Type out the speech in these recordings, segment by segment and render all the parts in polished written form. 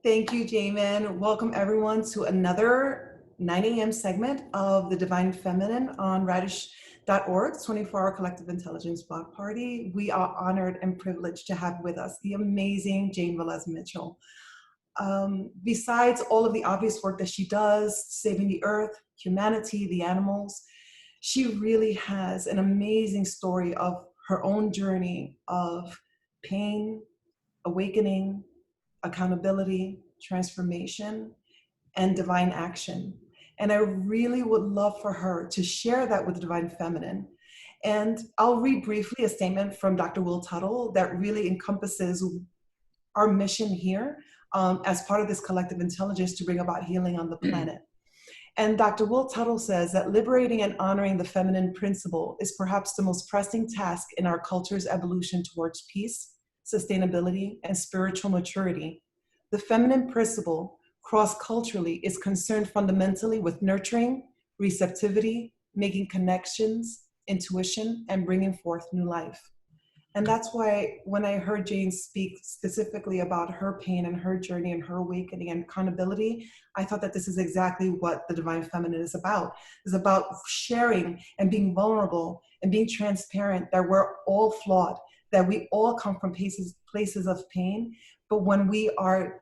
Thank you, Jamin. Welcome everyone to another 9 a.m. segment of the Divine Feminine on radish.org, 24-hour collective intelligence block party. We are honored and privileged to have with us the amazing Jane Velez-Mitchell. Besides all of the obvious work that she does, saving the earth, humanity, the animals, she really has an amazing story of her own journey of pain, awakening, accountability, transformation, and divine action. And I really would love for her to share that with the Divine Feminine. And I'll read briefly a statement from Dr. Will Tuttle that really encompasses our mission here as part of this collective intelligence to bring about healing on the planet. And Dr. Will Tuttle says that liberating and honoring the feminine principle is perhaps the most pressing task in our culture's evolution towards peace, sustainability, and spiritual maturity. The feminine principle, cross-culturally, is concerned fundamentally with nurturing, receptivity, making connections, intuition, and bringing forth new life. And that's why when I heard Jane speak specifically about her pain and her journey and her awakening and accountability, I thought that this is exactly what the Divine Feminine is about. It's about sharing and being vulnerable and being transparent that we're all flawed, that we all come from places of pain. But when we are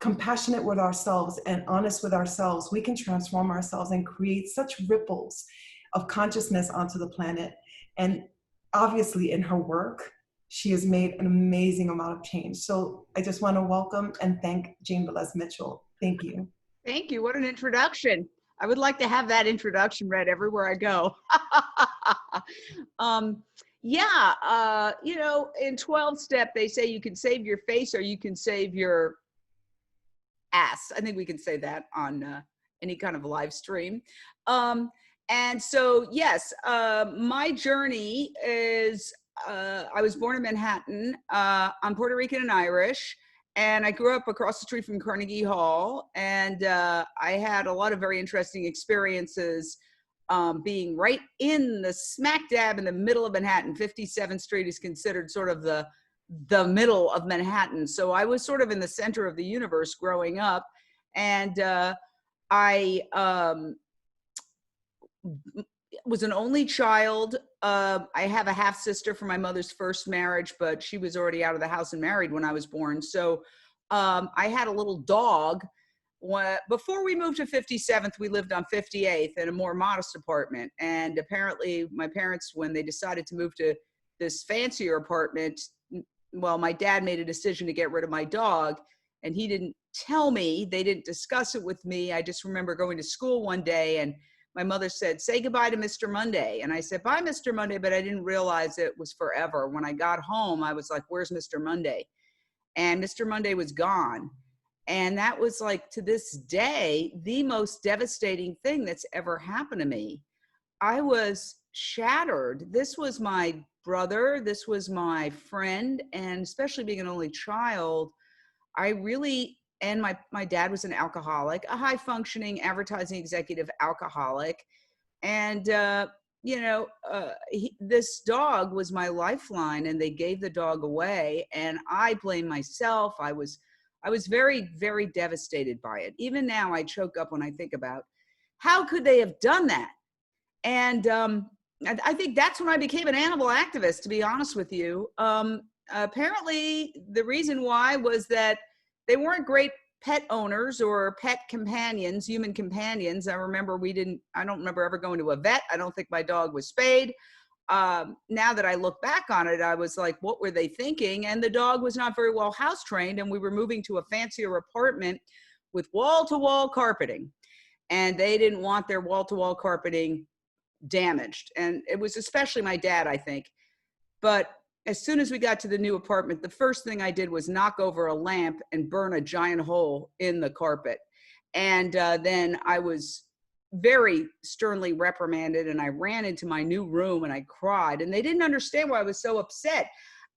compassionate with ourselves and honest with ourselves, we can transform ourselves and create such ripples of consciousness onto the planet. And obviously in her work, she has made an amazing amount of change. So I just want to welcome and thank Jane Velez-Mitchell. Thank you. Thank you. What an introduction. I would like to have that introduction read everywhere I go. In 12-step, they say you can save your face or you can save your ass. I think we can say that on any kind of live stream. And so, yes, my journey is, I was born in Manhattan. I'm Puerto Rican and Irish, and I grew up across the street from Carnegie Hall. And I had a lot of very interesting experiences being right in the smack dab in the middle of Manhattan. 57th Street is considered sort of the middle of Manhattan. So I was sort of in the center of the universe growing up. And I was an only child. I have a half sister from my mother's first marriage, but she was already out of the house and married when I was born. So I had a little dog. Before we moved to 57th, we lived on 58th in a more modest apartment. And apparently my parents, when they decided to move to this fancier apartment, well, my dad made a decision to get rid of my dog, and he didn't tell me. They didn't discuss it with me. I just remember going to school one day and my mother said, "Say goodbye to Mr. Monday." And I said, "Bye, Mr. Monday," but I didn't realize it was forever. When I got home, I was like, "Where's Mr. Monday?" And Mr. Monday was gone. And that was, like, to this day, the most devastating thing that's ever happened to me. I was shattered. This was my brother. This was my friend. And especially being an only child, I really, and my dad was an alcoholic, a high functioning advertising executive alcoholic. And, this dog was my lifeline, and they gave the dog away, and I blame myself. I was very, very devastated by it. Even now I choke up when I think about how could they have done that? And I think that's when I became an animal activist, to be honest with you. Apparently the reason why was that they weren't great pet owners or pet companions, human companions. I don't remember ever going to a vet. I don't think my dog was spayed. Now that I look back on it, I was like, what were they thinking? And the dog was not very well house trained, and we were moving to a fancier apartment with wall-to-wall carpeting, and they didn't want their wall-to-wall carpeting damaged. And it was especially my dad, I think. But as soon as we got to the new apartment, the first thing I did was knock over a lamp and burn a giant hole in the carpet. And then I was very sternly reprimanded, and I ran into my new room and I cried, and they didn't understand why I was so upset.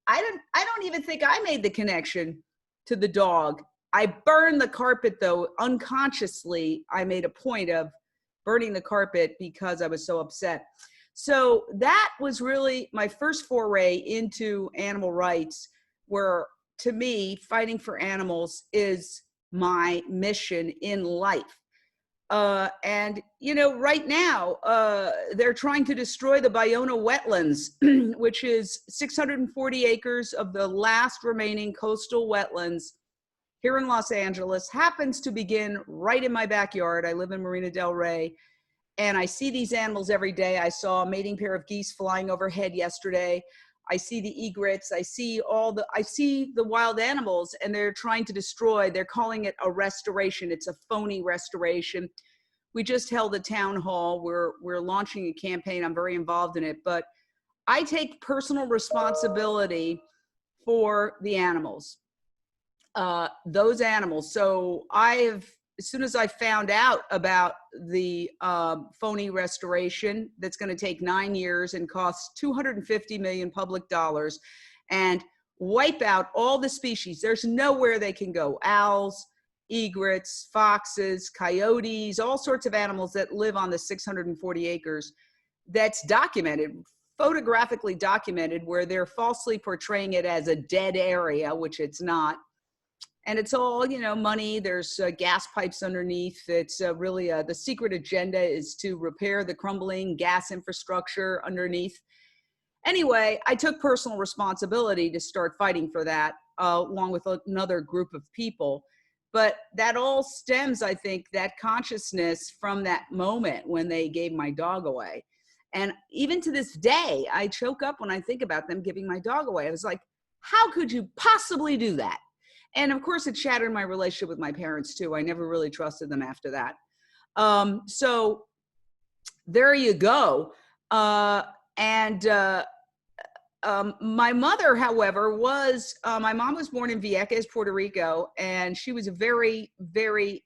I don't even think I made the connection to the dog. I burned the carpet, though. Unconsciously, I made a point of burning the carpet because I was so upset. So that was really my first foray into animal rights, where, to me, fighting for animals is my mission in life. And, right now, they're trying to destroy the Bayona wetlands, which is 640 acres of the last remaining coastal wetlands here in Los Angeles, happens to begin right in my backyard. I live in Marina Del Rey, and I see these animals every day. I saw a mating pair of geese flying overhead yesterday. I see the egrets. I see the wild animals, and they're trying to destroy. They're calling it a restoration. It's a phony restoration. We just held a town hall. We're launching a campaign. I'm very involved in it, but I take personal responsibility for the animals. Those animals. So as soon as I found out about the phony restoration that's going to take 9 years and cost 250 million public dollars and wipe out all the species, there's nowhere they can go. Owls, egrets, foxes, coyotes, all sorts of animals that live on the 640 acres. That's documented, photographically documented, where they're falsely portraying it as a dead area, which it's not. And it's all, money. There's gas pipes underneath. It's really the secret agenda is to repair the crumbling gas infrastructure underneath. Anyway, I took personal responsibility to start fighting for that, along with another group of people. But that all stems, I think, that consciousness from that moment when they gave my dog away. And even to this day, I choke up when I think about them giving my dog away. I was like, how could you possibly do that? And of course, it shattered my relationship with my parents too. I never really trusted them after that. So there you go. My mother, however, my mom was born in Vieques, Puerto Rico, and she was very, very,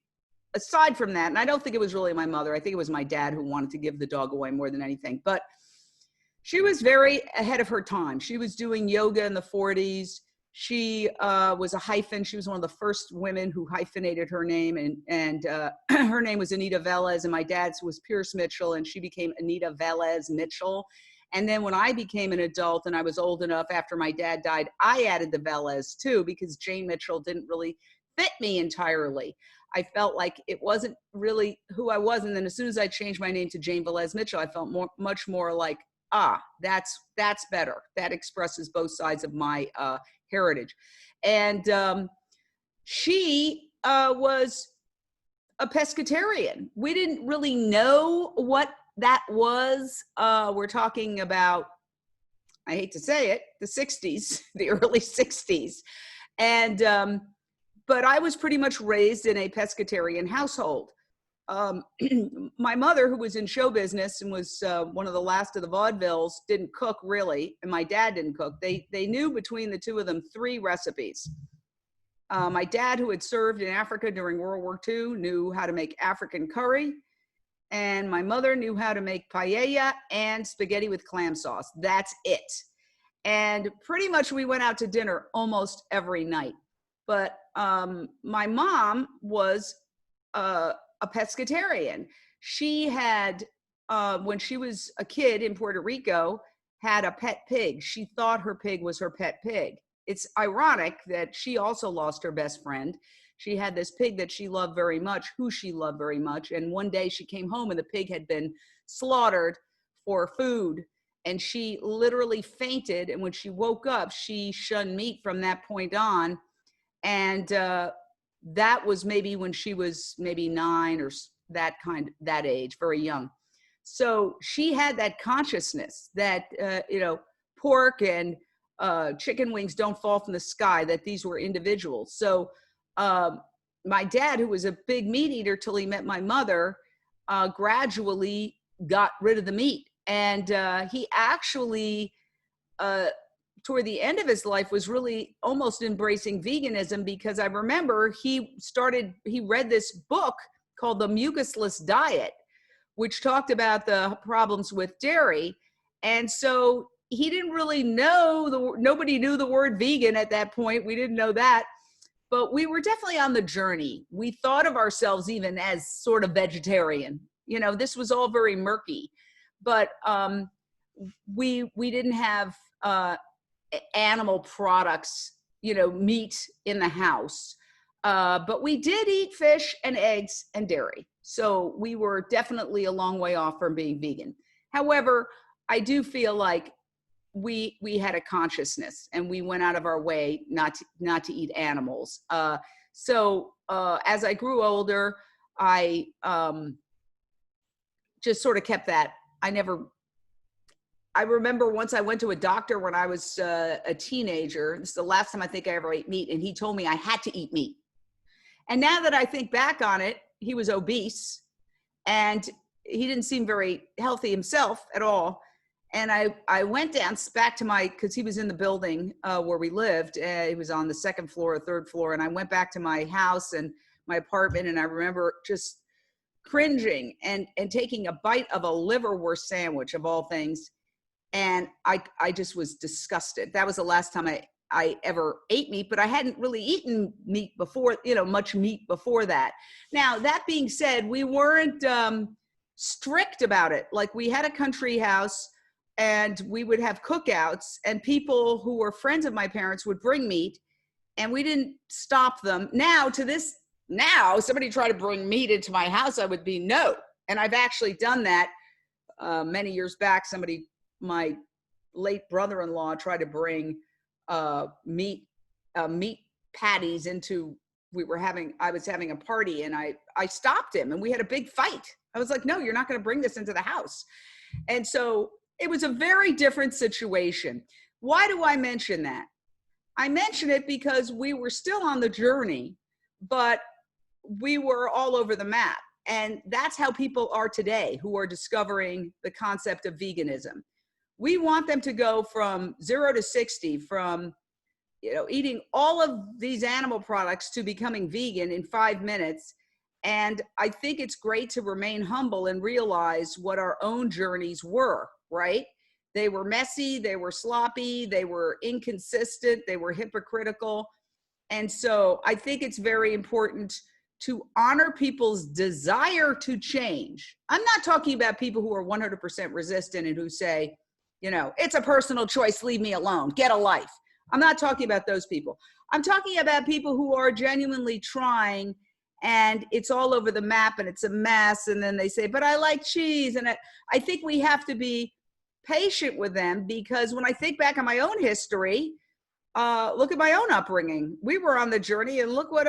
aside from that, and I don't think it was really my mother. I think it was my dad who wanted to give the dog away more than anything. But she was very ahead of her time. She was doing yoga in the 40s. She was a hyphen. She was one of the first women who hyphenated her name, and her name was Anita Velez, and my dad's was Pierce Mitchell, and she became Anita Velez-Mitchell. And then when I became an adult and I was old enough after my dad died, I added the Velez too, because Jane Mitchell didn't really fit me entirely. I felt like it wasn't really who I was. And then as soon as I changed my name to Jane Velez-Mitchell, I felt much more like, that's better. That expresses both sides of my heritage. And she was a pescatarian. We didn't really know what that was. We're talking about, I hate to say it, the 60s, the early 60s. And but I was pretty much raised in a pescatarian household. My mother, who was in show business and was one of the last of the vaudevilles, didn't cook really, and my dad didn't cook. They knew between the two of them 3 recipes. My dad, who had served in Africa during World War II, knew how to make African curry, and my mother knew how to make paella and spaghetti with clam sauce. That's it. And pretty much we went out to dinner almost every night. But my mom was a pescatarian. She had, when she was a kid in Puerto Rico, had a pet pig. She thought her pig was her pet pig. It's ironic that she also lost her best friend. She had this pig that she loved very much, who she loved very much. And one day she came home and the pig had been slaughtered for food. And she literally fainted. And when she woke up, she shunned meat from that point on. And that was maybe when she was maybe 9 or that age, very young. So she had that consciousness that, pork and chicken wings don't fall from the sky, that these were individuals. So my dad, who was a big meat eater till he met my mother, gradually got rid of the meat. And he actually, toward the end of his life, was really almost embracing veganism, because I remember he read this book called The Mucus Diet, which talked about the problems with dairy. And so he didn't really know, nobody knew the word vegan at that point. We didn't know that, but we were definitely on the journey. We thought of ourselves even as sort of vegetarian. This was all very murky, but we didn't have animal products, meat in the house. But we did eat fish and eggs and dairy. So we were definitely a long way off from being vegan. However, I do feel like we had a consciousness and we went out of our way not to eat animals. As I grew older, I just sort of kept that. I remember once I went to a doctor when I was a teenager. This is the last time I think I ever ate meat, and he told me I had to eat meat. And now that I think back on it, he was obese and he didn't seem very healthy himself at all. And I went back to because he was in the building where we lived. He was on the second floor or third floor. And I went back to my house and my apartment. And I remember just cringing and taking a bite of a liverwurst sandwich of all things. And I just was disgusted. That was the last time I ever ate meat, but I hadn't really eaten meat before, much meat before that. Now, that being said, we weren't strict about it. Like, we had a country house and we would have cookouts, and people who were friends of my parents would bring meat, and we didn't stop them. Now, somebody tried to bring meat into my house, I would be no. And I've actually done that many years back. My late brother-in-law tried to bring meat patties into, I was having a party, and I stopped him, and we had a big fight. I was like, no, you're not going to bring this into the house. And so it was a very different situation. Why do I mention that? I mention it because we were still on the journey, but we were all over the map. And that's how people are today, who are discovering the concept of veganism. We want them to go from 0 to 60, from eating all of these animal products to becoming vegan in 5 minutes. And I think it's great to remain humble and realize what our own journeys were, right? They were messy, they were sloppy, they were inconsistent, they were hypocritical. And so I think it's very important to honor people's desire to change. I'm not talking about people who are 100% resistant and who say, it's a personal choice, leave me alone, get a life. I'm not talking about those people. I'm talking about people who are genuinely trying, and it's all over the map and it's a mess. And then they say, but I like cheese. And I think we have to be patient with them, because when I think back on my own history, look at my own upbringing. We were on the journey, and look what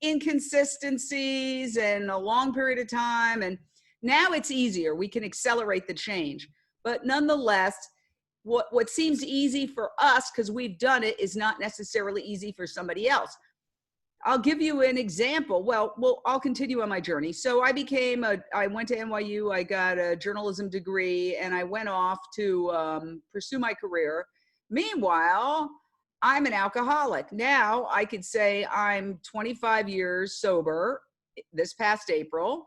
inconsistencies and a long period of time. And now it's easier. We can accelerate the change. But nonetheless, what seems easy for us, because we've done it, is not necessarily easy for somebody else. I'll give you an example. Well, I'll continue on my journey. So I went to NYU, I got a journalism degree, and I went off to pursue my career. Meanwhile, I'm an alcoholic. Now I could say I'm 25 years sober this past April.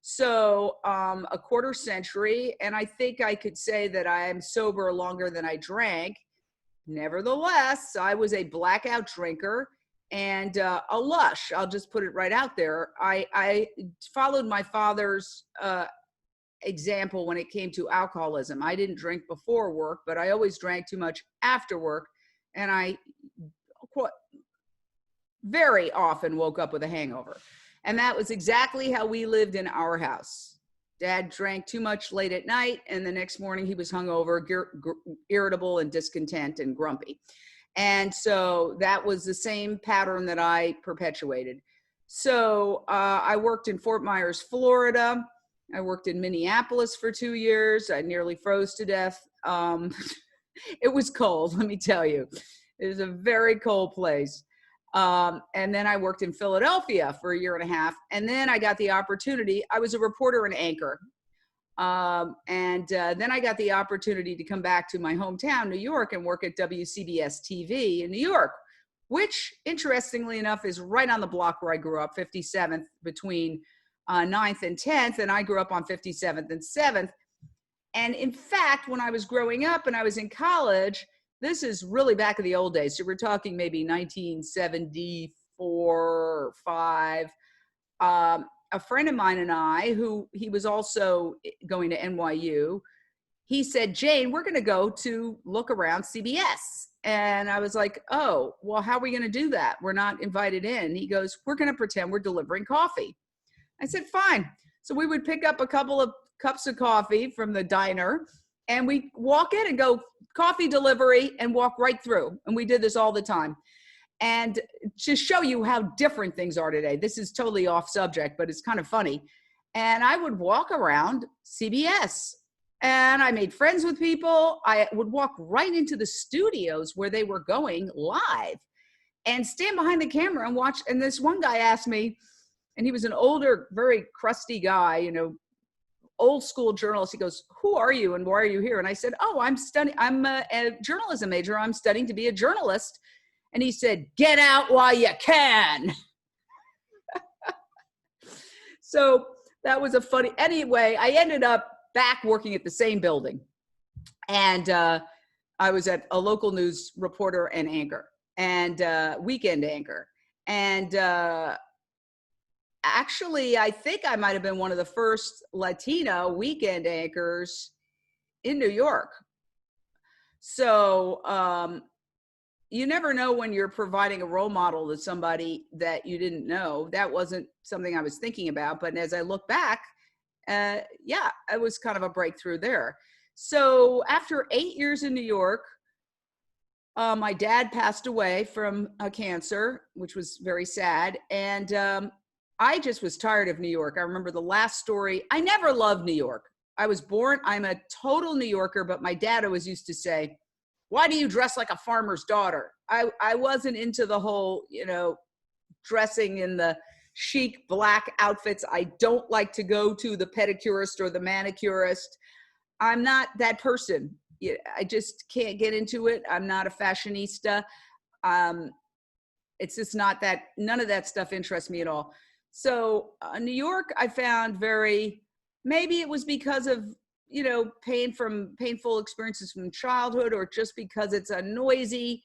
So a quarter century. And I think I could say that I am sober longer than I drank. Nevertheless, I was a blackout drinker and a lush. I'll just put it right out there. I followed my father's example when it came to alcoholism. I didn't drink before work, but I always drank too much after work. And I very often woke up with a hangover. And that was exactly how we lived in our house. Dad drank too much late at night, and the next morning he was hungover, irritable and discontent and grumpy. And so that was the same pattern that I perpetuated. So I worked in Fort Myers, Florida. I worked in Minneapolis for 2 years. I nearly froze to death. It was cold, let me tell you. It was a very cold place. And then I worked in Philadelphia for 1.5 years. And then I got the opportunity. I was a reporter and anchor. Then I got the opportunity to come back to my hometown, New York, and work at WCBS TV in New York, which, interestingly enough, is right on the block where I grew up, 57th, between 9th and 10th. And I grew up on 57th and 7th. And in fact, when I was growing up and I was in college, this is really back in the old days. So we're talking maybe 1974 or 5. A friend of mine and I, he was also going to NYU, he said, Jane, we're going to go to look around CBS. And I was like, oh, well, how are we going to do that? We're not invited in. He goes, we're going to pretend we're delivering coffee. I said, fine. So we would pick up a couple of cups of coffee from the diner and we walk in and go coffee delivery and walk right through. And we did this all the time. And to show you how different things are today, this is totally off subject, but it's kind of funny. And I would walk around CBS and I made friends with people. I would walk right into the studios where they were going live and stand behind the camera and watch. And this one guy asked me, and he was an older, very crusty guy, you know, old school journalist. He goes, who are you and why are you here? And I said, oh, I'm a journalism major. I'm studying to be a journalist. And he said, get out while you can. So that was a funny, anyway, I ended up back working at the same building. And I was at a local news reporter and anchor and weekend anchor. And actually, I think I might have been one of the first Latina weekend anchors in New York. So you never know when you're providing a role model to somebody that you didn't know. That wasn't something I was thinking about. But as I look back, yeah, it was kind of a breakthrough there. So after 8 years in New York, my dad passed away from cancer, which was very sad. And I just was tired of New York. I remember the last story. I never loved New York. I was born, I'm a total New Yorker, but my dad always used to say, why do you dress like a farmer's daughter? I wasn't into the whole, you know, dressing in the chic black outfits. I don't like to go to the pedicurist or the manicurist. I'm not that person. I just can't get into it. I'm not a fashionista. It's just not that, none of that stuff interests me at all. So New York, I found very, maybe it was because of, you know, painful experiences from childhood, or just because it's a noisy,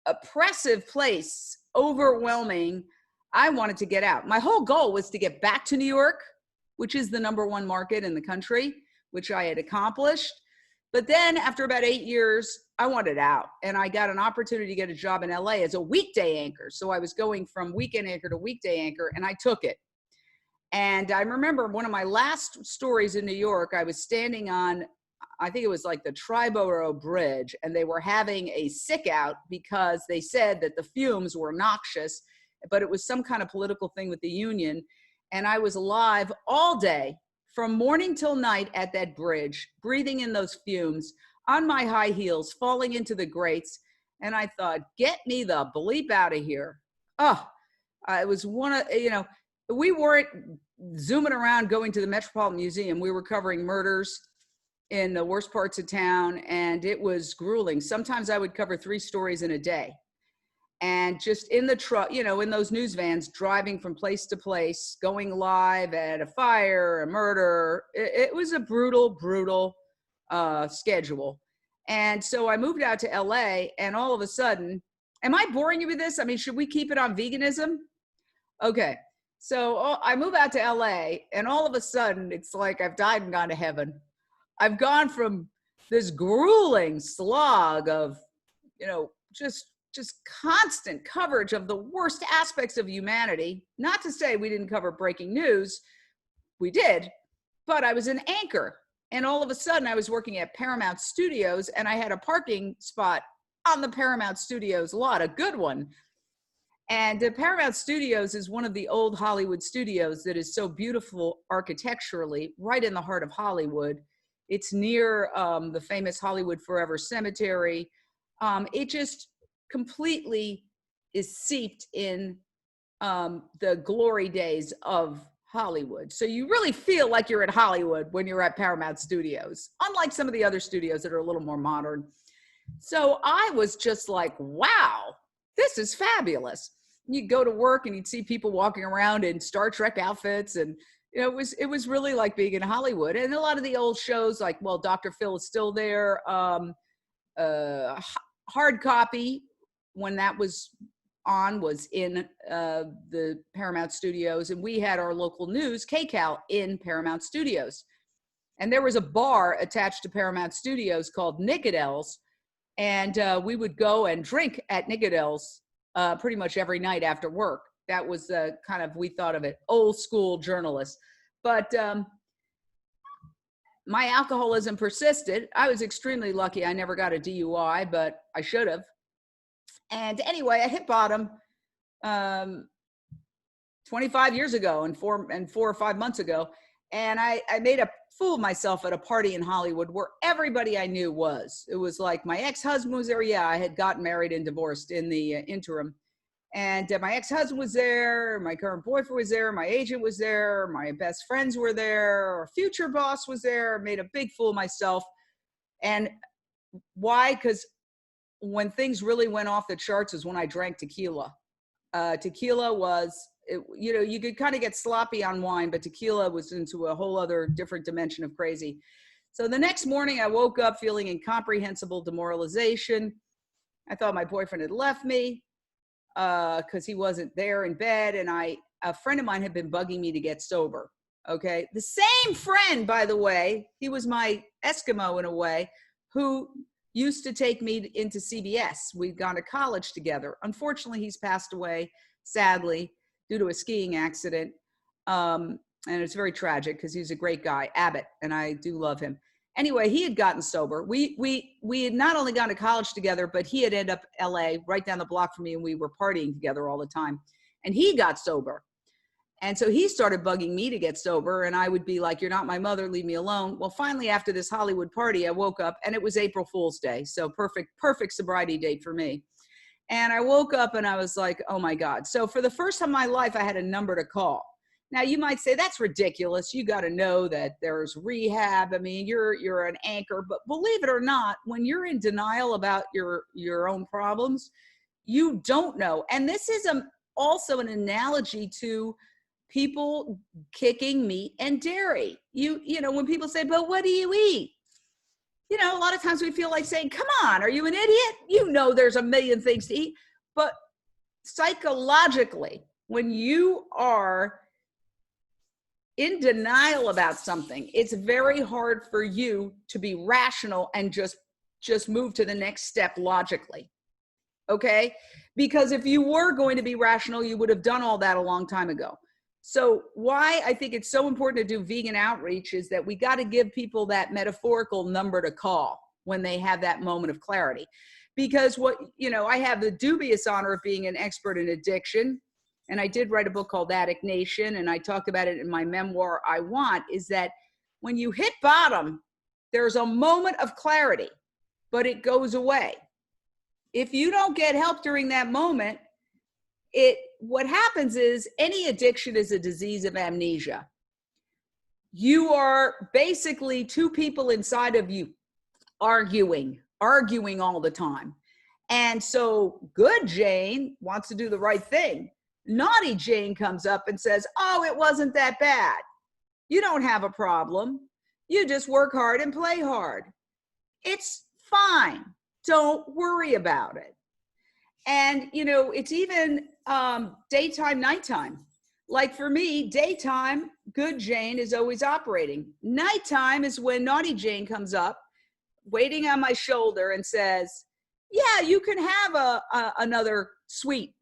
oppressive place, overwhelming. I wanted to get out. My whole goal was to get back to New York, which is the #1 market in the country, which I had accomplished. But then after about 8 years, I wanted out, and I got an opportunity to get a job in LA as a weekday anchor. So I was going from weekend anchor to weekday anchor, and I took it. And I remember one of my last stories in New York, I was standing on, I think it was like the Triborough Bridge, and they were having a sick out because they said that the fumes were noxious, but it was some kind of political thing with the union. And I was live all day from morning till night at that bridge, breathing in those fumes on my high heels, falling into the grates. And I thought, get me the bleep out of here. Oh, it was one of, you know, we weren't zooming around going to the Metropolitan Museum. We were covering murders in the worst parts of town, and it was grueling. Sometimes I would cover 3 stories in a day. And just in the truck, you know, in those news vans, driving from place to place, going live at a fire, a murder. It was a brutal, brutal schedule. And so I moved out to LA, and all of a sudden, am I boring you with this? I mean, should we keep it on veganism? Okay. So I move out to LA, and all of a sudden, it's like I've died and gone to heaven. I've gone from this grueling slog of, you know, just constant coverage of the worst aspects of humanity. Not to say we didn't cover breaking news. We did, but I was an anchor. And all of a sudden I was working at Paramount Studios, and I had a parking spot on the Paramount Studios lot, a good one. And the Paramount Studios is one of the old Hollywood studios that is so beautiful architecturally, right in the heart of Hollywood. It's near the famous Hollywood Forever Cemetery. It just completely is seeped in the glory days of Hollywood. So you really feel like you're in Hollywood when you're at Paramount Studios, unlike some of the other studios that are a little more modern. So I was just like, wow, this is fabulous. You'd go to work and you'd see people walking around in Star Trek outfits, and you know, it was really like being in Hollywood. And a lot of the old shows, like, well, Dr. Phil is still there. Hard Copy, when that was on, was in the Paramount Studios, and we had our local news, KCAL, in Paramount Studios. And there was a bar attached to Paramount Studios called Nicodell's. And we would go and drink at Nicodell's pretty much every night after work. That was kind of, we thought of it, old school journalists. But my alcoholism persisted. I was extremely lucky. I never got a DUI, but I should have. And anyway, I hit bottom 25 years ago and 4 or 5 months ago. And I made a fool of myself at a party in Hollywood where everybody I knew was. It was like my ex-husband was there. Yeah, I had gotten married and divorced in the interim. And my ex-husband was there. My current boyfriend was there. My agent was there. My best friends were there. Our future boss was there. I made a big fool of myself. And why? Because when things really went off the charts is when I drank tequila. Tequila was, you could kind of get sloppy on wine, but tequila was into a whole other different dimension of crazy. So the next morning I woke up feeling incomprehensible demoralization. I thought my boyfriend had left me because he wasn't there in bed. And a friend of mine had been bugging me to get sober. Okay. The same friend, by the way, he was my Eskimo in a way, who used to take me into CBS. We'd gone to college together. Unfortunately, he's passed away, sadly, due to a skiing accident. And it's very tragic because he's a great guy, Abbott, and I do love him. Anyway, he had gotten sober. We had not only gone to college together, but he had ended up LA right down the block from me, and we were partying together all the time. And he got sober. And so he started bugging me to get sober, and I would be like, "You're not my mother, leave me alone." Well, finally, after this Hollywood party, I woke up, and it was April Fool's Day. So perfect sobriety date for me. And I woke up and I was like, oh my God. So for the first time in my life, I had a number to call. Now you might say that's ridiculous. You got to know that there's rehab. I mean, you're an anchor, but believe it or not, when you're in denial about your own problems, you don't know. And this is also an analogy to people kicking meat and dairy. You know, when people say, but what do you eat? You know, a lot of times we feel like saying, come on, are you an idiot? You know, there's a million things to eat. But psychologically, when you are in denial about something, it's very hard for you to be rational and just move to the next step logically. Okay? Because if you were going to be rational, you would have done all that a long time ago. So why I think it's so important to do vegan outreach is that we got to give people that metaphorical number to call when they have that moment of clarity. Because I have the dubious honor of being an expert in addiction. And I did write a book called Addict Nation, and I talk about it in my memoir, I Want, is that when you hit bottom, there's a moment of clarity, but it goes away. If you don't get help during that moment, what happens is any addiction is a disease of amnesia. You are basically two people inside of you arguing all the time. And so good Jane wants to do the right thing. Naughty Jane comes up and says, oh, it wasn't that bad. You don't have a problem. You just work hard and play hard. It's fine. Don't worry about it. And, it's even daytime, nighttime. Like for me, daytime, good Jane is always operating. Nighttime is when naughty Jane comes up, waiting on my shoulder and says, yeah, you can have another sweet,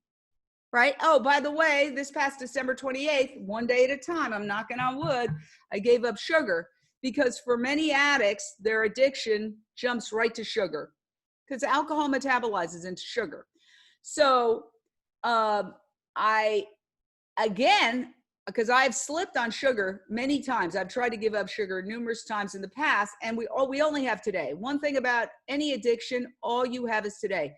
right? Oh, by the way, this past December 28th, one day at a time, I'm knocking on wood, I gave up sugar because for many addicts, their addiction jumps right to sugar because alcohol metabolizes into sugar. So because I've slipped on sugar many times. I've tried to give up sugar numerous times in the past, and we only have today. One thing about any addiction, all you have is today.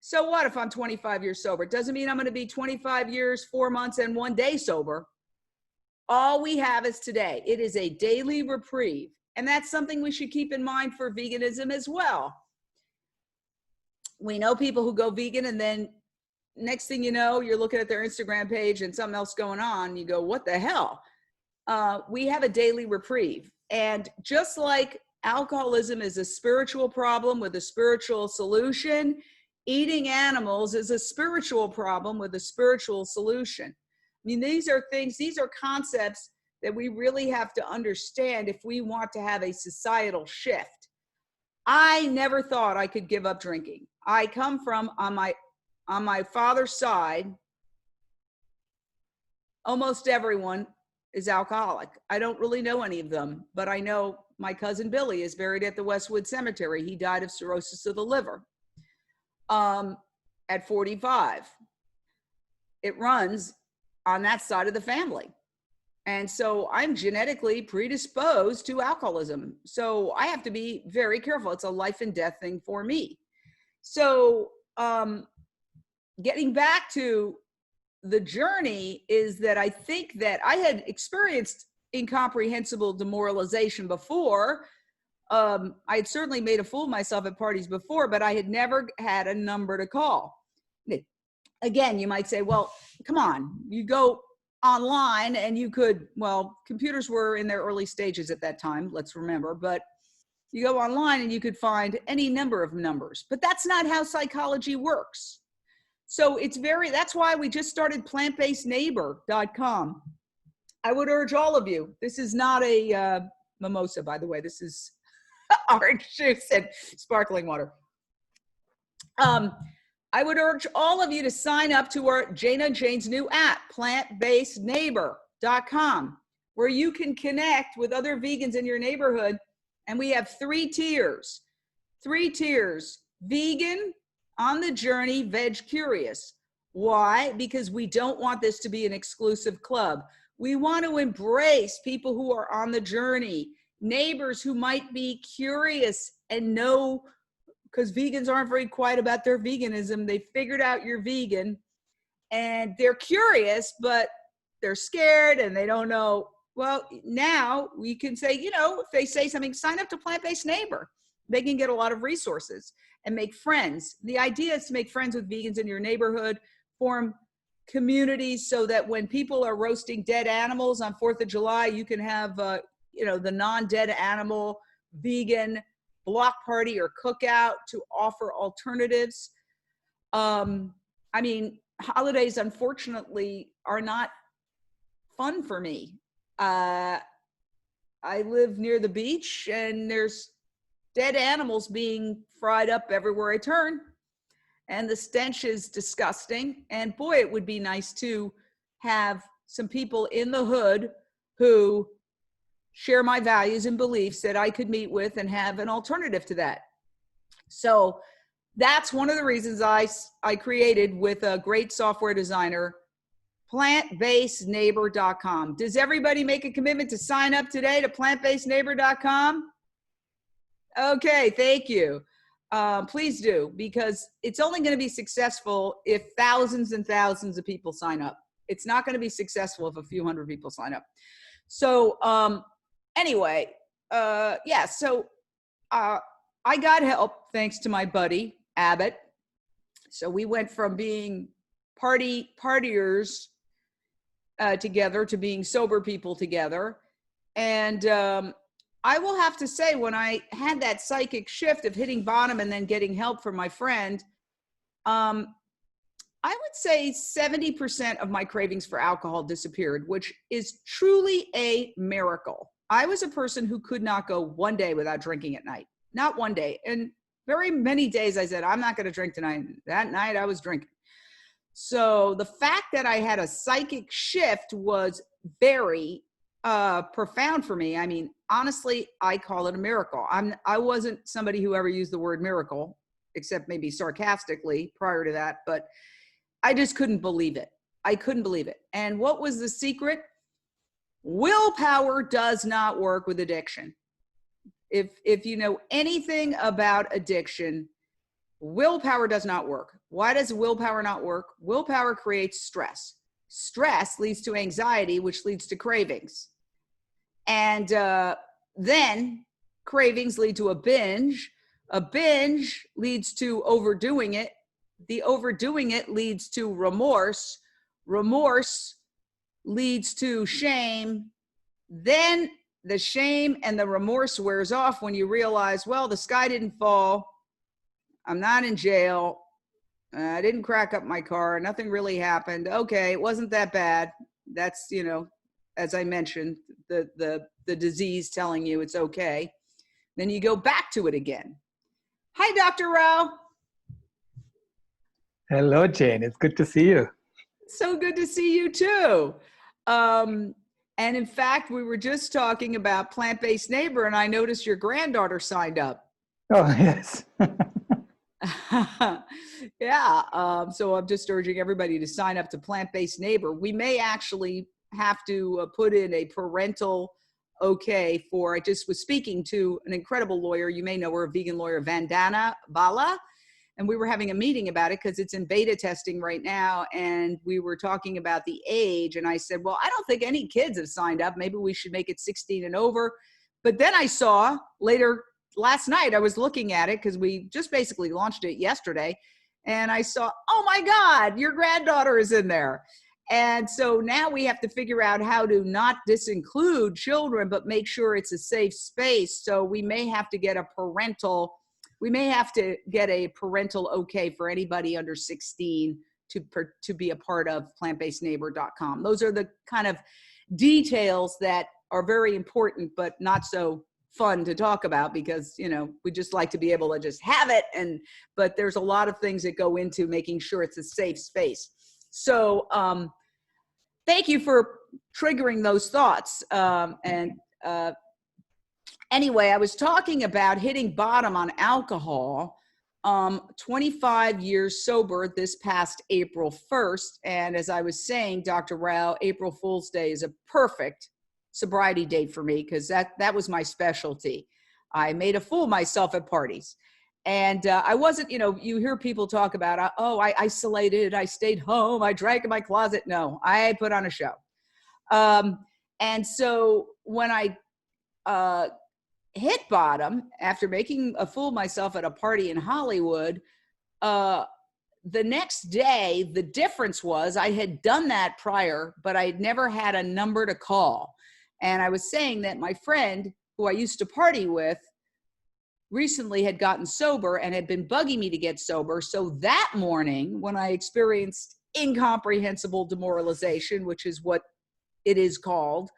So what if I'm 25 years sober? It doesn't mean I'm going to be 25 years, 4 months, and 1 day sober. All we have is today. It is a daily reprieve. And that's something we should keep in mind for veganism as well. We know people who go vegan and then next thing you know, you're looking at their Instagram page and something else going on. You go, what the hell? We have a daily reprieve. And just like alcoholism is a spiritual problem with a spiritual solution, eating animals is a spiritual problem with a spiritual solution. I mean, these are concepts that we really have to understand if we want to have a societal shift. I never thought I could give up drinking. I come from, on my father's side, almost everyone is alcoholic. I don't really know any of them, but I know my cousin Billy is buried at the Westwood Cemetery. He died of cirrhosis of the liver at 45. It runs on that side of the family. And so I'm genetically predisposed to alcoholism. So I have to be very careful. It's a life and death thing for me. So getting back to the journey is that I think that I had experienced incomprehensible demoralization before. I had certainly made a fool of myself at parties before, but I had never had a number to call. Again, you might say, well, come on, you go online and you could, well, computers were in their early stages at that time, let's remember, but you go online and you could find any number of numbers, but that's not how psychology works. So that's why we just started plantbasedneighbor.com. I would urge all of you, this is not a mimosa, by the way, this is orange juice and sparkling water. I would urge all of you to sign up to our Jane's new app, plantbasedneighbor.com, where you can connect with other vegans in your neighborhood. And we have 3 tiers. 3 tiers: vegan, on the journey, veg curious. Why? Because we don't want this to be an exclusive club. We want to embrace people who are on the journey, neighbors who might be curious and know, because vegans aren't very quiet about their veganism. They figured out you're vegan and they're curious, but they're scared and they don't know. Well, now we can say, if they say something, sign up to Plant-Based Neighbor. They can get a lot of resources and make friends. The idea is to make friends with vegans in your neighborhood, form communities so that when people are roasting dead animals on 4th of July, you can have, the non-dead animal vegan block party or cookout to offer alternatives. Holidays, unfortunately, are not fun for me. I live near the beach and there's dead animals being fried up everywhere I turn. And the stench is disgusting. And boy, it would be nice to have some people in the hood who share my values and beliefs that I could meet with and have an alternative to that. So that's one of the reasons I created, with a great software designer, plantbasedneighbor.com. Does everybody make a commitment to sign up today to plantbasedneighbor.com? Okay, thank you. Please do, because it's only going to be successful if thousands and thousands of people sign up. It's not going to be successful if a few hundred people sign up. So anyway, I got help thanks to my buddy, Abbott. So we went from being partiers together to being sober people together. And I will have to say, when I had that psychic shift of hitting bottom and then getting help from my friend, I would say 70% of my cravings for alcohol disappeared, which is truly a miracle. I was a person who could not go one day without drinking at night. Not one day. And very many days I said, I'm not going to drink tonight. That night I was drinking. So the fact that I had a psychic shift was very profound for me. I mean, honestly, I call it a miracle. I wasn't somebody who ever used the word miracle, except maybe sarcastically prior to that, but I just couldn't believe it. I couldn't believe it. And what was the secret? Willpower does not work with addiction. If you know anything about addiction, willpower does not work. Why does willpower not work? Willpower creates stress. Stress leads to anxiety, which leads to cravings. And then cravings lead to a binge. A binge leads to overdoing it. The overdoing it leads to remorse. Remorse leads to shame. Then the shame and the remorse wears off when you realize, well, the sky didn't fall. I'm not in jail. I didn't crack up my car. Nothing really happened. Okay, it wasn't that bad. That's, as I mentioned, the disease telling you it's okay. Then you go back to it again. Hi, Dr. Rao. Hello, Jane. It's good to see you. So good to see you too. And in fact, we were just talking about Plant-Based Neighbor, and I noticed your granddaughter signed up. Oh, yes. Yeah. So I'm just urging everybody to sign up to Plant-Based Neighbor. We may actually have to put in a parental okay for, I just was speaking to an incredible lawyer. You may know her, a vegan lawyer, Vandana Bala. And we were having a meeting about it because it's in beta testing right now. And we were talking about the age. And I said, well, I don't think any kids have signed up. Maybe we should make it 16 and over. But then I saw later last night, I was looking at it because we just basically launched it yesterday. And I saw, oh my God, your granddaughter is in there. And so now we have to figure out how to not disinclude children, but make sure it's a safe space. So we may have to get a parental okay for anybody under 16 to be a part of plantbasedneighbor.com. Those are the kind of details that are very important, but not so fun to talk about because, you know, we just like to be able to just have it. But there's a lot of things that go into making sure it's a safe space. So thank you for triggering those thoughts. Anyway, I was talking about hitting bottom on alcohol, 25 years sober this past April 1st. And as I was saying, Dr. Rao, April Fool's Day is a perfect sobriety date for me because that was my specialty. I made a fool of myself at parties. And I wasn't, you know, you hear people talk about, I isolated, I stayed home, I drank in my closet. No, I put on a show. And so when I hit bottom after making a fool of myself at a party in Hollywood, the next day, the difference was I had done that prior, but I had never had a number to call. And I was saying that my friend who I used to party with recently had gotten sober and had been bugging me to get sober. So that morning when I experienced incomprehensible demoralization, which is what it is called,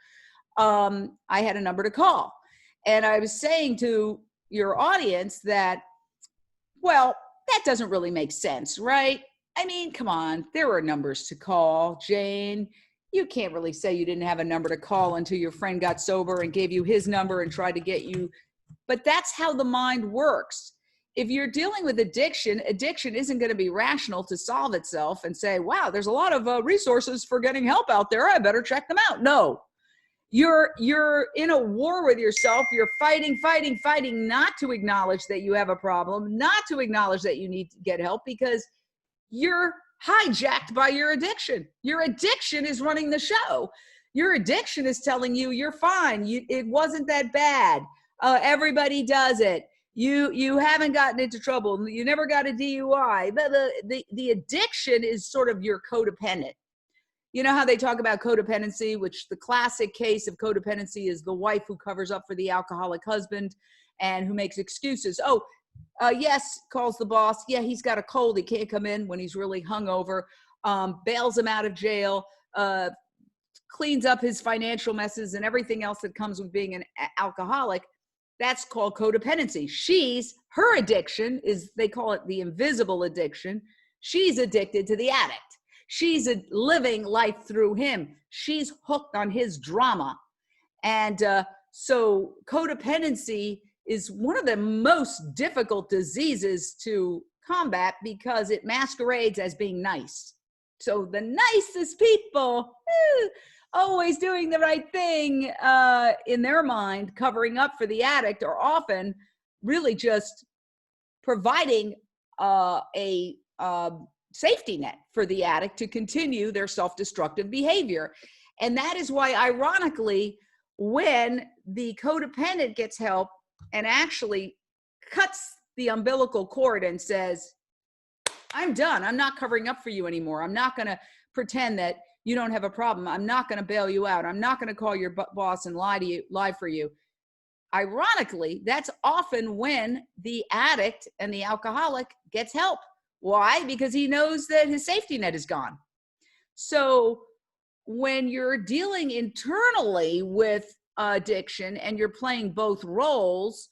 I had a number to call. And I was saying to your audience that, well, that doesn't really make sense, right? I mean, come on, there were numbers to call, Jane. You can't really say you didn't have a number to call until your friend got sober and gave you his number and tried to get you. But that's how the mind works. If you're dealing with addiction isn't going to be rational to solve itself and say, wow, there's a lot of resources for getting help out there. I better check them out. No. You're in a war with yourself. You're fighting not to acknowledge that you have a problem, not to acknowledge that you need to get help because you're hijacked by your addiction. Your addiction is running the show. Your addiction is telling you you're fine. It wasn't that bad. Everybody does it. You haven't gotten into trouble. You never got a DUI. The addiction is sort of your codependent. You know how they talk about codependency, which the classic case of codependency is the wife who covers up for the alcoholic husband and who makes excuses. Yes, calls the boss. Yeah, he's got a cold. He can't come in when he's really hungover. Bails him out of jail, cleans up his financial messes and everything else that comes with being an alcoholic. That's called codependency. Her addiction is, they call it the invisible addiction. She's addicted to the addict. She's living life through him. She's hooked on his drama. And so codependency is one of the most difficult diseases to combat because it masquerades as being nice. So the nicest people, always doing the right thing in their mind, covering up for the addict, are often really just providing a safety net for the addict to continue their self-destructive behavior. And that is why, ironically, when the codependent gets help and actually cuts the umbilical cord and says, I'm done. I'm not covering up for you anymore. I'm not going to pretend that you don't have a problem. I'm not going to bail you out. I'm not going to call your boss and lie for you. Ironically, that's often when the addict and the alcoholic gets help. Why? Because he knows that his safety net is gone. So when you're dealing internally with addiction and you're playing both roles,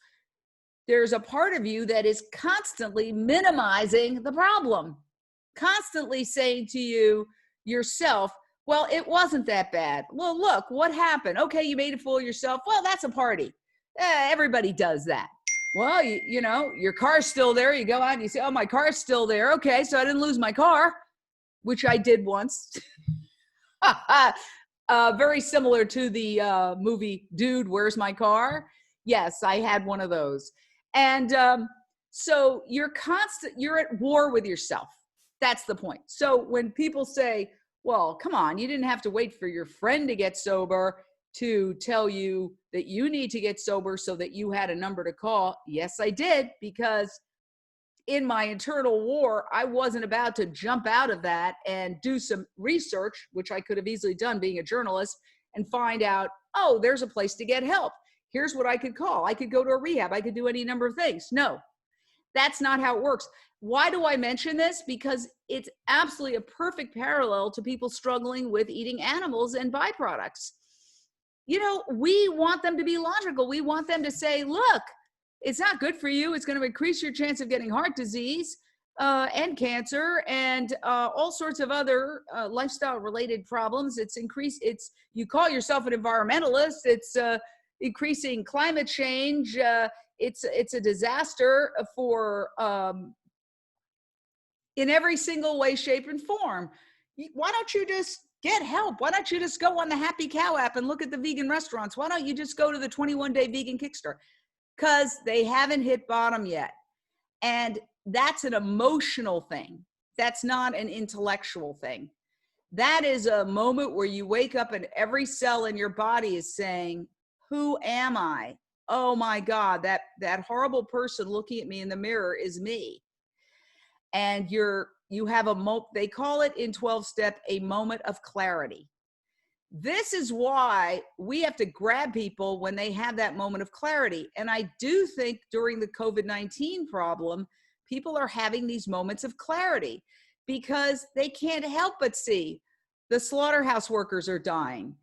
there's a part of you that is constantly minimizing the problem, constantly saying to yourself, well, it wasn't that bad. Well, look, what happened? Okay, you made a fool of yourself. Well, that's a party. Everybody does that. Well, you know, your car's still there. You go out and you say, oh, my car's still there. Okay, so I didn't lose my car, which I did once. Very similar to the movie, Dude, Where's My Car? Yes, I had one of those. And so you're at war with yourself. That's the point. So when people say, well, come on, you didn't have to wait for your friend to get sober to tell you that you need to get sober so that you had a number to call. Yes, I did, because in my internal war, I wasn't about to jump out of that and do some research, which I could have easily done being a journalist, and find out, oh, there's a place to get help. Here's what I could call. I could go to a rehab. I could do any number of things. No, that's not how it works. Why do I mention this? Because it's absolutely a perfect parallel to people struggling with eating animals and byproducts. You know, we want them to be logical. We want them to say, look, it's not good for you. It's going to increase your chance of getting heart disease and cancer and all sorts of other lifestyle related problems. You call yourself an environmentalist. It's increasing climate change. It's a disaster for in every single way, shape, and form. Why don't you just get help? Why don't you just go on the Happy Cow app and look at the vegan restaurants? Why don't you just go to the 21-day vegan Kickstarter? Because they haven't hit bottom yet. And that's an emotional thing. That's not an intellectual thing. That is a moment where you wake up and every cell in your body is saying, who am I? Oh my God, that horrible person looking at me in the mirror is me. And you have they call it in 12-step, a moment of clarity. This is why we have to grab people when they have that moment of clarity. And I do think during the COVID-19 problem, people are having these moments of clarity because they can't help but see the slaughterhouse workers are dying.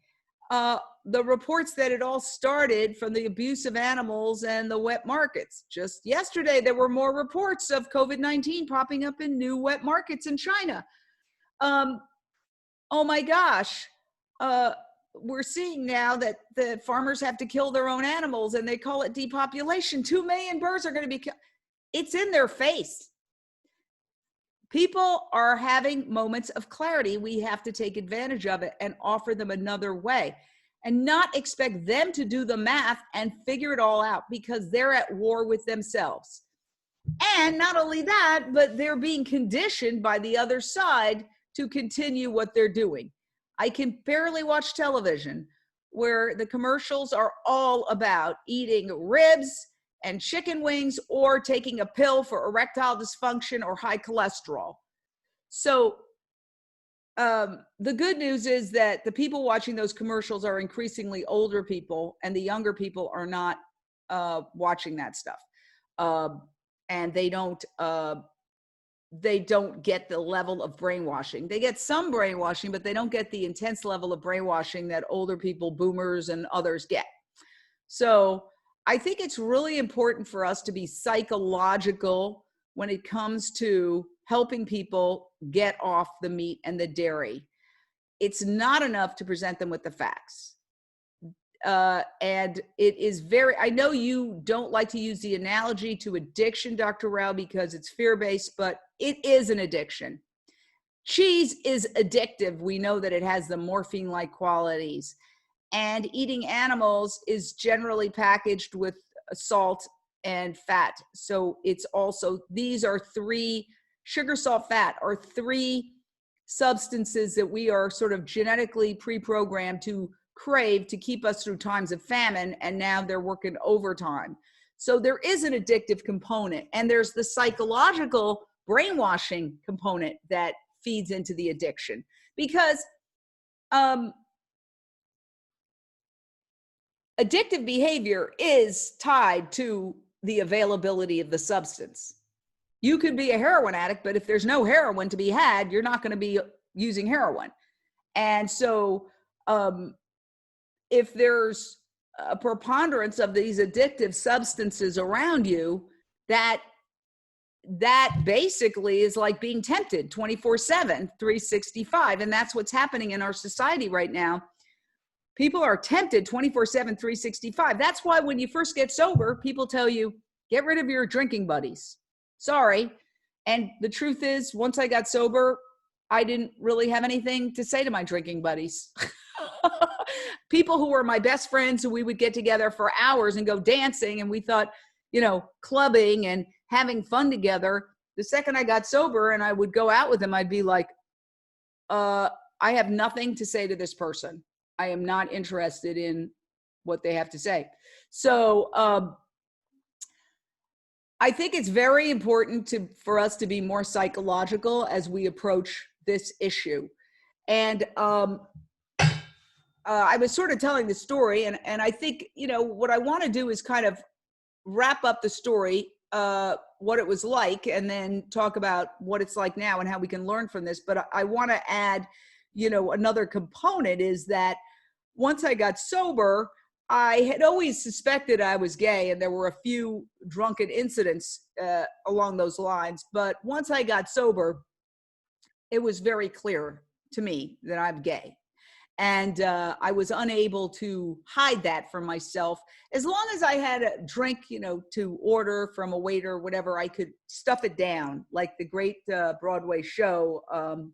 The reports that it all started from the abuse of animals and the wet markets. Just yesterday, there were more reports of COVID-19 popping up in new wet markets in China. Oh my gosh. We're seeing now that the farmers have to kill their own animals and they call it depopulation. 2 million birds are going to be killed. It's in their face. People are having moments of clarity. We have to take advantage of it and offer them another way and not expect them to do the math and figure it all out because they're at war with themselves. And not only that, but they're being conditioned by the other side to continue what they're doing. I can barely watch television where the commercials are all about eating ribs and chicken wings or taking a pill for erectile dysfunction or high cholesterol. So the good news is that the people watching those commercials are increasingly older people and the younger people are not watching that stuff. And they don't get the level of brainwashing. They get some brainwashing, but they don't get the intense level of brainwashing that older people, boomers, and others get. So I think it's really important for us to be psychological when it comes to helping people get off the meat and the dairy. It's not enough to present them with the facts. And it is I know you don't like to use the analogy to addiction, Dr. Rao, because it's fear-based, but it is an addiction. Cheese is addictive. We know that it has the morphine-like qualities. And eating animals is generally packaged with salt and fat. So it's also, these are sugar, salt, fat are 3 substances that we are sort of genetically pre-programmed to crave to keep us through times of famine, and now they're working overtime. So there is an addictive component, and there's the psychological brainwashing component that feeds into the addiction, because addictive behavior is tied to the availability of the substance. You could be a heroin addict, but if there's no heroin to be had, you're not going to be using heroin. And so if there's a preponderance of these addictive substances around you, that basically is like being tempted 24/7, 365. And that's what's happening in our society right now. People are tempted 24/7, 365. That's why when you first get sober, people tell you, get rid of your drinking buddies. Sorry. And the truth is, once I got sober, I didn't really have anything to say to my drinking buddies. People who were my best friends, who we would get together for hours and go dancing, and we thought, clubbing and having fun together. The second I got sober and I would go out with them, I'd be like, I have nothing to say to this person. I am not interested in what they have to say. So I think it's very important for us to be more psychological as we approach this issue. And I was sort of telling the story, and I think, what I want to do is kind of wrap up the story, what it was like, and then talk about what it's like now and how we can learn from this. But I want to add, another component is that once I got sober, I had always suspected I was gay, and there were a few drunken incidents along those lines. But once I got sober, it was very clear to me that I'm gay. And I was unable to hide that from myself. As long as I had a drink, to order from a waiter, whatever, I could stuff it down. Like the great Broadway show,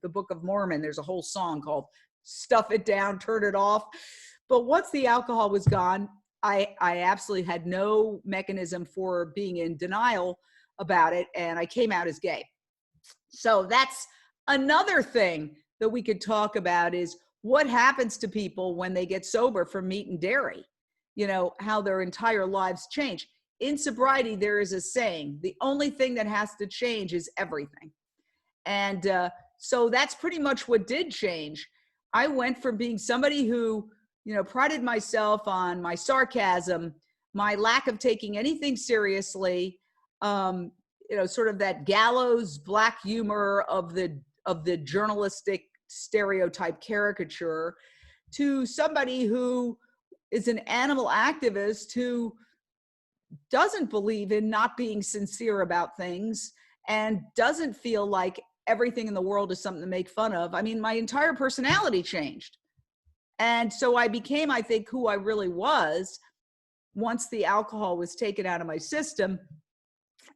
The Book of Mormon, there's a whole song called Stuff It Down, Turn It Off. But once the alcohol was gone, I absolutely had no mechanism for being in denial about it. And I came out as gay. So that's another thing that we could talk about, is what happens to people when they get sober from meat and dairy, how their entire lives change. In sobriety, there is a saying, the only thing that has to change is everything. And so that's pretty much what did change. I went from being somebody who, prided myself on my sarcasm, my lack of taking anything seriously, sort of that gallows black humor of the journalistic stereotype caricature, to somebody who is an animal activist who doesn't believe in not being sincere about things and doesn't feel like everything in the world is something to make fun of. I mean, my entire personality changed. And so I became, I think, who I really was once the alcohol was taken out of my system,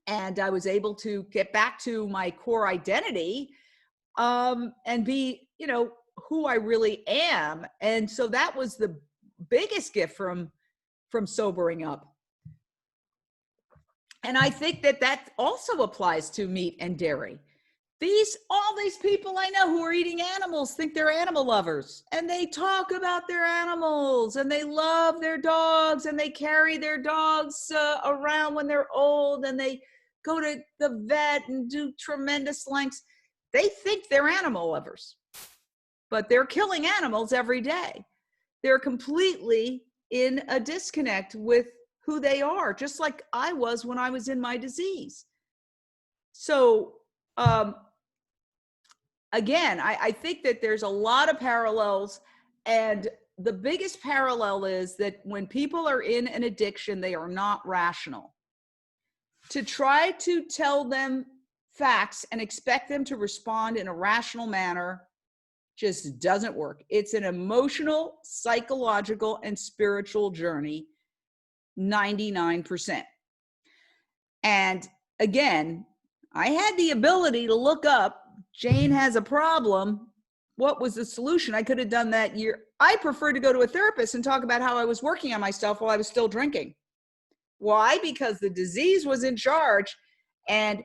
and I was able to get back to my core identity, and be, who I really am. And so that was the biggest gift from sobering up. And I think that also applies to meat and dairy. All these people I know who are eating animals think they're animal lovers, and they talk about their animals, and they love their dogs, and they carry their dogs around when they're old, and they go to the vet and do tremendous lengths. They think they're animal lovers, but they're killing animals every day. They're completely in a disconnect with who they are, just like I was when I was in my disease. So, again, I think that there's a lot of parallels, and the biggest parallel is that when people are in an addiction, they are not rational. To try to tell them facts and expect them to respond in a rational manner just doesn't work. It's an emotional, psychological, and spiritual journey, 99%. And again, I had the ability to look up, Jane has a problem. What was the solution? I could have done that year. I preferred to go to a therapist and talk about how I was working on myself while I was still drinking. Why? Because the disease was in charge. And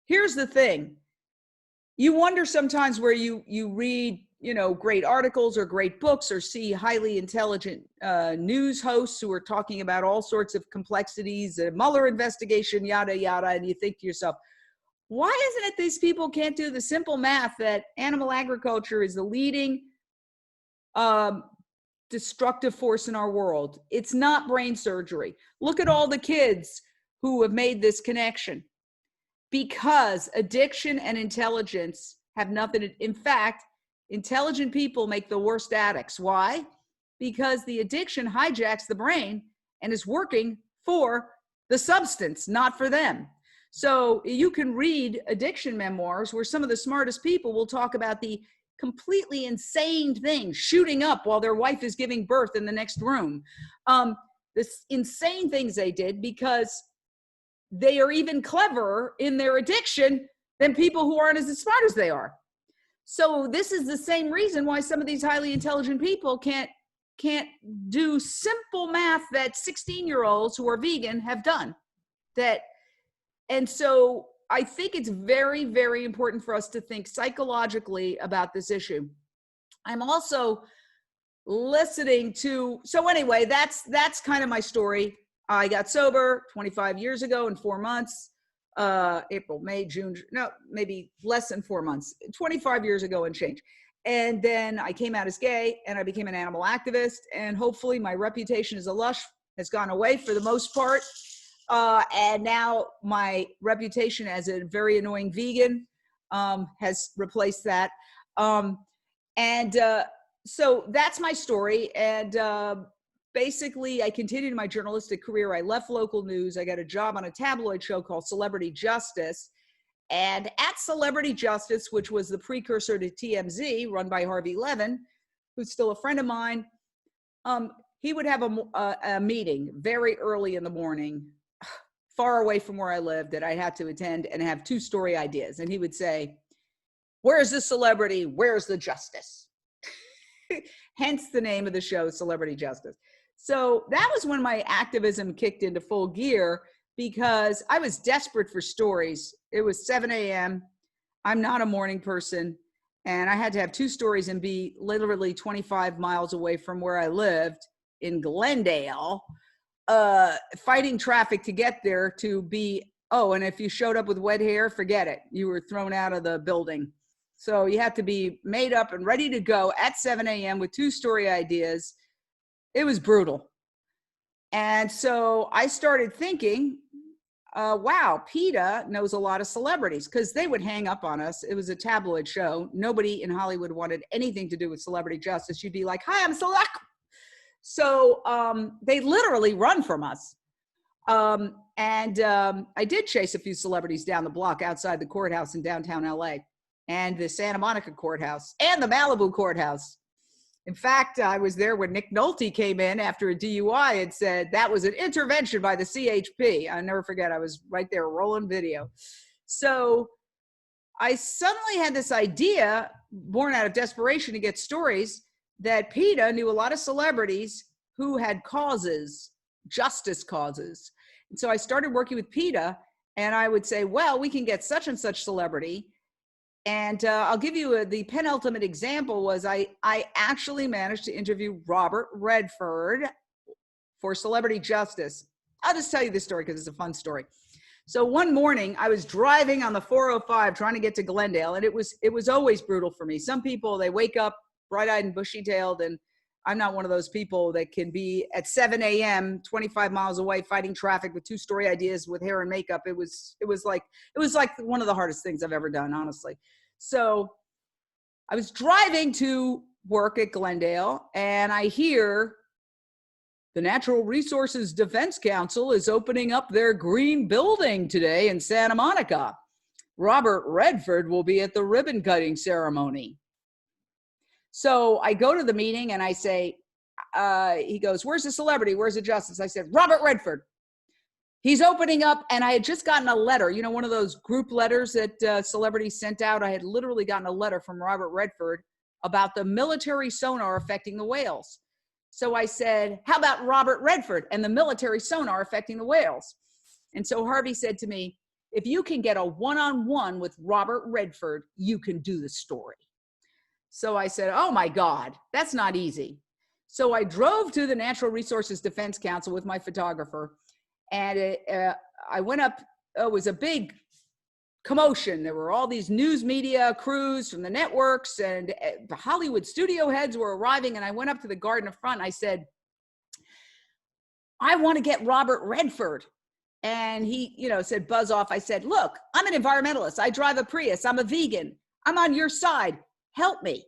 here's the thing. You wonder sometimes where you read, great articles or great books, or see highly intelligent news hosts who are talking about all sorts of complexities, a Mueller investigation, yada, yada. And you think to yourself, why isn't it these people can't do the simple math that animal agriculture is the leading destructive force in our world? It's not brain surgery. Look at all the kids who have made this connection, because addiction and intelligence have nothing to, in fact, intelligent people make the worst addicts. Why? Because the addiction hijacks the brain and is working for the substance, not for them. So you can read addiction memoirs where some of the smartest people will talk about the completely insane things, shooting up while their wife is giving birth in the next room. This insane things they did because they are even cleverer in their addiction than people who aren't as smart as they are. So this is the same reason why some of these highly intelligent people can't do simple math that 16-year-olds who are vegan have done. And so I think it's very, very important for us to think psychologically about this issue. I'm also listening to, so anyway, that's kind of my story. I got sober 25 years ago in 4 months, April, May, June, no, maybe less than 4 months, 25 years ago and change. And then I came out as gay and I became an animal activist, and hopefully my reputation as a lush has gone away for the most part. And now my reputation as a very annoying vegan has replaced that. So that's my story. And basically, I continued my journalistic career. I left local news. I got a job on a tabloid show called Celebrity Justice. And at Celebrity Justice, which was the precursor to TMZ, run by Harvey Levin, who's still a friend of mine, he would have a meeting very early in the morning, far away from where I lived, that I had to attend and have 2-story ideas. And he would say, "Where's the celebrity? Where's the justice?" Hence the name of the show, Celebrity Justice. So that was when my activism kicked into full gear, because I was desperate for stories. It was 7 a.m. I'm not a morning person. And I had to have 2 stories and be literally 25 miles away from where I lived in Glendale, fighting traffic to get there to be, and if you showed up with wet hair, forget it. You were thrown out of the building. So you had to be made up and ready to go at 7 a.m. with 2-story ideas. It was brutal. And so I started thinking, wow, PETA knows a lot of celebrities, because they would hang up on us. It was a tabloid show. Nobody in Hollywood wanted anything to do with Celebrity Justice. You'd be like, "Hi, I'm Celeb." So they literally run from us. I did chase a few celebrities down the block outside the courthouse in downtown LA, and the Santa Monica courthouse, and the Malibu courthouse. In fact, I was there when Nick Nolte came in after a DUI and said that was an intervention by the CHP. I'll never forget, I was right there rolling video. So I suddenly had this idea, born out of desperation to get stories, that PETA knew a lot of celebrities who had causes, justice causes. And so I started working with PETA, and I would say, well, we can get such and such celebrity. And I'll give you the penultimate example was I actually managed to interview Robert Redford for Celebrity Justice. I'll just tell you this story because it's a fun story. So one morning I was driving on the 405 trying to get to Glendale, and it was always brutal for me. Some people, they wake up bright-eyed and bushy-tailed, and I'm not one of those people that can be at 7 a.m., 25 miles away, fighting traffic with 2-story ideas with hair and makeup. It was like one of the hardest things I've ever done, honestly. So I was driving to work at Glendale, and I hear the Natural Resources Defense Council is opening up their green building today in Santa Monica. Robert Redford will be at the ribbon cutting ceremony. So I go to the meeting and I say, he goes, "Where's the celebrity? Where's the justice?" I said, "Robert Redford. He's opening up." And I had just gotten a letter, one of those group letters that celebrities sent out. I had literally gotten a letter from Robert Redford about the military sonar affecting the whales. So I said, "How about Robert Redford and the military sonar affecting the whales?" And so Harvey said to me, "If you can get a one-on-one with Robert Redford, you can do the story." So I said, "Oh my God, that's not easy." So I drove to the Natural Resources Defense Council with my photographer, and I went up. It was a big commotion. There were all these news media crews from the networks, and the Hollywood studio heads were arriving. And I went up to the guard in the front. And I said, "I want to get Robert Redford." And he, said, "Buzz off." I said, "Look, I'm an environmentalist. I drive a Prius. I'm a vegan. I'm on your side. Help me."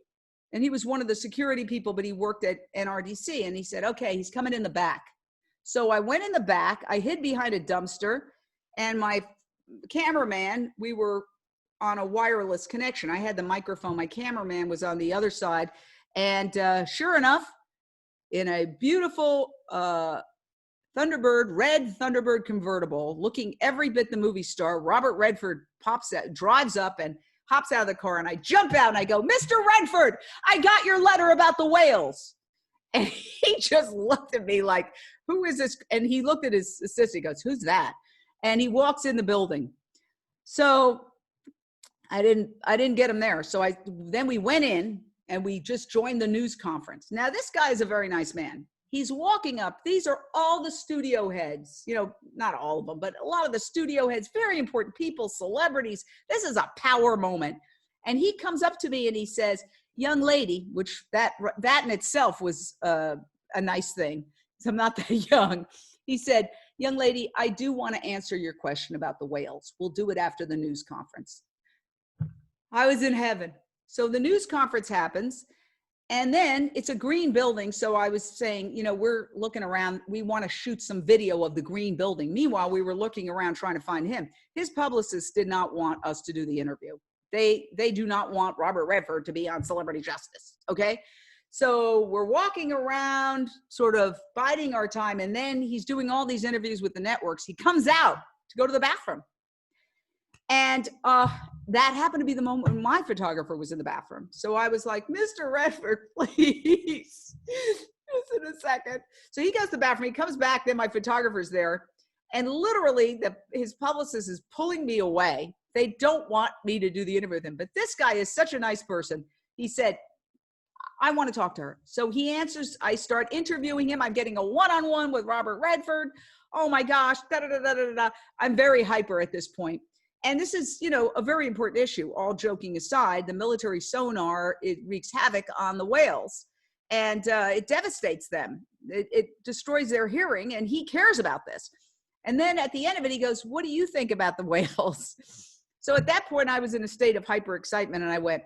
And he was one of the security people, but he worked at NRDC. And he said, okay, he's coming in the back. So I went in the back, I hid behind a dumpster, and my cameraman, we were on a wireless connection. I had the microphone, my cameraman was on the other side. And sure enough, in a beautiful Thunderbird, red Thunderbird convertible, looking every bit the movie star, Robert Redford drives up and hops out of the car, and I jump out and I go, Mr. Redford, I got your letter about the whales. And he just looked at me like, who is this? And he looked at his assistant, he goes, who's that? And he walks in the building. So I didn't get him there. So then we went in and we just joined the news conference. Now this guy is a very nice man. He's walking up. These are all the studio heads, you know, not all of them, but a lot of the studio heads, very important people, celebrities. This is a power moment. And he comes up to me and he says, young lady, which that in itself was a nice thing. So I'm not that young. He said, young lady, I do want to answer your question about the whales. We'll do it after the news conference. I was in heaven. So the news conference happens. And then it's a green building. So I was saying, you know, we're looking around. We want to shoot some video of the green building. Meanwhile, we were looking around trying to find him. His publicists did not want us to do the interview. They do not want Robert Redford to be on Celebrity Justice. Okay. So we're walking around sort of biding our time. And then he's doing all these interviews with the networks. He comes out to go to the bathroom. And that happened to be the moment when my photographer was in the bathroom. So I was like, Mr. Redford, please, just in a second. So he goes to the bathroom, he comes back, then my photographer's there. And literally his publicist is pulling me away. They don't want me to do the interview with him. But this guy is such a nice person. He said, I want to talk to her. So he answers, I start interviewing him. I'm getting a one-on-one with Robert Redford. Oh my gosh, da-da-da-da-da-da. I'm very hyper at this point. And this is, you know, a very important issue. All joking aside, the military sonar, it wreaks havoc on the whales and it devastates them. It destroys their hearing, and he cares about this. And then at the end of it, he goes, what do you think about the whales? So at that point, I was in a state of hyper excitement, and I went,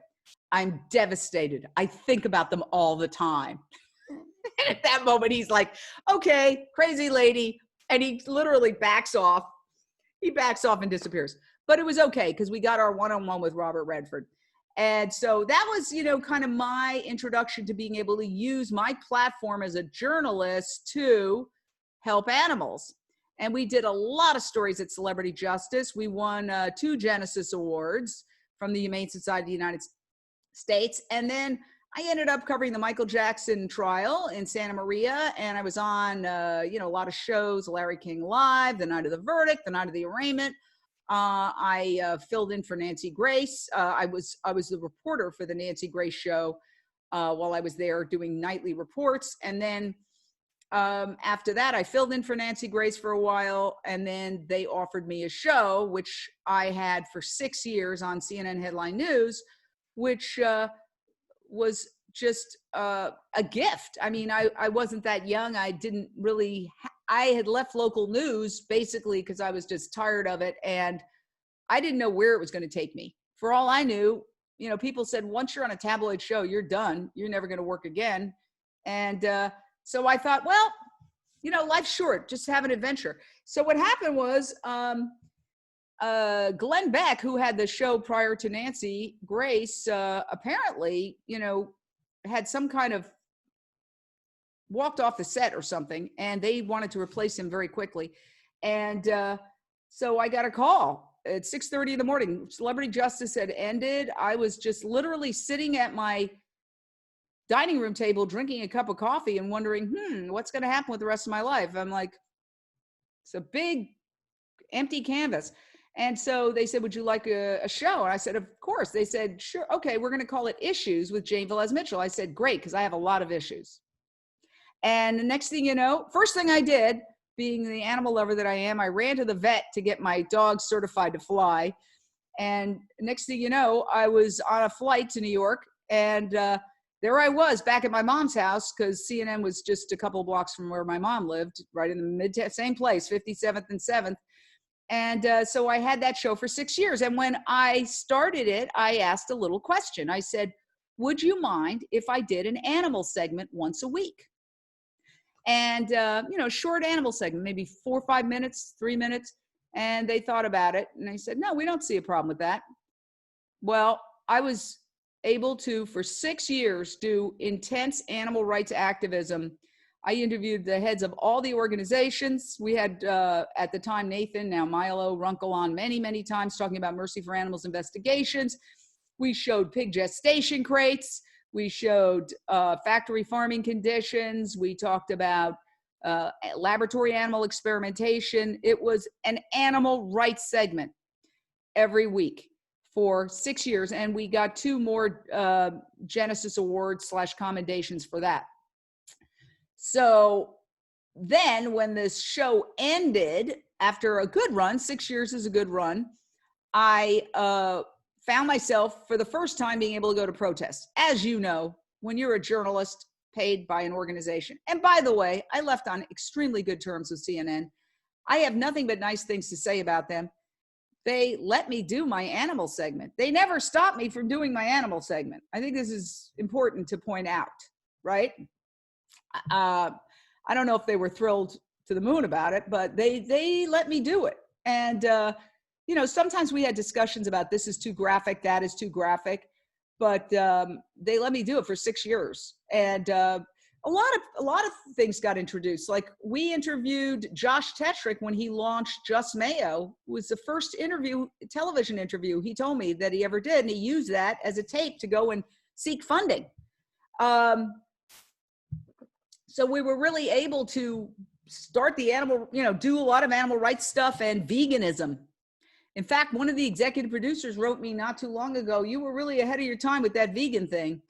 I'm devastated. I think about them all the time. And at that moment, he's like, okay, crazy lady. And he literally backs off. He backs off and disappears. But it was okay because we got our one-on-one with Robert Redford. And so that was, you know, kind of my introduction to being able to use my platform as a journalist to help animals. And we did a lot of stories at Celebrity Justice. We won 2 Genesis Awards from the Humane Society of the United States. And then I ended up covering the Michael Jackson trial in Santa Maria. And I was on, you know, a lot of shows, Larry King Live, the night of the verdict, the night of the arraignment. I filled in for Nancy Grace. I was the reporter for the Nancy Grace show while I was there doing nightly reports. And then after that, I filled in for Nancy Grace for a while. And then they offered me a show, which I had for 6 years on CNN Headline News, which was just a gift. I mean, I wasn't that young. I didn't really I had left local news basically because I was just tired of it, and I didn't know where it was going to take me. For all I knew, you know, people said, once you're on a tabloid show, you're done. You're never going to work again. And so I thought, well, you know, life's short. Just have an adventure. So what happened was Glenn Beck, who had the show prior to Nancy Grace, apparently, you know, had some kind of walked off the set or something, and they wanted to replace him very quickly. And so I got a call at 6:30 in the morning. Celebrity Justice had ended. I was just literally sitting at my dining room table, drinking a cup of coffee and wondering, what's going to happen with the rest of my life? I'm like, it's a big empty canvas. And so they said, would you like a show? And I said, of course. They said, sure. Okay, we're going to call it Issues with Jane Velez-Mitchell. I said, great, because I have a lot of issues. And the next thing you know, first thing I did, being the animal lover that I am, I ran to the vet to get my dog certified to fly. And next thing you know, I was on a flight to New York, and there I was back at my mom's house, because CNN was just a couple of blocks from where my mom lived, right in the same place, 57th and 7th. And so I had that show for 6 years. And when I started it, I asked a little question. I said, would you mind if I did an animal segment once a week? And, short animal segment, maybe 4 or 5 minutes, 3 minutes. And they thought about it and they said, no, we don't see a problem with that. Well, I was able to, for 6 years, do intense animal rights activism. I interviewed the heads of all the organizations. We had, at the time, Nathan, now Milo Runkle on many, many times talking about Mercy for Animals investigations. We showed pig gestation crates. We showed factory farming conditions. We talked about laboratory animal experimentation. It was an animal rights segment every week for 6 years. And we got 2 more Genesis Awards / commendations for that. So then when this show ended, after a good run, 6 years is a good run, I found myself for the first time being able to go to protests. As you know, when you're a journalist paid by an organization. And by the way, I left on extremely good terms with CNN. I have nothing but nice things to say about them. They let me do my animal segment. They never stopped me from doing my animal segment. I think this is important to point out, right? I don't know if they were thrilled to the moon about it, but they let me do it. And, sometimes we had discussions about this is too graphic, that is too graphic, but they let me do it for 6 years. And a lot of things got introduced. Like we interviewed Josh Tetrick when he launched Just Mayo. It was the first television interview he told me that he ever did. And he used that as a tape to go and seek funding. So we were really able to start the animal, do a lot of animal rights stuff and veganism. In fact, one of the executive producers wrote me not too long ago, you were really ahead of your time with that vegan thing.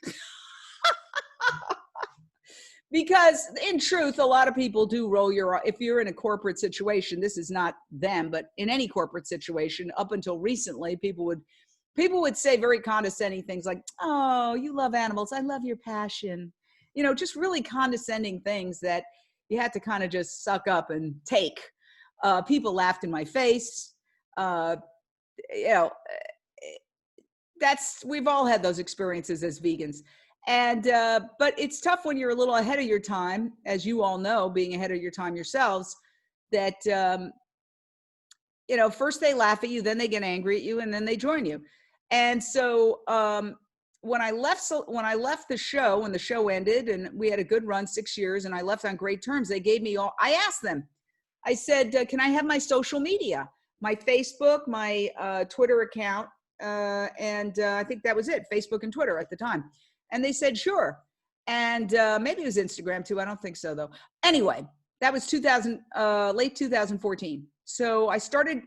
Because in truth, a lot of people do roll if you're in a corporate situation, this is not them, but in any corporate situation, up until recently, people would say very condescending things like, oh, you love animals. I love your passion. Just really condescending things that you had to kind of just suck up and take. People laughed in my face. We've all had those experiences as vegans. And, but it's tough when you're a little ahead of your time, as you all know, being ahead of your time yourselves, that, first they laugh at you, then they get angry at you, and then they join you. And so, when I left the show, when the show ended and we had a good run, 6 years, and I left on great terms, they gave me I asked them, I said, can I have my social media, my Facebook, my Twitter account, and I think that was it, Facebook and Twitter at the time. And they said, sure. And maybe it was Instagram too. I don't think so though. Anyway, that was late 2014. So I started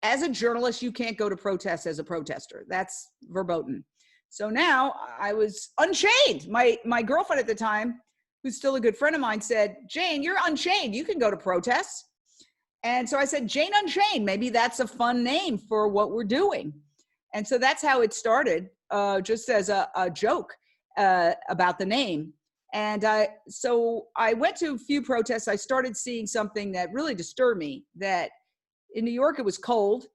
as a journalist. You can't go to protests as a protester. That's verboten. So now I was unchained. My girlfriend at the time, who's still a good friend of mine, said, Jane, you're unchained. You can go to protests. And so I said, Jane Unchained, maybe that's a fun name for what we're doing. And so that's how it started, just as a joke about the name. And so I went to a few protests. I started seeing something that really disturbed me, that in New York, it was cold.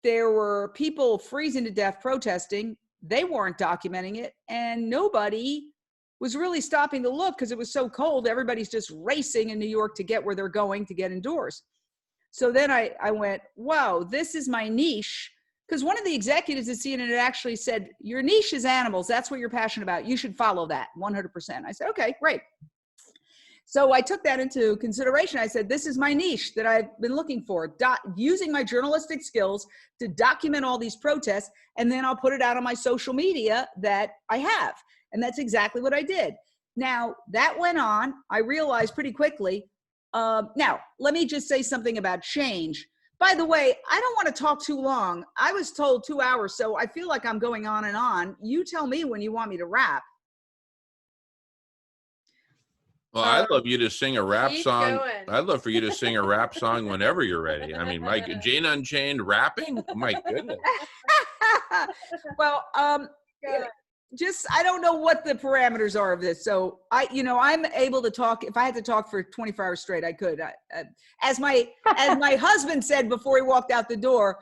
There were people freezing to death protesting. They weren't documenting it. And nobody was really stopping to look because it was so cold. Everybody's just racing in New York to get where they're going to get indoors. So then I went, wow, this is my niche. Because one of the executives at CNN had actually said, your niche is animals. That's what you're passionate about. You should follow that 100%. I said, okay, great. So I took that into consideration. I said, this is my niche that I've been looking for, using my journalistic skills to document all these protests, and then I'll put it out on my social media that I have. And that's exactly what I did. Now, that went on. I realized pretty quickly. Now, let me just say something about change. By the way, I don't want to talk too long. I was told 2 hours, so I feel like I'm going on and on. You tell me when you want me to wrap. Well, I'd love you to sing a rap song. Going. I'd love for you to sing a rap song whenever you're ready. I mean, Mike, Jane Unchained rapping? Oh, my goodness. Well, just, I don't know what the parameters are of this. So I'm able to talk. If I had to talk for 24 hours straight, I could. As my husband said before he walked out the door,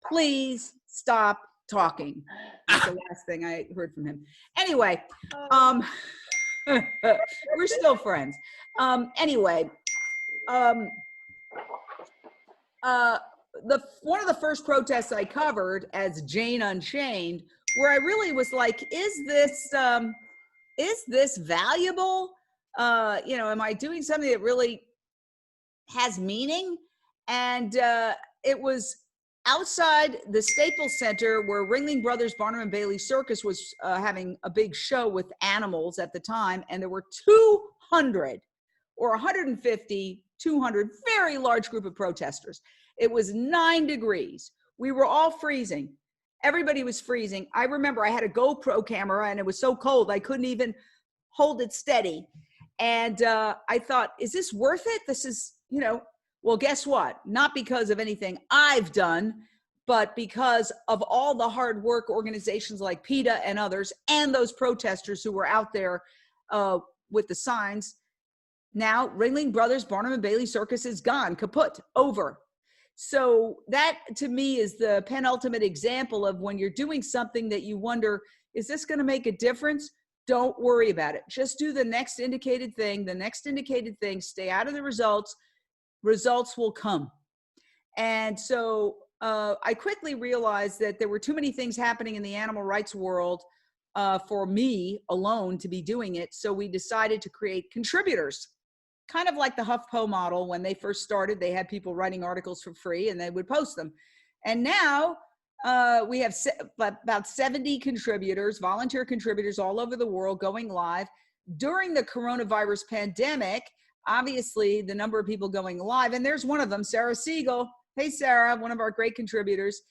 please stop talking. That's the last thing I heard from him. Anyway, we're still friends. Anyway, one of the first protests I covered as Jane Unchained, where I really was like, is this valuable? Am I doing something that really has meaning? And it was outside the Staples Center, where Ringling Brothers Barnum and Bailey Circus was having a big show with animals at the time, and there were 200 or 150, 200, very large group of protesters. It was 9 degrees. We were all freezing. Everybody was freezing. I remember I had a GoPro camera, and it was so cold I couldn't even hold it steady. And I thought, is this worth it? This is, well, guess what? Not because of anything I've done, but because of all the hard work organizations like PETA and others, and those protesters who were out there with the signs. Now, Ringling Brothers Barnum and Bailey Circus is gone, kaput, over. So that, to me, is the penultimate example of when you're doing something that you wonder, is this going to make a difference? Don't worry about it. Just do the next indicated thing, stay out of the results. Results will come. And so I quickly realized that there were too many things happening in the animal rights world for me alone to be doing it. So we decided to create contributors, kind of like the HuffPo model. When they first started, they had people writing articles for free and they would post them. And now we have about 70 contributors, volunteer contributors all over the world going live. During the coronavirus pandemic, obviously the number of people going live, and there's one of them, Sarah Siegel. Hey, Sarah, one of our great contributors.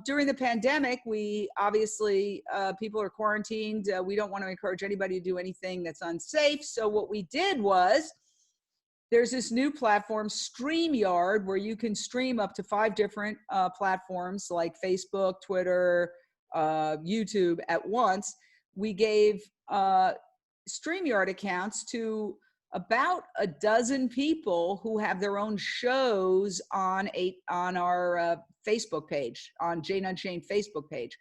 During the pandemic, we obviously, people are quarantined. We don't want to encourage anybody to do anything that's unsafe. So what we did was, there's this new platform, StreamYard, where you can stream up to 5 different platforms like Facebook, Twitter, YouTube at once. We gave StreamYard accounts to about a dozen people who have their own shows on our Facebook page, on Jane Unchained Facebook page.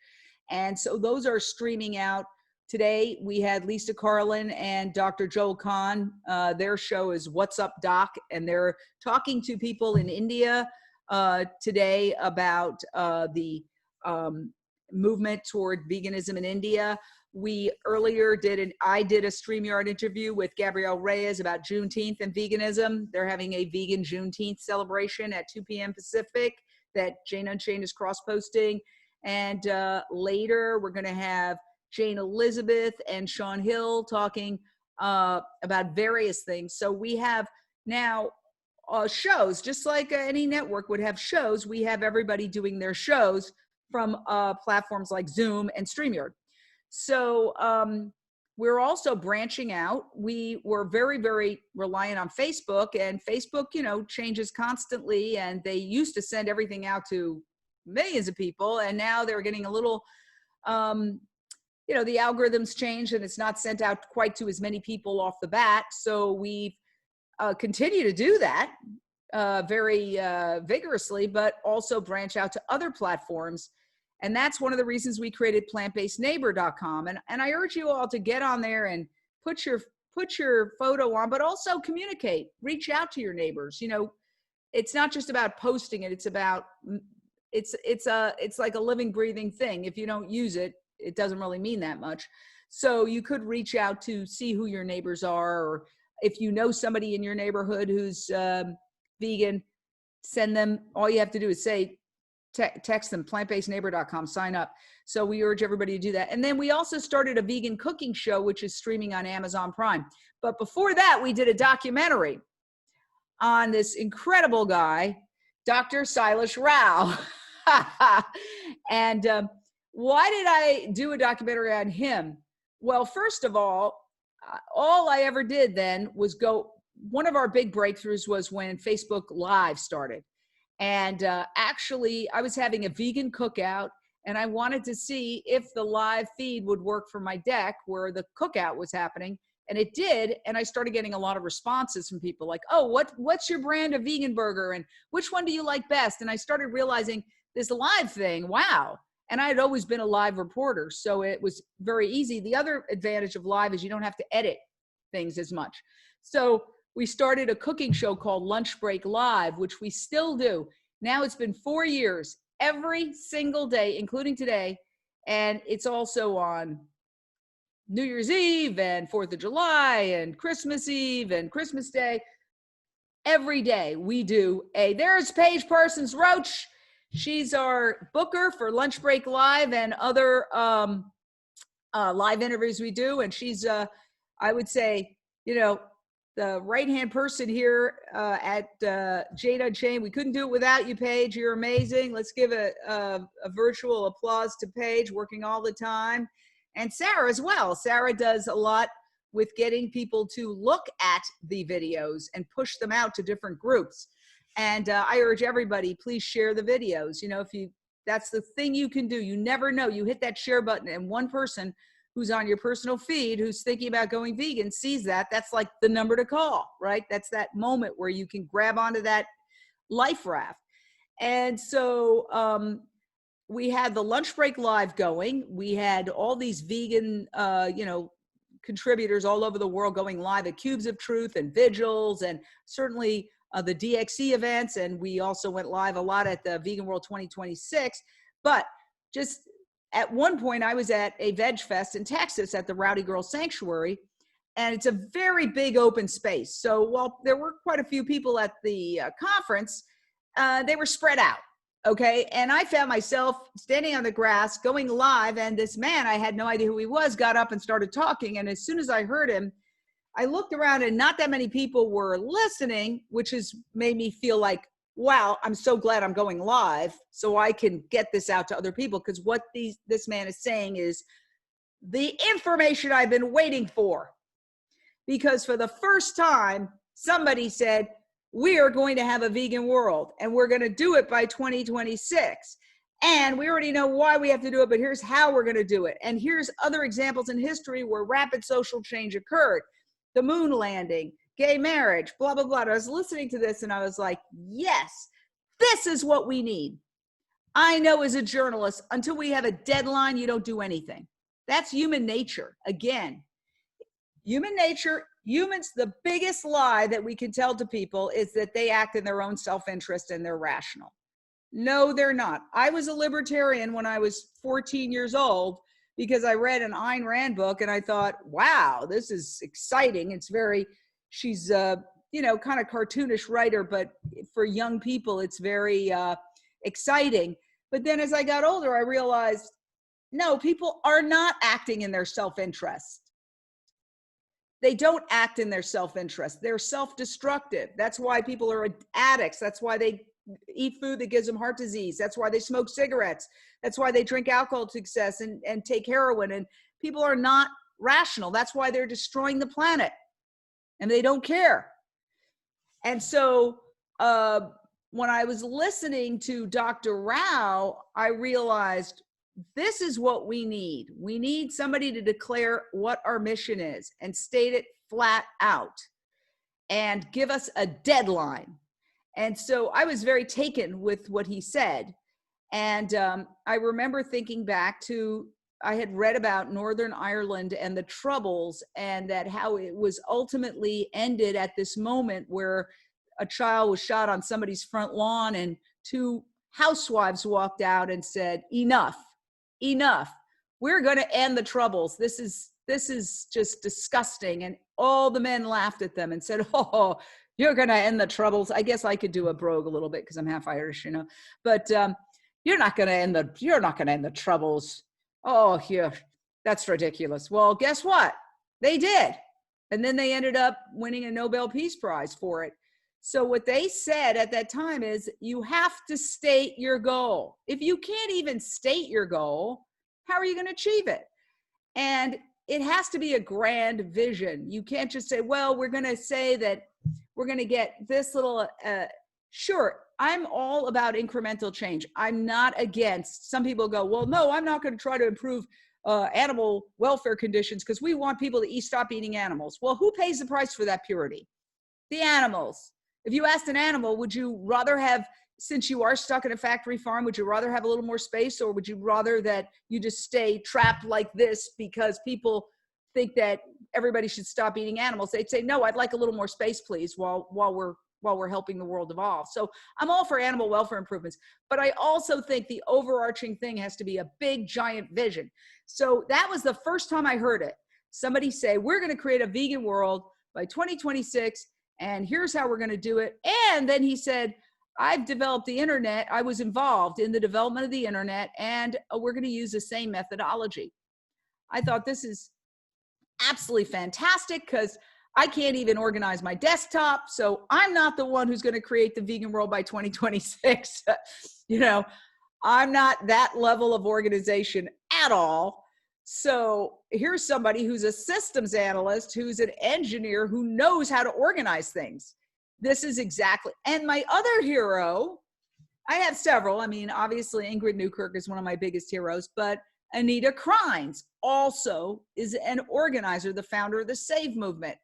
And so those are streaming out. Today, we had Lisa Carlin and Dr. Joel Kahn. Their show is What's Up, Doc? And they're talking to people in India today about the movement toward veganism in India. We earlier I did a StreamYard interview with Gabrielle Reyes about Juneteenth and veganism. They're having a vegan Juneteenth celebration at 2 p.m. Pacific that Jane Unchained is cross-posting. And later, we're going to have Jane Elizabeth and Sean Hill talking about various things. So we have now shows, just like any network would have shows. We have everybody doing their shows from platforms like Zoom and StreamYard. So we're also branching out. We were very, very reliant on Facebook, and Facebook, changes constantly, and they used to send everything out to millions of people, and now they're getting a little, the algorithms changed and it's not sent out quite to as many people off the bat. So we continue to do that very vigorously, but also branch out to other platforms. And that's one of the reasons we created plantbasedneighbor.com. And I urge you all to get on there and put your photo on, but also communicate, reach out to your neighbors. It's not just about posting it. It's about, it's like a living, breathing thing. If you don't use it, it doesn't really mean that much. So you could reach out to see who your neighbors are, or if you know somebody in your neighborhood who's vegan, send them, all you have to do is say, text them, plantbasedneighbor.com, sign up. So we urge everybody to do that. And then we also started a vegan cooking show, which is streaming on Amazon Prime. But before that, we did a documentary on this incredible guy, Dr. Silas Rao. And why did I do a documentary on him? Well, first of all I ever did then was one of our big breakthroughs was when Facebook Live started. And actually, I was having a vegan cookout, and I wanted to see if the live feed would work for my deck where the cookout was happening. And it did. And I started getting a lot of responses from people like, oh, what's your brand of vegan burger? And which one do you like best? And I started realizing this live thing, wow, And I had always been a live reporter, so it was very easy. The other advantage of live is you don't have to edit things as much. So we started a cooking show called Lunch Break Live, which we still do. Now it's been 4 years, every single day, including today. And it's also on New Year's Eve and 4th of July and Christmas Eve and Christmas Day. Every day we do there's Paige Parsons Roach. She's our booker for Lunch Break Live and other live interviews we do. And she's, I would say, you know, the right-hand person here at Jane Unchained. We couldn't do it without you, Paige. You're amazing. Let's give a virtual applause to Paige, working all the time. And Sarah as well. Sarah does a lot with getting people to look at the videos and push them out to different groups. And I urge everybody, please share the videos. You know, that's the thing you can do. You never know. You hit that share button and one person who's on your personal feed who's thinking about going vegan sees that. That's like the number to call, right? That's that moment where you can grab onto that life raft. And so we had the Lunch Break Live going. We had all these vegan, contributors all over the world going live at Cubes of Truth and Vigils, and certainly the DXE events. And we also went live a lot at the Vegan World 2026. But just at one point, I was at a Veg Fest in Texas at the Rowdy Girl Sanctuary, and it's a very big open space. So while there were quite a few people at the conference, they were spread out. Okay. And I found myself standing on the grass going live. And this man, I had no idea who he was, got up and started talking. And as soon as I heard him, I looked around and not that many people were listening, which has made me feel like, wow, I'm so glad I'm going live so I can get this out to other people. Because what this man is saying is the information I've been waiting for. Because for the first time, somebody said, we are going to have a vegan world and we're going to do it by 2026. And we already know why we have to do it, but here's how we're going to do it. And here's other examples in history where rapid social change occurred. The moon landing, gay marriage, blah, blah, blah. And I was listening to this and I was like, yes, this is what we need. I know as a journalist, until we have a deadline, you don't do anything. That's human nature. Again, human nature. Humans, the biggest lie that we can tell to people is that they act in their own self-interest and they're rational. No, they're not. I was a libertarian when I was 14 years old because I read an Ayn Rand book and I thought, wow, this is exciting. It's she's kind of cartoonish writer, but for young people, it's very exciting. But then as I got older, I realized, no, people are not acting in their self-interest. They don't act in their self-interest. They're self-destructive. That's why people are addicts. That's why they eat food that gives them heart disease. That's why they smoke cigarettes. That's why they drink alcohol to excess and take heroin. And people are not rational. That's why they're destroying the planet. And they don't care. And so when I was listening to Dr. Rao, I realized this is what we need. We need somebody to declare what our mission is and state it flat out and give us a deadline. And so I was very taken with what he said. And I remember thinking back to, I had read about Northern Ireland and the Troubles and that how it was ultimately ended at this moment where a child was shot on somebody's front lawn and two housewives walked out and said, enough. We're going to end the Troubles. This is just disgusting. And all the men laughed at them and said, oh, you're going to end the Troubles. I guess I could do a brogue a little bit because I'm half Irish, but you're not going to end the Troubles. Oh, here, that's ridiculous. Well, guess what? They did. And then they ended up winning a Nobel Peace Prize for it. So what they said at that time is you have to state your goal. If you can't even state your goal, how are you going to achieve it? And it has to be a grand vision. You can't just say, well, we're going to say that we're going to get this little, sure, I'm all about incremental change. I'm not against, some people go, well, no, I'm not going to try to improve animal welfare conditions because we want people to stop eating animals. Well, who pays the price for that purity? The animals. If you asked an animal, would you rather have since you are stuck in a factory farm, would you rather have a little more space, or would you rather that you just stay trapped like this because people think that everybody should stop eating animals? They'd say, no, I'd like a little more space, please, while we're helping the world evolve. So I'm all for animal welfare improvements, but I also think the overarching thing has to be a big, giant vision. So that was the first time I heard it. Somebody say, we're going to create a vegan world by 2026, and here's how we're going to do it. And then he said, I've developed the internet. I was involved in the development of the internet, and we're going to use the same methodology. I thought, this is absolutely fantastic, because I can't even organize my desktop. So I'm not the one who's going to create the vegan world by 2026. You know, I'm not that level of organization at all. So here's somebody who's a systems analyst, who's an engineer, who knows how to organize things. This is exactly, and my other hero, I have several. I mean, obviously Ingrid Newkirk is one of my biggest heroes, but Anita Krines also is an organizer, the founder of the SAVE movement.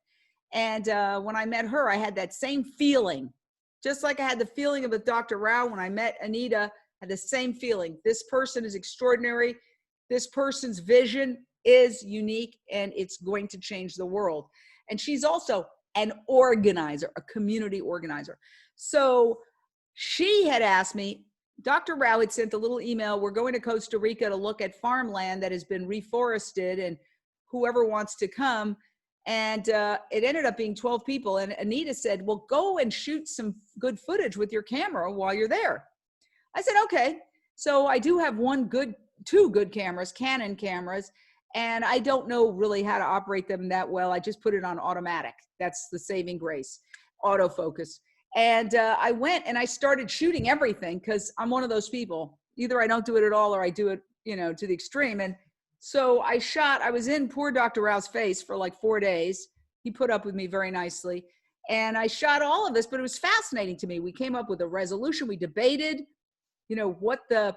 And when I met her, I had that same feeling, just like I had the feeling of with Dr. Rao when I met Anita. I had the same feeling. This person is extraordinary. This person's vision is unique, and it's going to change the world. And she's also an organizer, a community organizer. So she had asked me, Dr. Rao had sent a little email, we're going to Costa Rica to look at farmland that has been reforested, and whoever wants to come. And it ended up being 12 people. And Anita said, well, go and shoot some good footage with your camera while you're there. I said, okay. So I do have two good cameras, Canon cameras, and I don't know really how to operate them that well. I just put it on automatic. That's the saving grace, autofocus. And I went and I started shooting everything, because I'm one of those people. Either I don't do it at all, or I do it, you know, to the extreme. And so I was in poor Dr. Rao's face for like 4 days. He put up with me very nicely. And I shot all of this, but it was fascinating to me. We came up with a resolution. We debated, you know, what the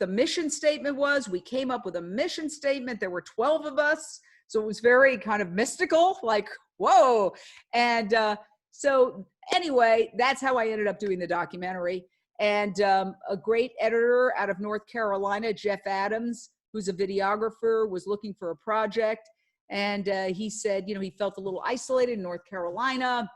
mission statement was. We came up with a mission statement. There were 12 of us. So it was very kind of mystical, like, whoa. And so anyway, that's how I ended up doing the documentary. And a great editor out of North Carolina, Jeff Adams, who's a videographer, was looking for a project. And he said, you know, he felt a little isolated in North Carolina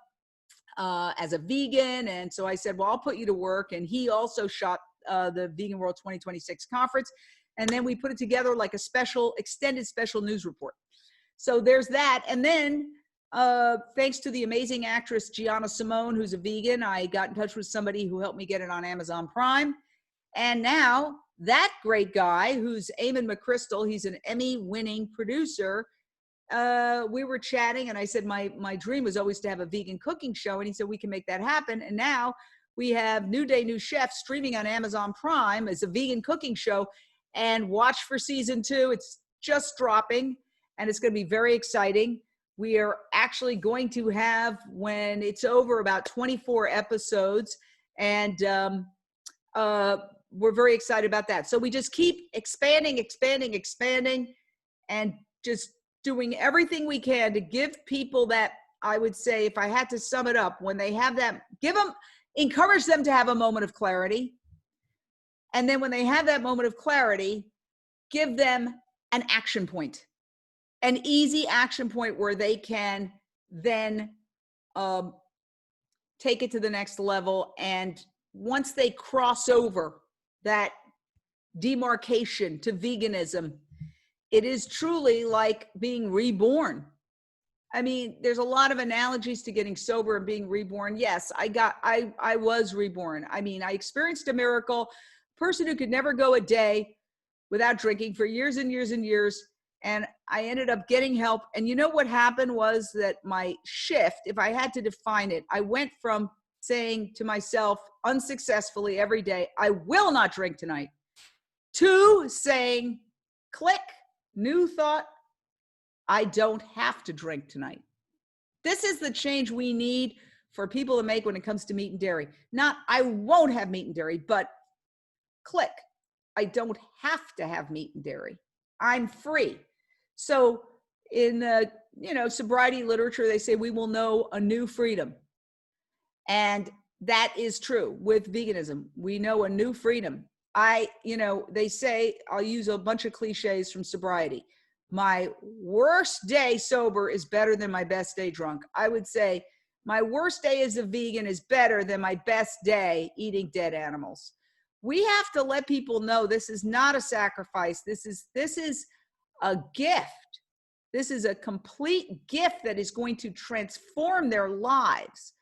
as a vegan. And so I said, well, I'll put you to work. And he also shot the Vegan World 2026 conference. And then we put it together like a extended special news report. So there's that. And then thanks to the amazing actress Gianna Simone, who's a vegan, I got in touch with somebody who helped me get it on Amazon Prime. And now that great guy, who's Eamon McChrystal, he's an Emmy-winning producer. We were chatting, and I said my dream was always to have a vegan cooking show, and he said we can make that happen. And now we have New Day, New Chef streaming on Amazon Prime as a vegan cooking show. And watch for season 2. It's just dropping, and it's going to be very exciting. We are actually going to have, when it's over, about 24 episodes, and we're very excited about that. So we just keep expanding, and just doing everything we can to give people that, I would say, if I had to sum it up, when they have that, encourage them to have a moment of clarity. And then when they have that moment of clarity, give them an action point, an easy action point where they can then take it to the next level. And once they cross over that demarcation to veganism, it is truly like being reborn. I mean, there's a lot of analogies to getting sober and being reborn. Yes, I was reborn. I mean, I experienced a miracle. Person who could never go a day without drinking for years and years and years. And I ended up getting help. And you know what happened was that my shift, if I had to define it, I went from saying to myself unsuccessfully every day, I will not drink tonight, to saying, click, new thought, I don't have to drink tonight. This is the change we need for people to make when it comes to meat and dairy. Not, I won't have meat and dairy, but click, I don't have to have meat and dairy. I'm free. So in sobriety literature, they say we will know a new freedom. And that is true with veganism. We know a new freedom. They say, I'll use a bunch of cliches from sobriety. My worst day sober is better than my best day drunk. I would say my worst day as a vegan is better than my best day eating dead animals. We have to let people know this is not a sacrifice. This is a gift. This is a complete gift that is going to transform their lives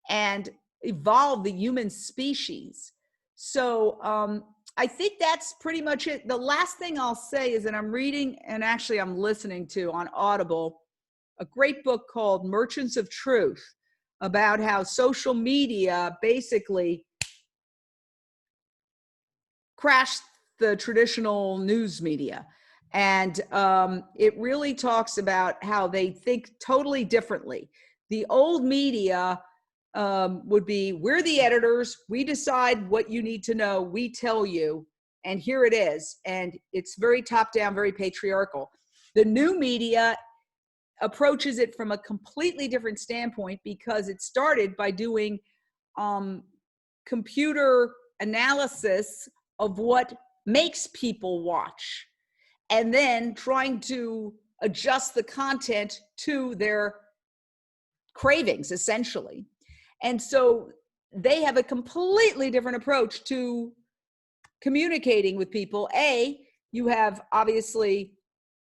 and evolve the human species. So I think that's pretty much it. The last thing I'll say is that I'm reading, and actually I'm listening to on Audible, a great book called Merchants of Truth, about how social media basically crashed the traditional news media. And it really talks about how they think totally differently. The old media would be, we're the editors, we decide what you need to know, we tell you, and here it is. And it's very top down, very patriarchal. The new media approaches it from a completely different standpoint, because it started by doing computer analysis of what makes people watch, and then trying to adjust the content to their cravings, essentially. And so they have a completely different approach to communicating with people. You have obviously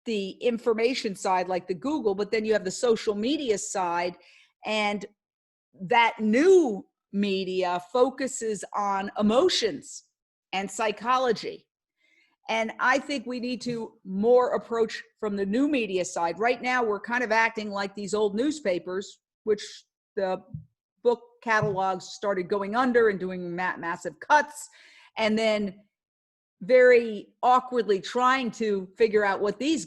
the information side, like the Google, but then you have the social media side, and that new media focuses on emotions and psychology. And I think we need to more approach from the new media side. Right now, we're kind of acting like these old newspapers, which the book catalogs started going under and doing massive cuts, and then very awkwardly trying to figure out what these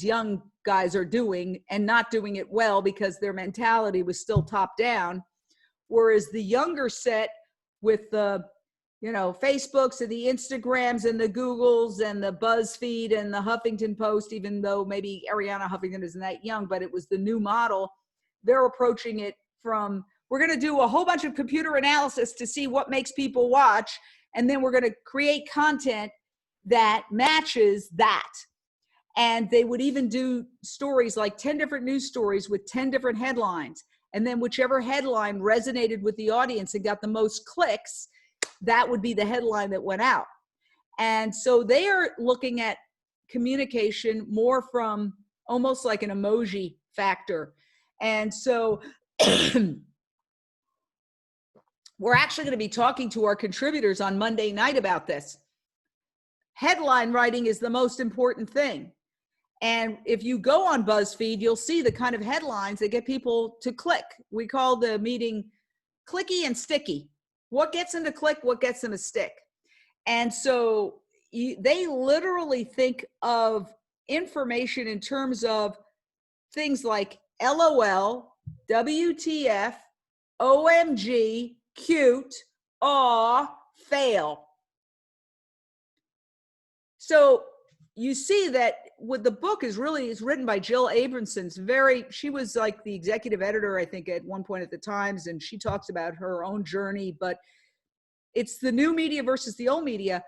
young guys are doing, and not doing it well because their mentality was still top down. Whereas the younger set, with the Facebooks and the Instagrams and the Googles and the BuzzFeed and the Huffington Post, even though maybe Ariana Huffington isn't that young, but it was the new model. They're approaching it from, we're going to do a whole bunch of computer analysis to see what makes people watch, and then we're going to create content that matches that. And they would even do stories like 10 different news stories with 10 different headlines. And then whichever headline resonated with the audience and got the most clicks, that would be the headline that went out. And so they are looking at communication more from almost like an emoji factor. And so we're actually going to be talking to our contributors on Monday night about this. Headline writing is the most important thing. And if you go on BuzzFeed, you'll see the kind of headlines that get people to click. We call the meeting clicky and sticky. What gets them to click, what gets them to stick. And so they literally think of information in terms of things like LOL, WTF, OMG, cute, aw, fail. So you see that what the book is written by Jill Abramson. She was like the executive editor, I think, at one point at the Times, and she talks about her own journey, but it's the new media versus the old media.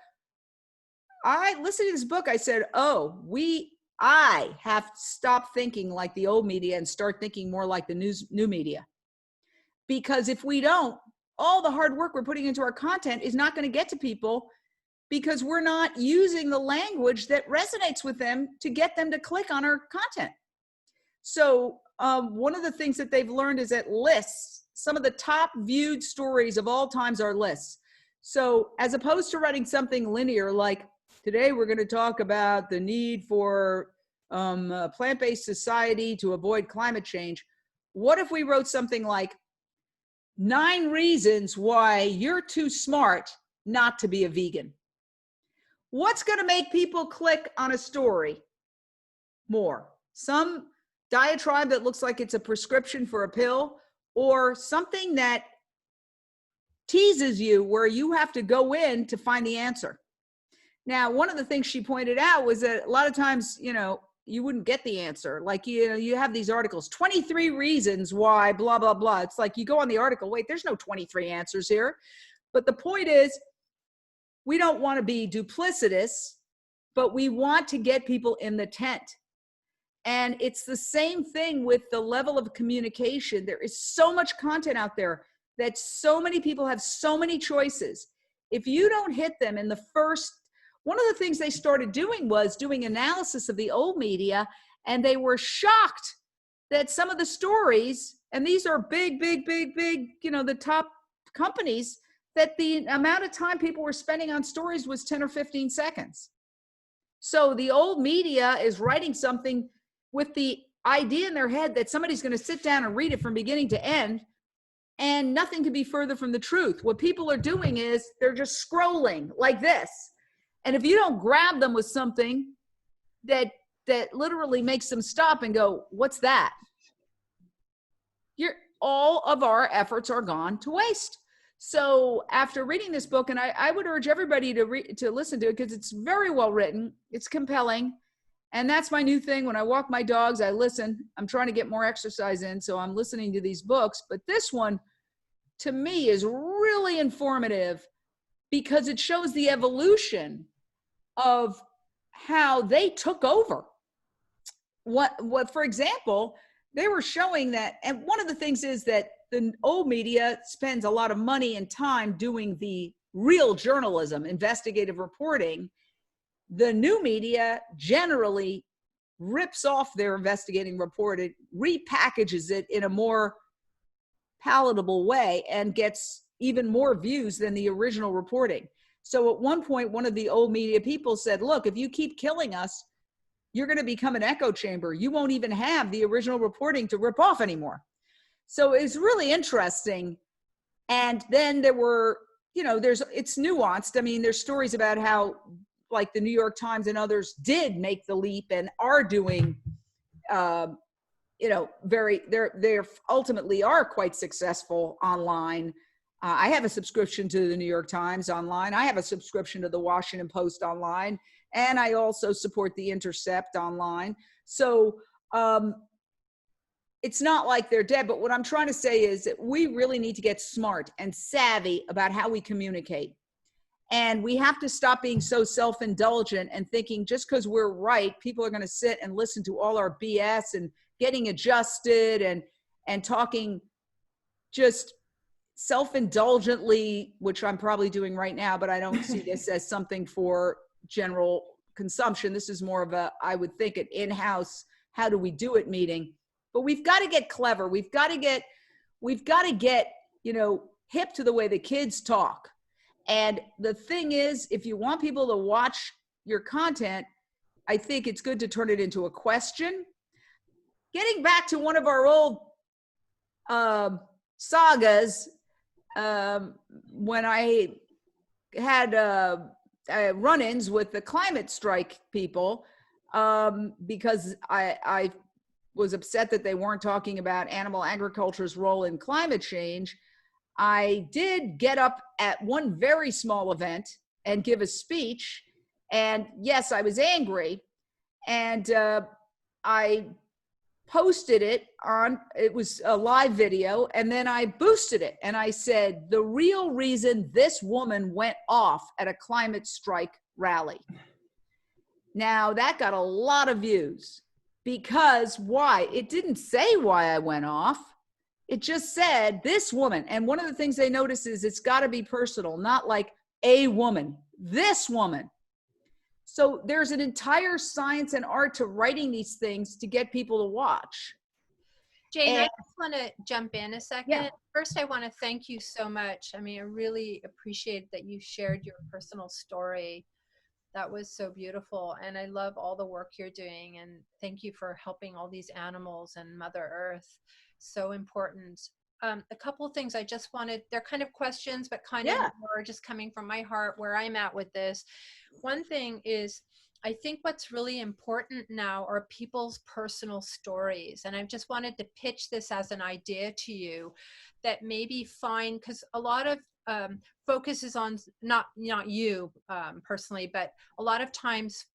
I listened to this book, I said, I have to stop thinking like the old media and start thinking more like the new media. Because if we don't, all the hard work we're putting into our content is not going to get to people, because we're not using the language that resonates with them to get them to click on our content. So one of the things that they've learned is that lists, some of the top viewed stories of all times are lists. So as opposed to writing something linear, like today we're going to talk about the need for a plant-based society to avoid climate change. What if we wrote something like 9 reasons why you're too smart not to be a vegan? What's going to make people click on a story more? Some diatribe that looks like it's a prescription for a pill, or something that teases you where you have to go in to find the answer. Now, one of the things she pointed out was that a lot of times, get the answer. Like, you know, you have these articles, 23 reasons why blah, blah, blah. It's like you go on the article, wait, there's no 23 answers here. But the point is, we don't want to be duplicitous, but we want to get people in the tent. And it's the same thing with the level of communication. There is so much content out there that so many people have so many choices. If you don't hit them in the first, one of the things they started doing was doing analysis of the old media, and they were shocked that some of the stories, and these are big, you know, the top companies, that the amount of time people were spending on stories was 10 or 15 seconds. So the old media is writing something with the idea in their head that somebody's going to sit down and read it from beginning to end, and nothing could be further from the truth. What people are doing is they're just scrolling like this. And if you don't grab them with something that literally makes them stop and go, what's that? All of our efforts are gone to waste. So after reading this book, and I would urge everybody to listen to it, because it's very well written, it's compelling. And that's my new thing. When I walk my dogs, I listen. I'm trying to get more exercise in, so I'm listening to these books. But this one, to me, is really informative, because it shows the evolution of how they took over. What, for example, they were showing that, and one of the things is that the old media spends a lot of money and time doing the real journalism, investigative reporting. The new media generally rips off their investigating report, it repackages it in a more palatable way, and gets even more views than the original reporting. So at one point, one of the old media people said, look, if you keep killing us, you're going to become an echo chamber. You won't even have the original reporting to rip off anymore. So it's really interesting. And then there were, you know, it's nuanced. I mean, there's stories about how, like, the New York Times and others did make the leap and are doing, you know, they're ultimately are quite successful online. I have a subscription to the New York Times online. I have a subscription to the Washington Post online, and I also support the Intercept online. So it's not like they're dead, but what I'm trying to say is that we really need to get smart and savvy about how we communicate. And we have to stop being so self-indulgent and thinking just because we're right, people are going to sit and listen to all our BS and getting adjusted and talking just self-indulgently, which I'm probably doing right now, but I don't see this as something for general consumption. This is more of a, I would think, an in-house, how do we do it meeting. But we've got to get clever. We've got to get, you know, hip to the way the kids talk. And the thing is, if you want people to watch your content, I think it's good to turn it into a question. Getting back to one of our old sagas, when I had run-ins with the climate strike people, because I was upset that they weren't talking about animal agriculture's role in climate change. I did get up at one very small event and give a speech. And yes, I was angry. And I posted it it was a live video, and then I boosted it. And I said, the real reason this woman went off at a climate strike rally. Now that got a lot of views, because why? It didn't say why I went off. It just said this woman. And one of the things they notice is it's got to be personal, not like a woman, this woman. So there's an entire science and art to writing these things to get people to watch. Jane, I just want to jump in a second. Yeah. First, I want to thank you so much. I mean, I really appreciate that you shared your personal story. That was so beautiful. And I love all the work you're doing. And thank you for helping all these animals and Mother Earth. So important. A couple of things I just wanted, they're kind of questions, but kind of more just coming from my heart where I'm at with this. One thing is, I think what's really important now are people's personal stories. And I just wanted to pitch this as an idea to you that maybe find, because a lot of focus is on, not you personally, but a lot of times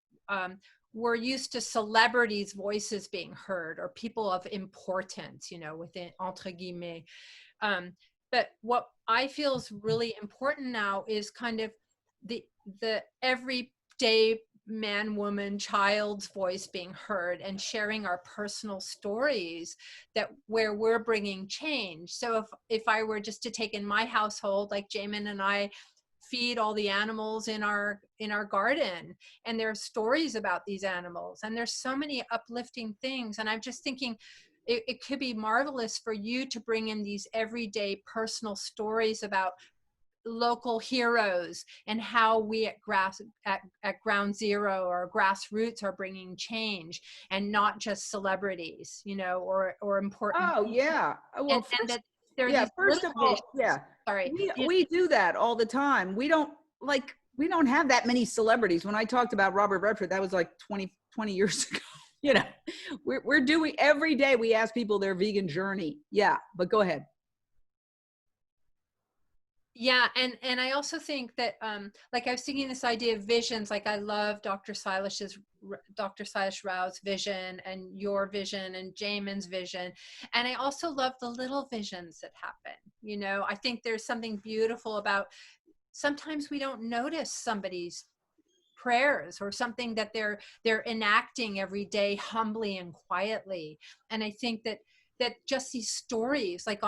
we're used to celebrities' voices being heard, or people of importance, you know, within entre guillemets. But what I feel is really important now is kind of the everyday man, woman, child's voice being heard, and sharing our personal stories that where we're bringing change. So if I were just to take in my household, like Jamin and I feed all the animals in our garden, and there are stories about these animals, and there's so many uplifting things. And I'm just thinking it could be marvelous for you to bring in these everyday personal stories about local heroes, and how we at ground zero or grassroots are bringing change, and not just celebrities, you know, or important Oh people. yeah. Well, And first, that there are yeah, these first little of all, visions. yeah, Sorry. we do that all the time. We don't have that many celebrities. When I talked about Robert Redford, that was like 20 years ago. You know, we're doing every day. We ask people their vegan journey. Yeah, but go ahead. Yeah, and I also think that like I was thinking this idea of visions, like I love Dr. Silas Rao's vision, and your vision, and Jamin's vision, and I also love the little visions that happen. You know, I think there's something beautiful about, sometimes we don't notice somebody's prayers or something that they're enacting every day humbly and quietly. And I think that just these stories, like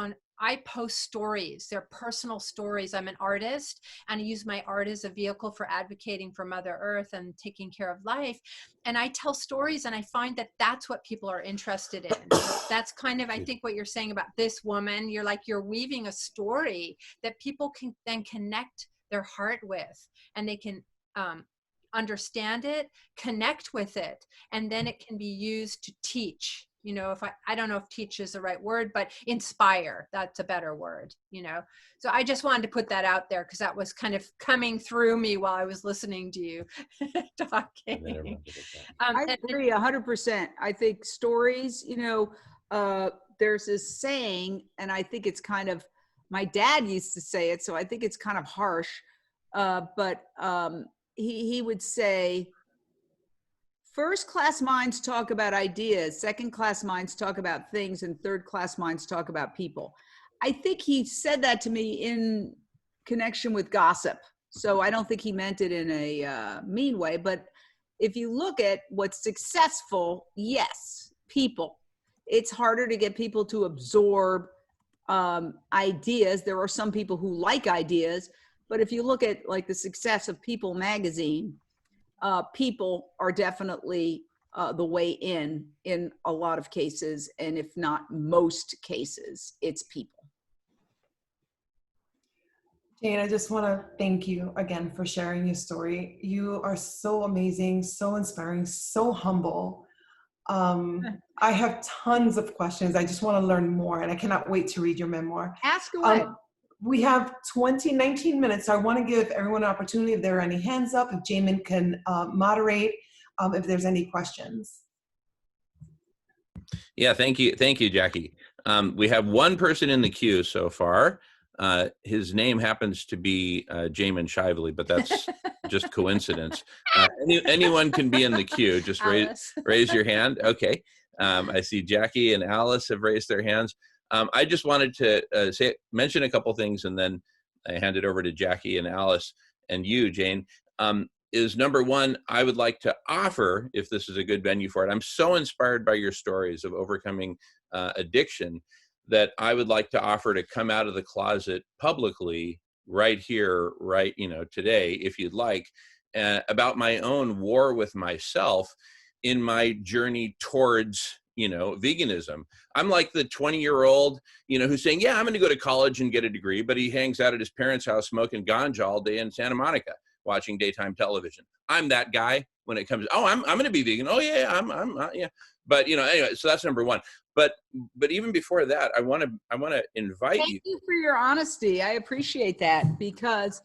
I post stories, they're personal stories. I'm an artist, and I use my art as a vehicle for advocating for Mother Earth and taking care of life. And I tell stories, and I find that that's what people are interested in. That's kind of, I think, what you're saying about this woman. You're weaving a story that people can then connect their heart with, and they can understand it, connect with it, and then it can be used to teach. You know, if I don't know if teach is the right word, but inspire, that's a better word, you know. So I just wanted to put that out there, because that was kind of coming through me while I was listening to you talking. I agree 100%. I think stories, you know, there's this saying, and I think it's kind of, my dad used to say it, so I think it's kind of harsh, but he would say, first class minds talk about ideas, second class minds talk about things, and third class minds talk about people. I think he said that to me in connection with gossip. So I don't think he meant it in a mean way, but if you look at what's successful, yes, people. It's harder to get people to absorb ideas. There are some people who like ideas, but if you look at like the success of People magazine, people are definitely the way in a lot of cases, and if not most cases, it's people. Jane, I just want to thank you again for sharing your story. You are so amazing, so inspiring, so humble. I have tons of questions. I just want to learn more, and I cannot wait to read your memoir. Ask away. We have 19 minutes. So I want to give everyone an opportunity, if there are any hands up, if Jamin can moderate, if there's any questions. Yeah, thank you, Jackie. We have one person in the queue so far. His name happens to be Jamin Shively, but that's just coincidence. Anyone can be in the queue. Just raise your hand. Okay. I see Jackie and Alice have raised their hands. I just wanted to mention a couple things, and then I hand it over to Jackie and Alice and you, Jane. Is number one, I would like to offer, if this is a good venue for it, I'm so inspired by your stories of overcoming addiction, that I would like to offer to come out of the closet publicly right here, right, today, if you'd like, about my own war with myself in my journey towards, veganism. I'm like the 20-year-old, who's saying, yeah, I'm going to go to college and get a degree, but he hangs out at his parents' house smoking ganja all day in Santa Monica, watching daytime television. I'm that guy when it comes, I'm going to be vegan. Oh yeah, I'm yeah. But anyway, so that's number one. But even before that, I want to invite you. Thank you for your honesty. I appreciate that, because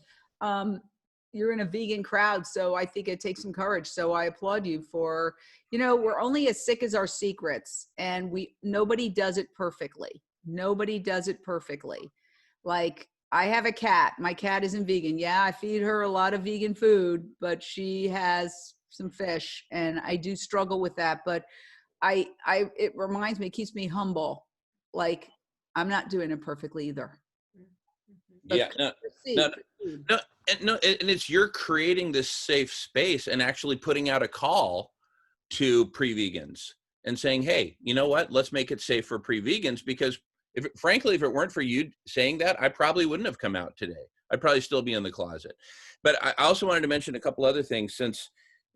you're in a vegan crowd, so I think it takes some courage. So I applaud you for, we're only as sick as our secrets, and nobody does it perfectly. Nobody does it perfectly. Like, I have a cat. My cat isn't vegan. Yeah, I feed her a lot of vegan food, but she has some fish, and I do struggle with that, but it reminds me, it keeps me humble. Like, I'm not doing it perfectly either. But Yeah, proceed. and it's you're creating this safe space and actually putting out a call to pre-vegans and saying, hey, you know what, let's make it safe for pre-vegans, because frankly, if it weren't for you saying that, I probably wouldn't have come out today. I'd probably still be in the closet. But I also wanted to mention a couple other things, since,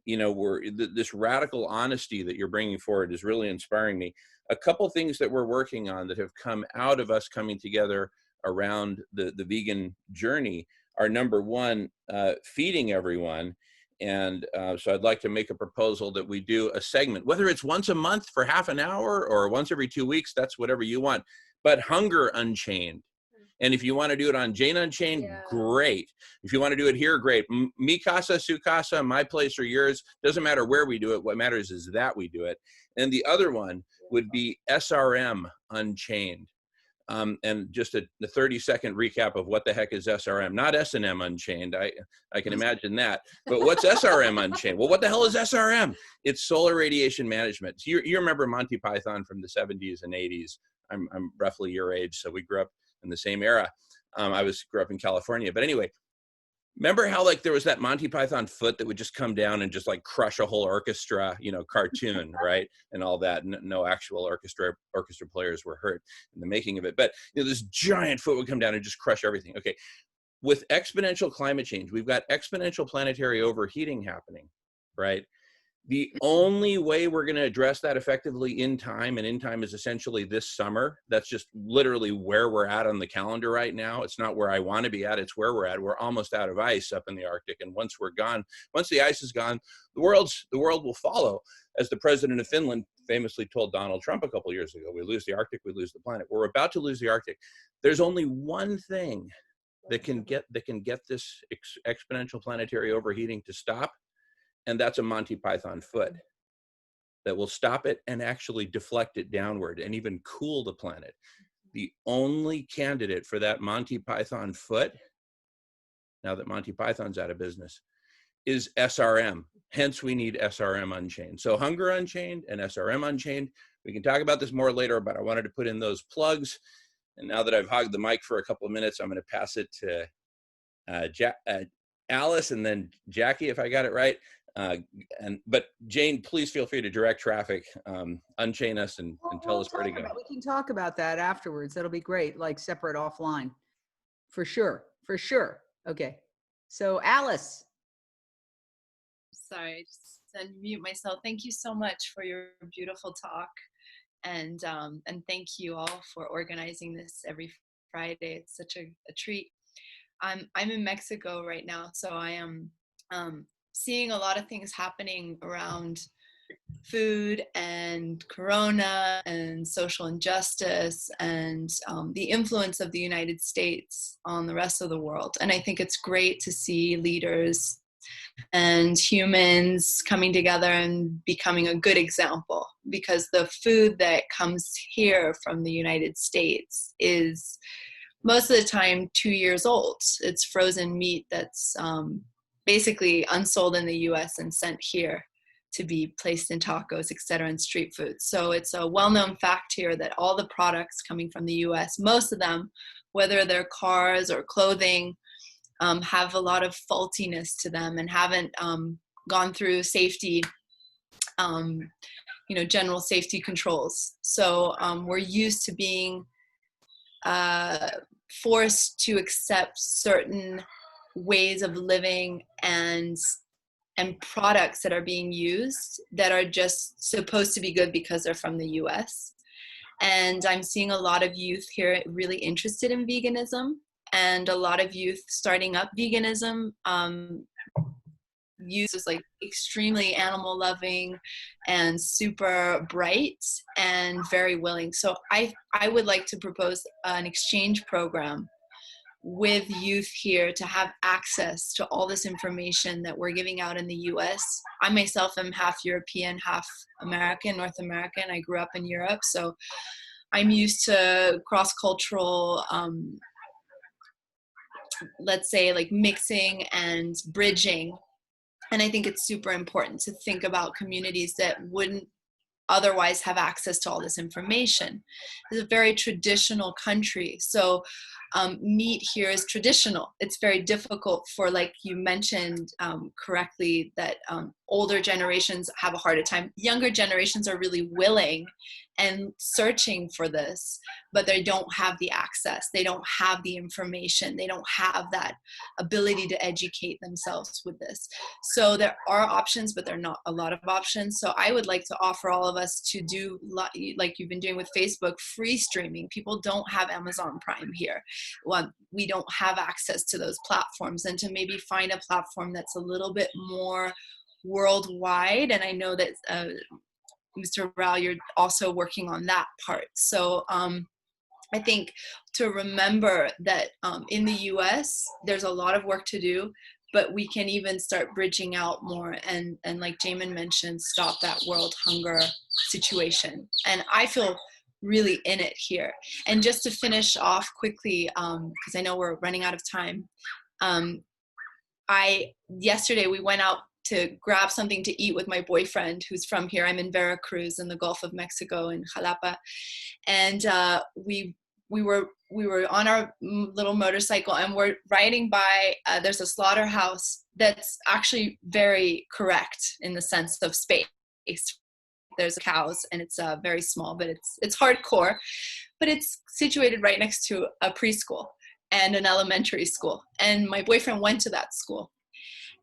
you know, this radical honesty that you're bringing forward is really inspiring me. A couple things that we're working on that have come out of us coming together around the vegan journey are, number one, feeding everyone. And so I'd like to make a proposal that we do a segment, whether it's once a month for half an hour or once every 2 weeks, that's whatever you want, but Hunger Unchained. And if you want to do it on Jane Unchained, great. If you want to do it here, great. Mi casa, su casa, my place or yours, doesn't matter where we do it. What matters is that we do it. And the other one would be SRM Unchained. And just a 30-second recap of what the heck is SRM. Not S&M Unchained, I can imagine that. But what's SRM Unchained? Well, what the hell is SRM? It's solar radiation management. So you remember Monty Python from the 70s and 80s. I'm roughly your age, so we grew up in the same era. I grew up in California. But anyway, remember how like there was that Monty Python foot that would just come down and just like crush a whole orchestra, you know, cartoon, right? And all that. No actual orchestra players were hurt in the making of it. But you know, this giant foot would come down and just crush everything. Okay. With exponential climate change, we've got exponential planetary overheating happening, right? The only way we're going to address that effectively in time, and in time is essentially this summer. That's just literally where we're at on the calendar right now. It's not where I want to be at. It's where we're at. We're almost out of ice up in the Arctic. And once we're gone, once the ice is gone, the world will follow. As the president of Finland famously told Donald Trump a couple of years ago, we lose the Arctic, we lose the planet. We're about to lose the Arctic. There's only one thing that can get this exponential planetary overheating to stop. And that's a Monty Python foot that will stop it and actually deflect it downward and even cool the planet. The only candidate for that Monty Python foot, now that Monty Python's out of business, is SRM. Hence, we need SRM Unchained. So Hunger Unchained and SRM Unchained. We can talk about this more later, but I wanted to put in those plugs. And now that I've hogged the mic for a couple of minutes, I'm going to pass it to Alice and then Jackie, if I got it right. But Jane, please feel free to direct traffic, unchain us and tell us where to go. We can talk about that afterwards. That'll be great, like separate offline. For sure. Okay. So Alice. Sorry, I just unmute myself. Thank you so much for your beautiful talk. And thank you all for organizing this every Friday. It's such a treat. I'm in Mexico right now, so I am seeing a lot of things happening around food and corona and social injustice and the influence of the United States on the rest of the world. And I think it's great to see leaders and humans coming together and becoming a good example, because the food that comes here from the United States is most of the time 2 years old. It's frozen meat that's basically unsold in the US and sent here to be placed in tacos, etc., and street food. So it's a well-known fact here that all the products coming from the US, most of them, whether they're cars or clothing, have a lot of faultiness to them and haven't gone through safety, general safety controls. So we're used to being forced to accept certain ways of living and products that are being used that are just supposed to be good because they're from the US. And I'm seeing a lot of youth here really interested in veganism, and a lot of youth starting up veganism. Youth is like extremely animal loving and super bright and very willing. So I would like to propose an exchange program with youth here to have access to all this information that we're giving out in the US. I myself am half European, half American, North American. I grew up in Europe, so I'm used to cross-cultural, let's say like mixing and bridging And I think it's super important to think about communities that wouldn't otherwise have access to all this information. It's a very traditional country. So meat here is traditional. It's very difficult for, like you mentioned correctly, that older generations have a harder time. Younger generations are really willing and searching for this, but they don't have the access. They don't have the information. They don't have that ability to educate themselves with this. So there are options, but there are not a lot of options. So I would like to offer all of us to do, like you've been doing with Facebook, free streaming. People don't have Amazon Prime here. Well, we don't have access to those platforms, and to maybe find a platform that's a little bit more worldwide. And I know that Mr. Rao, you're also working on that part. So I think to remember that in the US, there's a lot of work to do, but we can even start bridging out more and like Jamin mentioned, stop that world hunger situation. And I feel really in it here. And just to finish off quickly, because I know we're running out of time, yesterday we went out to grab something to eat with my boyfriend who's from here. I'm in Veracruz in the Gulf of Mexico in Jalapa. And we were on our little motorcycle and we're riding by, there's a slaughterhouse that's actually very correct in the sense of space. There's cows and it's very small, but it's hardcore, but it's situated right next to a preschool and an elementary school. And my boyfriend went to that school.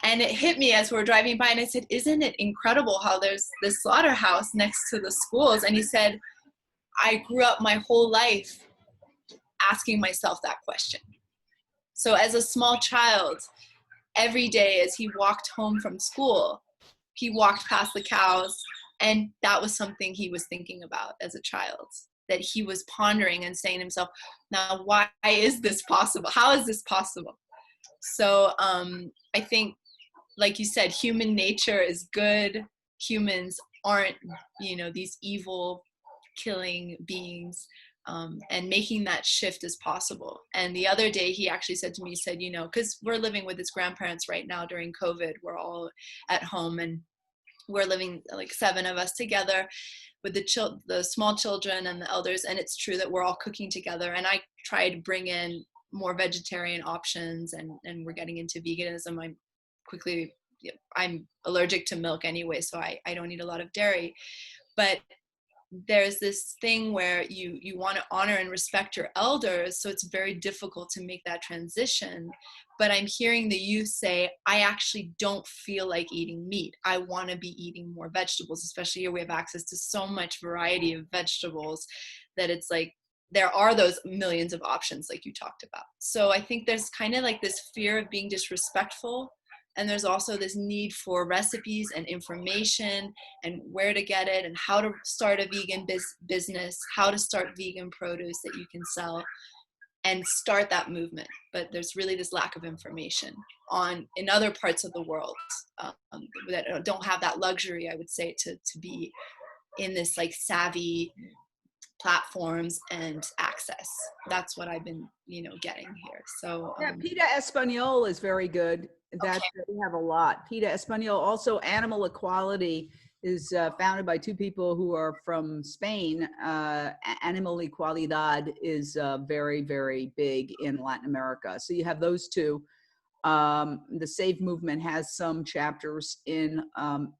And it hit me as we were driving by and I said, isn't it incredible how there's this slaughterhouse next to the schools? And he said, I grew up my whole life asking myself that question. So as a small child, every day as he walked home from school, he walked past the cows, and that was something he was thinking about as a child, that he was pondering and saying to himself, now why is this possible? How is this possible? So I think, like you said, human nature is good. Humans aren't, these evil killing beings. And making that shift is possible. And the other day he actually said to me, he said, because we're living with his grandparents right now during COVID, we're all at home and we're living like 7 of us together with the small children and the elders. And it's true that we're all cooking together. And I try to bring in more vegetarian options and we're getting into veganism. I'm allergic to milk anyway, so I don't eat a lot of dairy. But there's this thing where you want to honor and respect your elders, so it's very difficult to make that transition. But I'm hearing the youth say, I actually don't feel like eating meat. I want to be eating more vegetables, especially here we have access to so much variety of vegetables that it's like there are those millions of options like you talked about. So I think there's kind of like this fear of being disrespectful. And there's also this need for recipes and information and where to get it and how to start a vegan business, how to start vegan produce that you can sell and start that movement. But there's really this lack of information in other parts of the world that don't have that luxury, I would say, to be in this like savvy platforms and access. That's what I've been, getting here. So yeah, Pita Espanol is very good. That we have a lot. Pita Espanol, also Animal Equality is founded by 2 people who are from Spain. Animal Equalidad is very, very big in Latin America. So you have those 2. The Save movement has some chapters in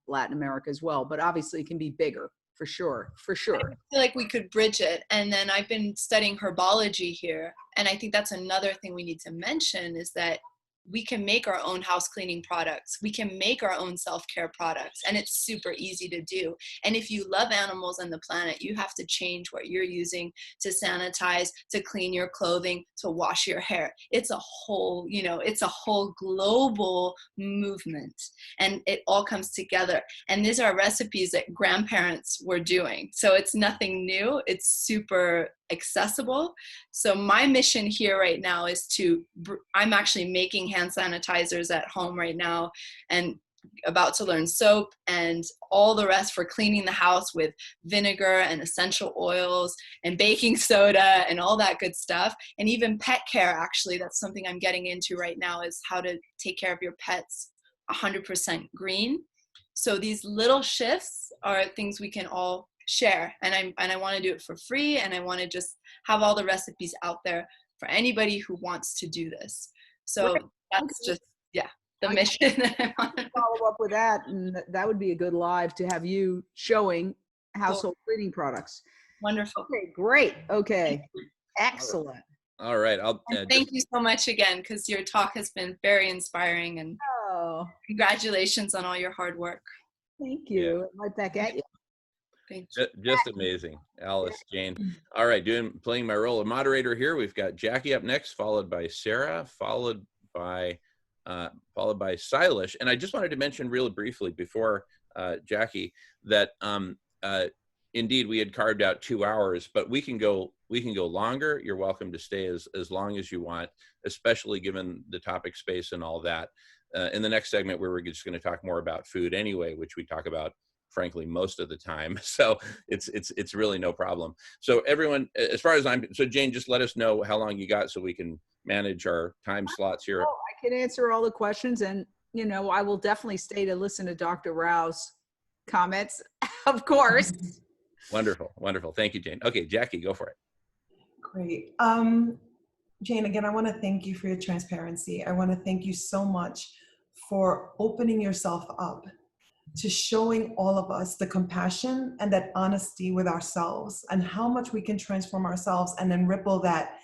Latin America as well, but obviously it can be bigger. For sure. I feel like we could bridge it. And then I've been studying herbology here. And I think that's another thing we need to mention is that we can make our own house cleaning products. We can make our own self-care products, and it's super easy to do. And if you love animals and the planet, you have to change what you're using to sanitize, to clean your clothing, to wash your hair. It's a whole, it's a whole global movement, and it all comes together. And these are recipes that grandparents were doing. So it's nothing new. It's super accessible. So my mission here right now is I'm actually making hand sanitizers at home right now and about to learn soap and all the rest for cleaning the house with vinegar and essential oils and baking soda and all that good stuff. And even pet care, actually, that's something I'm getting into right now, is how to take care of your pets 100% green. So these little shifts are things we can all share. And I want to do it for free. And I want to just have all the recipes out there for anybody who wants to do this. So Right. that's Okay. just, yeah, the I mission that I want to follow up with that, and that would be a good live to have you showing household Cool. cleaning products. Wonderful. Okay, great. Okay, excellent. All right. I'll And thank you so much again, because your talk has been very inspiring, and Oh, congratulations on all your hard work. thank you. Right back at you. Thank you. just amazing, Alice, Jane. All right, playing my role of moderator here. We've got Jackie up next, followed by Sarah, followed by Silas. And I just wanted to mention really briefly before Jackie that indeed we had carved out 2 hours, but we can go longer. You're welcome to stay as long as you want, especially given the topic space and all that. In the next segment, we're just going to talk more about food anyway, which we talk about frankly most of the time. So it's really no problem. So everyone, as far as so Jane, just let us know how long you got so we can manage our time slots here. Oh, I can answer all the questions, and I will definitely stay to listen to Dr. Rao's comments, of course. Wonderful. Thank you, Jane. Okay, Jackie, go for it. Great. Jane, again, I want to thank you for your transparency. I want to thank you so much for opening yourself up to showing all of us the compassion and that honesty with ourselves, and how much we can transform ourselves and then ripple that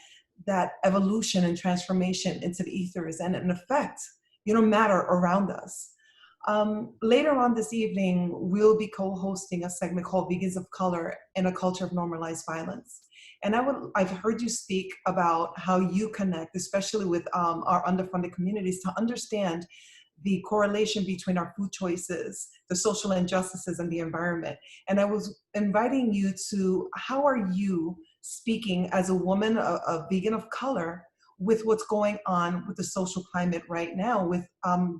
evolution and transformation into the ethers and in effect, matter around us. Later on this evening, we'll be co-hosting a segment called Vegans of Color in a Culture of Normalized Violence. And I've heard you speak about how you connect, especially with our underfunded communities, to understand the correlation between our food choices, the social injustices, and the environment. And I was inviting you to, how are you speaking as a woman, a vegan of color, with what's going on with the social climate right now with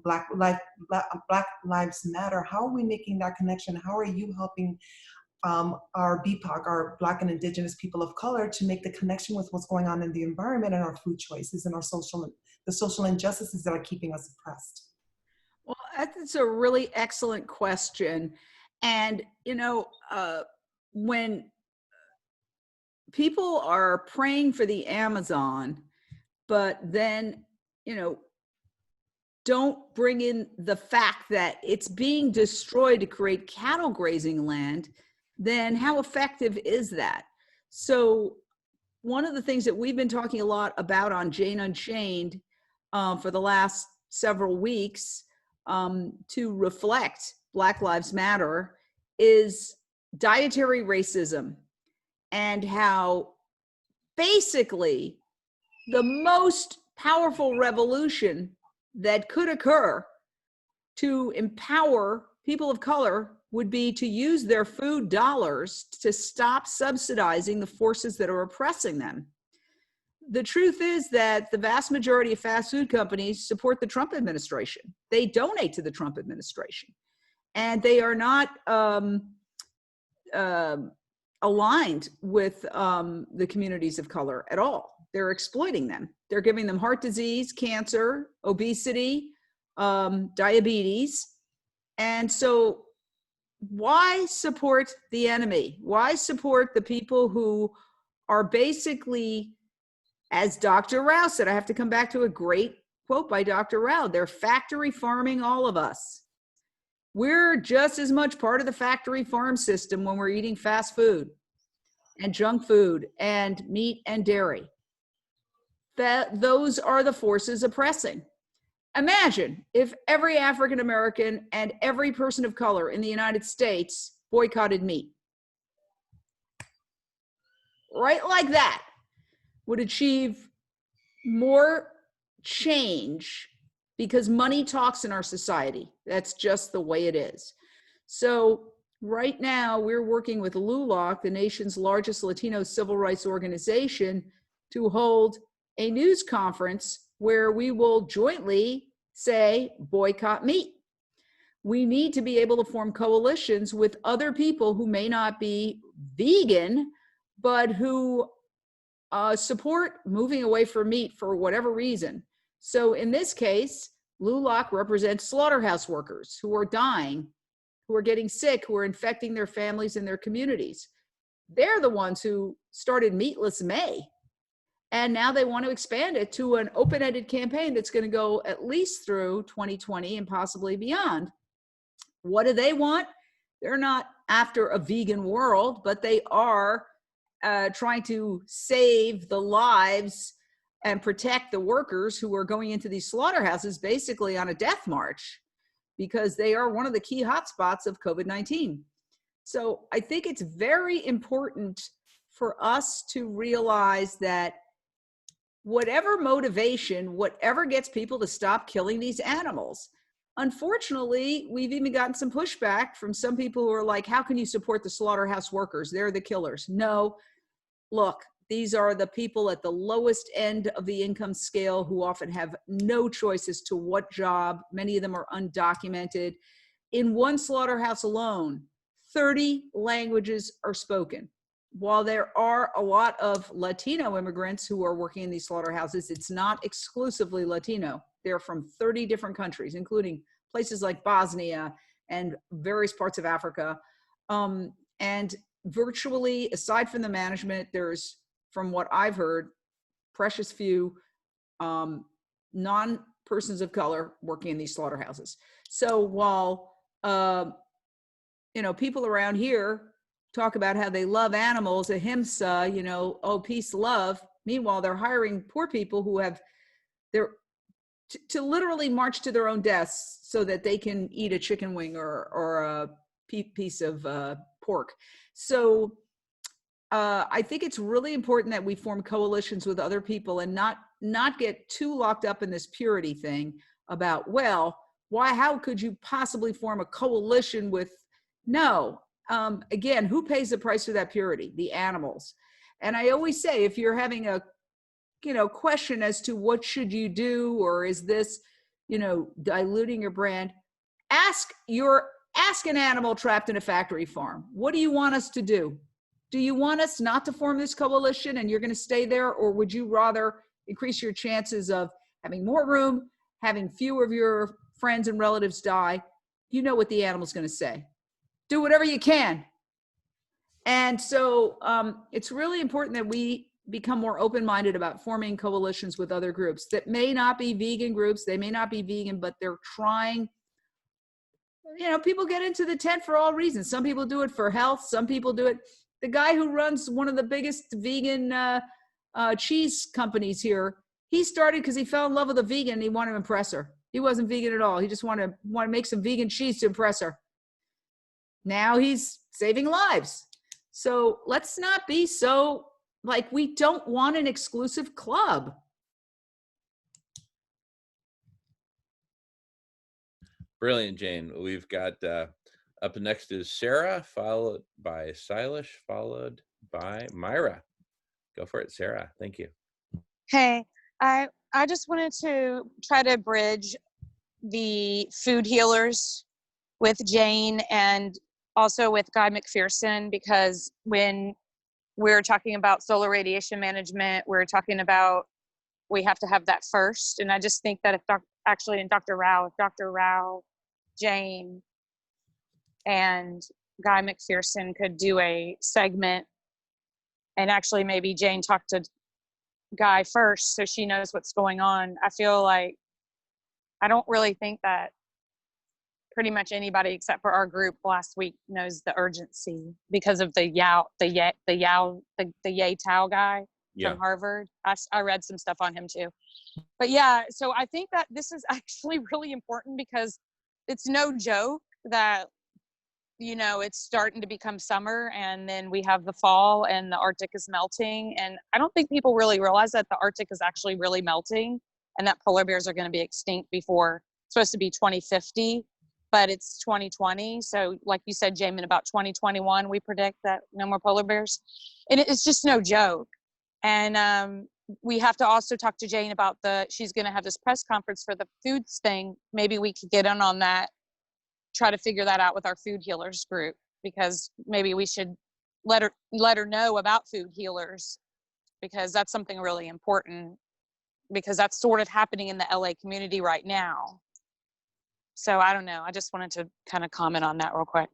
Black Lives Matter? How are we making that connection? How are you helping our BIPOC, our Black and Indigenous people of color, to make the connection with what's going on in the environment and our food choices and the social injustices that are keeping us oppressed? Well, that's a really excellent question. And, when people are praying for the Amazon, but then, don't bring in the fact that it's being destroyed to create cattle grazing land, then how effective is that? So one of the things that we've been talking a lot about on Jane Unchained for the last several weeks to reflect Black Lives Matter is dietary racism, and how basically the most powerful revolution that could occur to empower people of color would be to use their food dollars to stop subsidizing the forces that are oppressing them. The truth is that the vast majority of fast food companies support the Trump administration. They donate to the Trump administration, and they are not aligned with the communities of color at all. They're exploiting them. They're giving them heart disease, cancer, obesity, diabetes. And so why support the enemy? Why support the people who are basically, as Dr. Rao said, I have to come back to a great quote by Dr. Rao, they're factory farming all of us. We're just as much part of the factory farm system when we're eating fast food and junk food and meat and dairy. Those are the forces oppressing. Imagine if every African American and every person of color in the United States boycotted meat. Right like that would achieve more change, because money talks in our society. That's just the way it is. So right now we're working with LULAC, the nation's largest Latino civil rights organization, to hold a news conference where we will jointly say, boycott meat. We need to be able to form coalitions with other people who may not be vegan, but who support moving away from meat for whatever reason. So in this case, LULAC represents slaughterhouse workers who are dying, who are getting sick, who are infecting their families and their communities. They're the ones who started Meatless May. And now they want to expand it to an open-ended campaign that's going to go at least through 2020 and possibly beyond. What do they want? They're not after a vegan world, but they are trying to save the lives and protect the workers who are going into these slaughterhouses basically on a death march, because they are one of the key hotspots of COVID-19. So I think it's very important for us to realize that whatever motivation, whatever gets people to stop killing these animals. Unfortunately, we've even gotten some pushback from some people who are like, how can you support the slaughterhouse workers? They're the killers. No, look, these are the people at the lowest end of the income scale who often have no choice as to what job. Many of them are undocumented. In one slaughterhouse alone, 30 languages are spoken. While there are a lot of Latino immigrants who are working in these slaughterhouses, it's not exclusively Latino. They're from 30 different countries, including places like Bosnia and various parts of Africa. And virtually, aside from the management, there's, from what I've heard, precious few non-persons of color working in these slaughterhouses. So while, people around here talk about how they love animals, ahimsa, oh, peace, love. Meanwhile, they're hiring poor people who have to literally march to their own deaths so that they can eat a chicken wing or a piece of pork. So I think it's really important that we form coalitions with other people and not get too locked up in this purity thing about, well, how could you possibly form a coalition with, no. Again, who pays the price for that purity? The animals. And I always say, if you're having a, question as to what should you do, or is this, diluting your brand, ask an animal trapped in a factory farm. What do you want us to do? Do you want us not to form this coalition and you're going to stay there? Or would you rather increase your chances of having more room, having fewer of your friends and relatives die? You know what the animal's going to say. Do whatever you can. And so it's really important that we become more open-minded about forming coalitions with other groups that may not be vegan groups. They may not be vegan, but they're trying. People get into the tent for all reasons. Some people do it for health. Some people do it. The guy who runs one of the biggest vegan cheese companies here, he started because he fell in love with a vegan and he wanted to impress her. He wasn't vegan at all. He just wanted to make some vegan cheese to impress her. Now he's saving lives. So let's not be so like, we don't want an exclusive club. Brilliant, Jane. We've got up next is Sarah, followed by Silas, followed by Myra. Go for it, Sarah. Thank you. Hey, I just wanted to try to bridge the food healers with Jane and also with Guy McPherson, because when we're talking about solar radiation management, we're talking about we have to have that first. And I just think that if Dr. Rao, Jane, and Guy McPherson could do a segment, and actually maybe Jane talked to Guy first so she knows what's going on. I feel like I don't really think that pretty much anybody except for our group last week knows the urgency because of the Ye Tao guy from Harvard. I read some stuff on him too. But yeah, so I think that this is actually really important because it's no joke that, it's starting to become summer and then we have the fall and the Arctic is melting. And I don't think people really realize that the Arctic is actually really melting and that polar bears are going to be extinct before, it's supposed to be 2050. But it's 2020. So like you said, Jamin, about 2021, we predict that no more polar bears. And it's just no joke. And we have to also talk to Jane about she's going to have this press conference for the foods thing. Maybe we could get in on that, try to figure that out with our food healers group, because maybe we should let her know about food healers, because that's something really important, because that's sort of happening in the LA community right now. So I don't know. I just wanted to kind of comment on that real quick.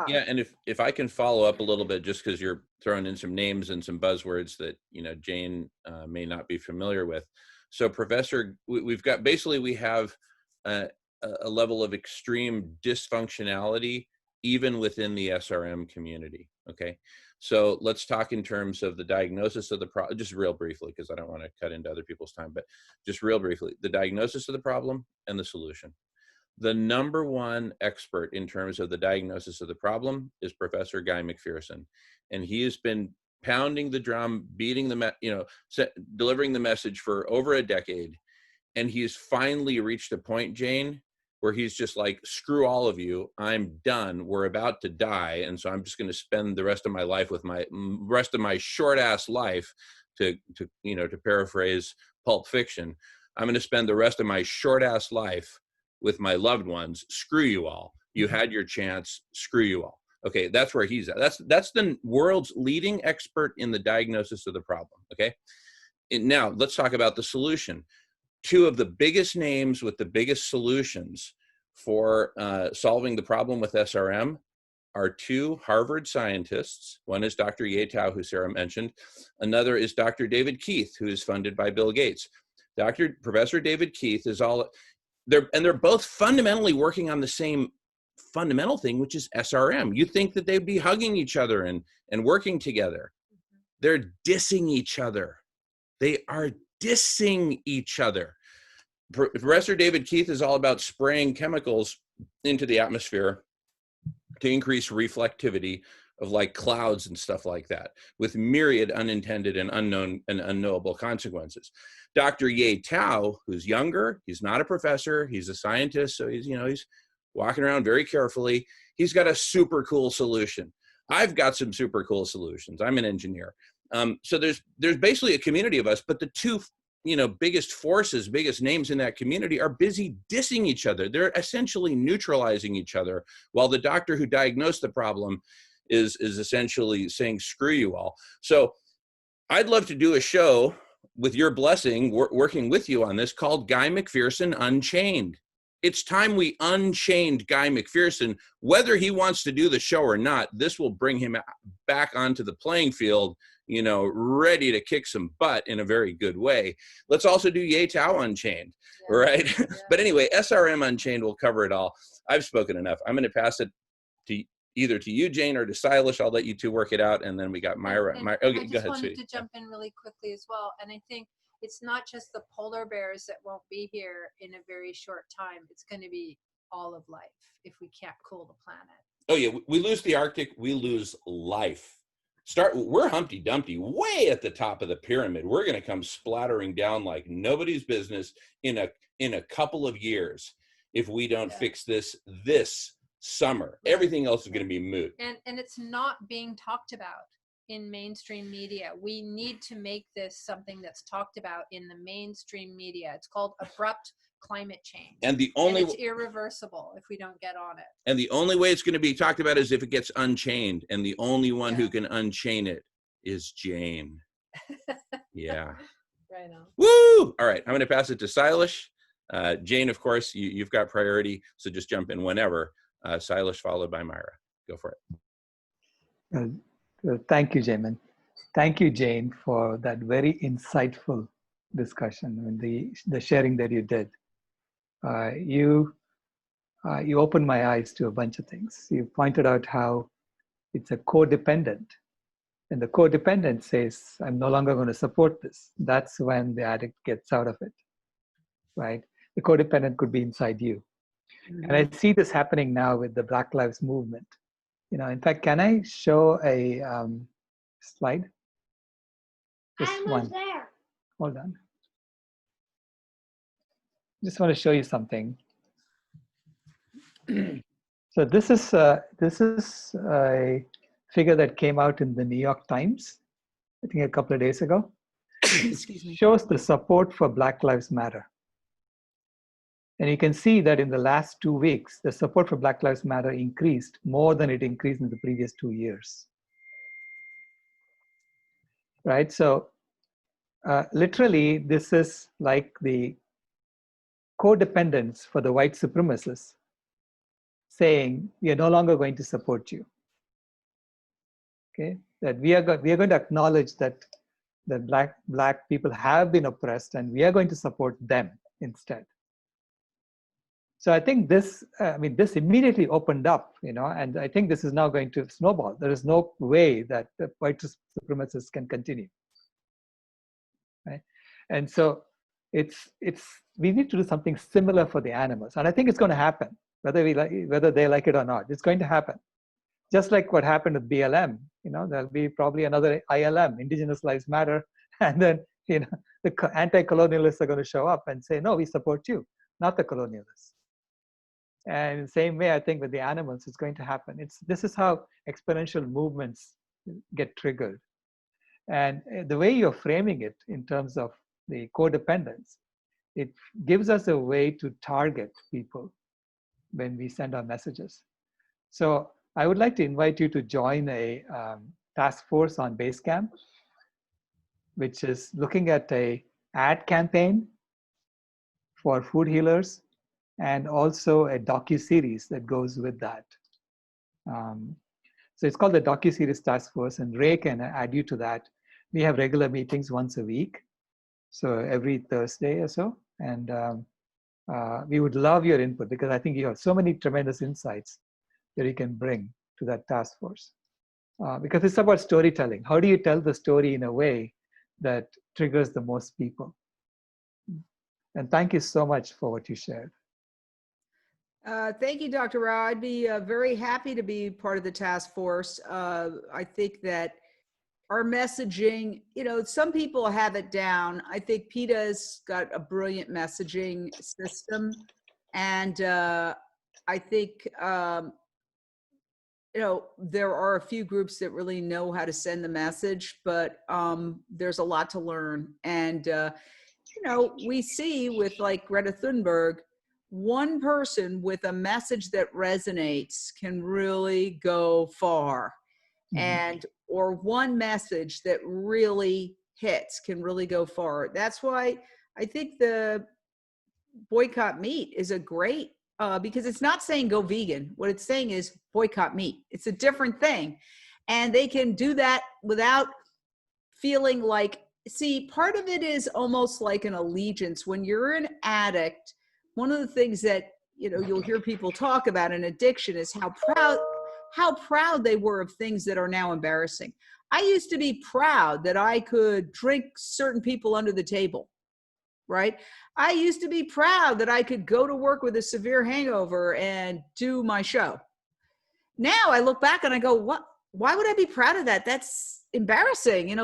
Yeah, and if I can follow up a little bit, just because you're throwing in some names and some buzzwords that Jane may not be familiar with. So Professor, we've got basically we have a level of extreme dysfunctionality even within the SRM community. Okay, so let's talk in terms of the diagnosis of the problem, just real briefly, because I don't want to cut into other people's time, but just real briefly, the diagnosis of the problem and the solution. The number one expert in terms of the diagnosis of the problem is Professor Guy McPherson. And he has been pounding the drum, beating the, delivering the message for over a decade. And he's finally reached a point, Jane, where he's just like, screw all of you, I'm done, we're about to die. And so I'm just gonna spend the rest of my life with rest of my short ass life, to paraphrase Pulp Fiction, I'm gonna spend the rest of my short ass life with my loved ones. Screw you all. You had your chance. Screw you all. Okay, that's where he's at. That's the world's leading expert in the diagnosis of the problem. Okay, and now let's talk about the solution. Two of the biggest names with the biggest solutions for solving the problem with SRM are two Harvard scientists. One is Dr. Ye Tao, who Sarah mentioned. Another is Dr. David Keith, who is funded by Bill Gates. Professor David Keith is they're both fundamentally working on the same fundamental thing, which is SRM. You think that they'd be hugging each other and working together. They're dissing each other. They are dissing each other. Professor David Keith is all about spraying chemicals into the atmosphere to increase reflectivity of like clouds and stuff like that, with myriad unintended and unknown and unknowable consequences. Dr. Ye Tao, who's younger, he's not a professor, he's a scientist, so he's walking around very carefully. He's got a super cool solution. I've got some super cool solutions. I'm an engineer. So there's basically a community of us, but the two biggest forces, biggest names in that community are busy dissing each other. They're essentially neutralizing each other, while the doctor who diagnosed the problem is essentially saying, screw you all. So I'd love to do a show with your blessing, working with you on this, called Guy McPherson Unchained. It's time we unchained Guy McPherson. Whether he wants to do the show or not, this will bring him back onto the playing field, ready to kick some butt in a very good way. Let's also do Ye Tao Unchained, right? Yeah. But anyway, SRM Unchained will cover it all. I've spoken enough. I'm going to pass it to either to you, Jane, or to Silas. I'll let you two work it out, and then we got Myra. Okay, go I ahead. just wanted to jump in really quickly as well, and I think it's not just the polar bears that won't be here in a very short time. It's going to be all of life if we can't cool the planet. Oh yeah, we lose the Arctic, we lose life. We're Humpty Dumpty, way at the top of the pyramid. We're going to come splattering down like nobody's business in a couple of years if we don't fix this summer. Right. Everything else is going to be moot. And it's not being talked about in mainstream media. We need to make this something that's talked about in the mainstream media. It's called abrupt climate change. And it's irreversible if we don't get on it. And the only way it's going to be talked about is if it gets unchained. And the only one who can unchain it is Jane. Yeah. Right on. Woo! All right. I'm going to pass it to Silas. Jane, of course, you've got priority, so just jump in whenever. Silas followed by Myra. Go for it. Thank you, Jamin. Thank you, Jane, for that very insightful discussion and the sharing that you did. You opened my eyes to a bunch of things. You pointed out how it's a codependent, and the codependent says, I'm no longer going to support this. That's when the addict gets out of it, right? The codependent could be inside you. Mm-hmm. And I see this happening now with the Black Lives Movement. In fact, can I show a slide? Just one. There. Hold on. Just want to show you something. So this is a figure that came out in the New York Times, I think a couple of days ago. Excuse me. It shows the support for Black Lives Matter. And you can see that in the last 2 weeks, the support for Black Lives Matter increased more than it increased in the previous 2 years. Right? So literally, this is like the codependence for the white supremacists, saying we are no longer going to support you. Okay, that we are going to acknowledge that black people have been oppressed, and we are going to support them instead. So I think this immediately opened up, and I think this is now going to snowball. There is no way that the white supremacists can continue, right? And so we need to do something similar for the animals, and I think it's going to happen, whether they like it or not. It's going to happen, just like what happened with BLM. There'll be probably another ILM, Indigenous Lives Matter, and then the anti-colonialists are going to show up and say, no, we support you, not the colonialists. And in the same way, I think with the animals, it's going to happen. This is how exponential movements get triggered. And the way you're framing it in terms of the codependence, it gives us a way to target people when we send our messages. So I would like to invite you to join a task force on Basecamp, which is looking at an ad campaign for food healers, and also a docu-series that goes with that. So it's called the Docu-Series Task Force, and Ray can add you to that. We have regular meetings once a week, so every Thursday or so. And we would love your input, because I think you have so many tremendous insights that you can bring to that task force. Because it's about storytelling. How do you tell the story in a way that triggers the most people? And thank you so much for what you shared. Thank you, Dr. Rao. I'd be very happy to be part of the task force. I think that our messaging, some people have it down. I think PETA's got a brilliant messaging system. And I think, there are a few groups that really know how to send the message, but there's a lot to learn. And, we see with like Greta Thunberg, one person with a message that resonates can really go far. Mm-hmm. Or one message that really hits can really go far. That's why I think the boycott meat is a great, because it's not saying go vegan. What it's saying is boycott meat. It's a different thing. And they can do that without feeling like, see, part of it is almost like an allegiance. When you're an addict, one of the things that, you'll hear people talk about in addiction is how proud they were of things that are now embarrassing. I used to be proud that I could drink certain people under the table, right? I used to be proud that I could go to work with a severe hangover and do my show. Now I look back and I go, what? Why would I be proud of that? That's embarrassing,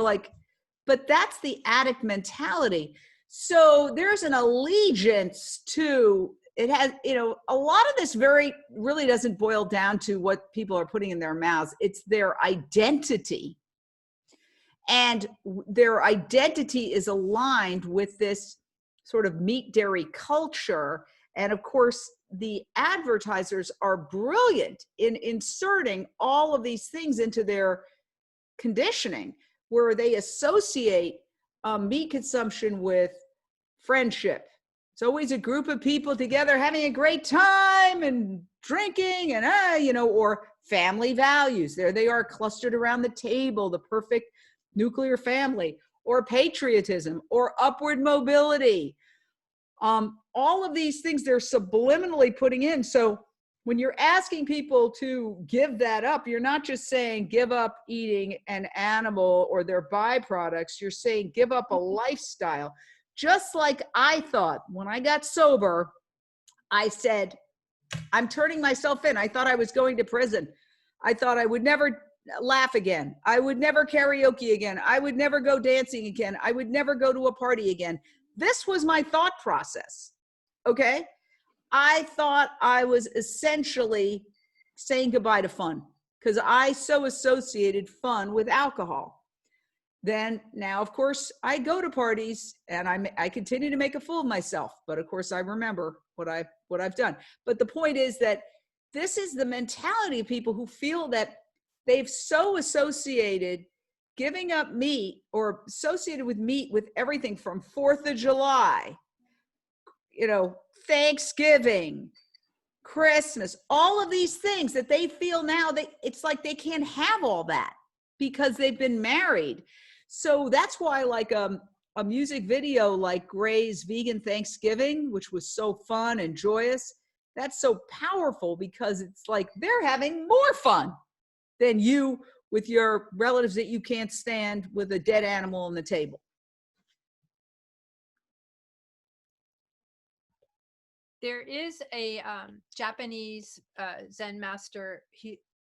but that's the addict mentality. So there's an allegiance to it. Has, a lot of this really doesn't boil down to what people are putting in their mouths. It's their identity. And their identity is aligned with this sort of meat dairy culture. And of course, the advertisers are brilliant in inserting all of these things into their conditioning, where they associate meat consumption with friendship. It's always a group of people together having a great time and drinking and, or family values. There they are clustered around the table, the perfect nuclear family, or patriotism, or upward mobility. All of these things they're subliminally putting in. So when you're asking people to give that up, you're not just saying give up eating an animal or their byproducts. You're saying give up a lifestyle. Just like I thought when I got sober, I said, I'm turning myself in. I thought I was going to prison. I thought I would never laugh again. I would never karaoke again. I would never go dancing again. I would never go to a party again. This was my thought process. Okay. I thought I was essentially saying goodbye to fun because I so associated fun with alcohol. Then now, of course, I go to parties and I continue to make a fool of myself. But of course, I remember what I've done. But the point is that this is the mentality of people who feel that they've so associated giving up meat or associated with meat with everything from 4th of July, Thanksgiving, Christmas, all of these things that they feel now, it's like they can't have all that because they've been married. So that's why like a music video like Gray's Vegan Thanksgiving, which was so fun and joyous, that's so powerful because it's like they're having more fun than you with your relatives that you can't stand with a dead animal on the table. There is a Japanese Zen master.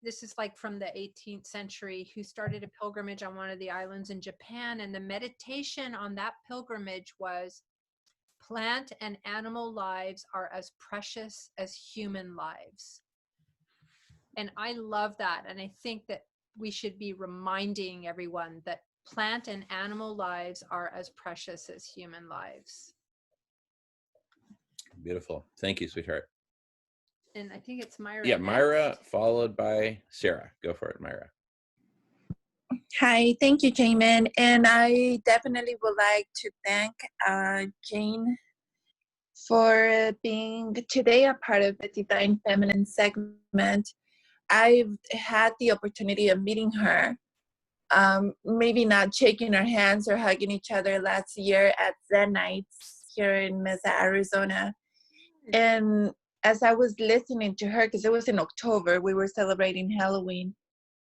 This is like from the 18th century, who started a pilgrimage on one of the islands in Japan. And the meditation on that pilgrimage was, plant and animal lives are as precious as human lives. And I love that. And I think that we should be reminding everyone that plant and animal lives are as precious as human lives. Beautiful. Thank you, sweetheart. And I think it's Myra. Yeah, next. Myra, followed by Sarah. Go for it, Myra. Hi, thank you, Jamin. And I definitely would like to thank Jane for being today a part of the Divine Feminine segment. I've had the opportunity of meeting her, maybe not shaking her hands or hugging each other, last year at Zen Nights here in Mesa, Arizona. And as I was listening to her, because it was in October, we were celebrating Halloween,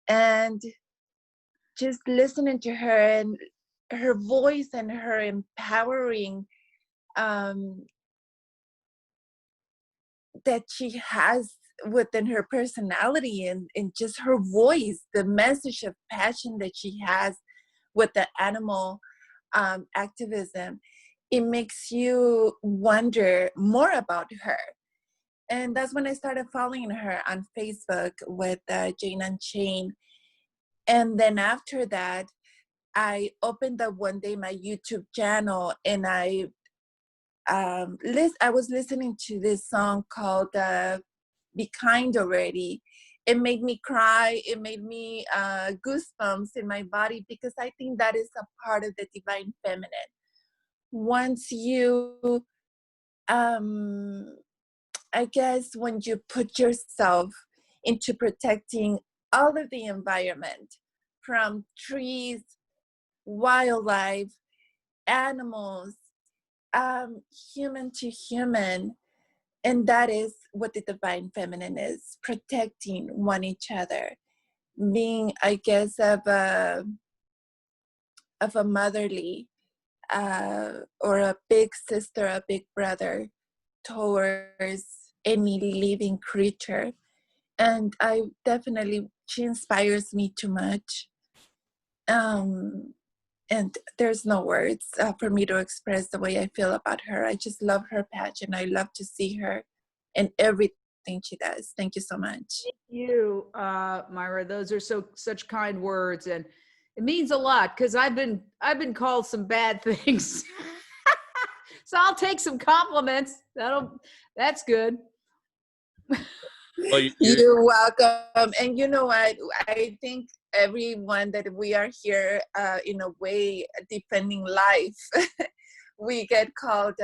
and just listening to her and her voice and her empowering that she has within her personality and just her voice, the message of passion that she has with the animal activism, it makes you wonder more about her. And that's when I started following her on Facebook with Jane Unchained. And then after that, I opened up one day my YouTube channel, and I was listening to this song called Be Kind Already. It made me cry. It made me goosebumps in my body, because I think that is a part of the Divine Feminine. Once you, I guess, when you put yourself into protecting all of the environment, from trees, wildlife, animals, human to human, and that is what the Divine Feminine is, protecting one each other, being, I guess, of a motherly or a big sister, a big brother towards any living creature. And she inspires me too much. And there's no words for me to express the way I feel about her. I just love her passion. I love to see her in everything she does. Thank you so much. Thank you, Myra. Those are such kind words, and it means a lot, because I've been called some bad things. So I'll take some compliments. That's good. Well, You're welcome. And you know what? I think everyone that we are here, in a way, defending life, we get called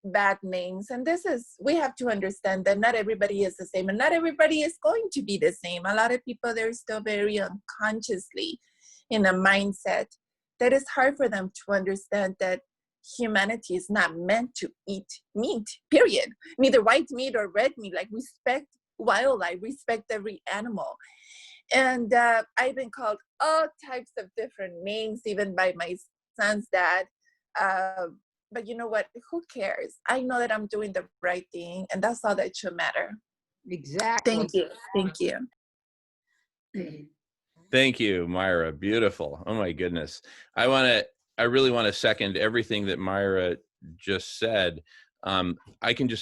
bad names. And we have to understand that not everybody is the same, and not everybody is going to be the same. A lot of people, they're still very unconsciously in a mindset that is hard for them to understand that humanity is not meant to eat meat, period. Neither white meat or red meat. Like, respect wildlife, respect every animal. And I've been called all types of different names, even by my son's dad. But you know what? Who cares? I know that I'm doing the right thing, and that's all that should matter. Exactly. Thank you. Thank you. Thank you, Myra. Beautiful. Oh my goodness. I really want to second everything that Myra just said. The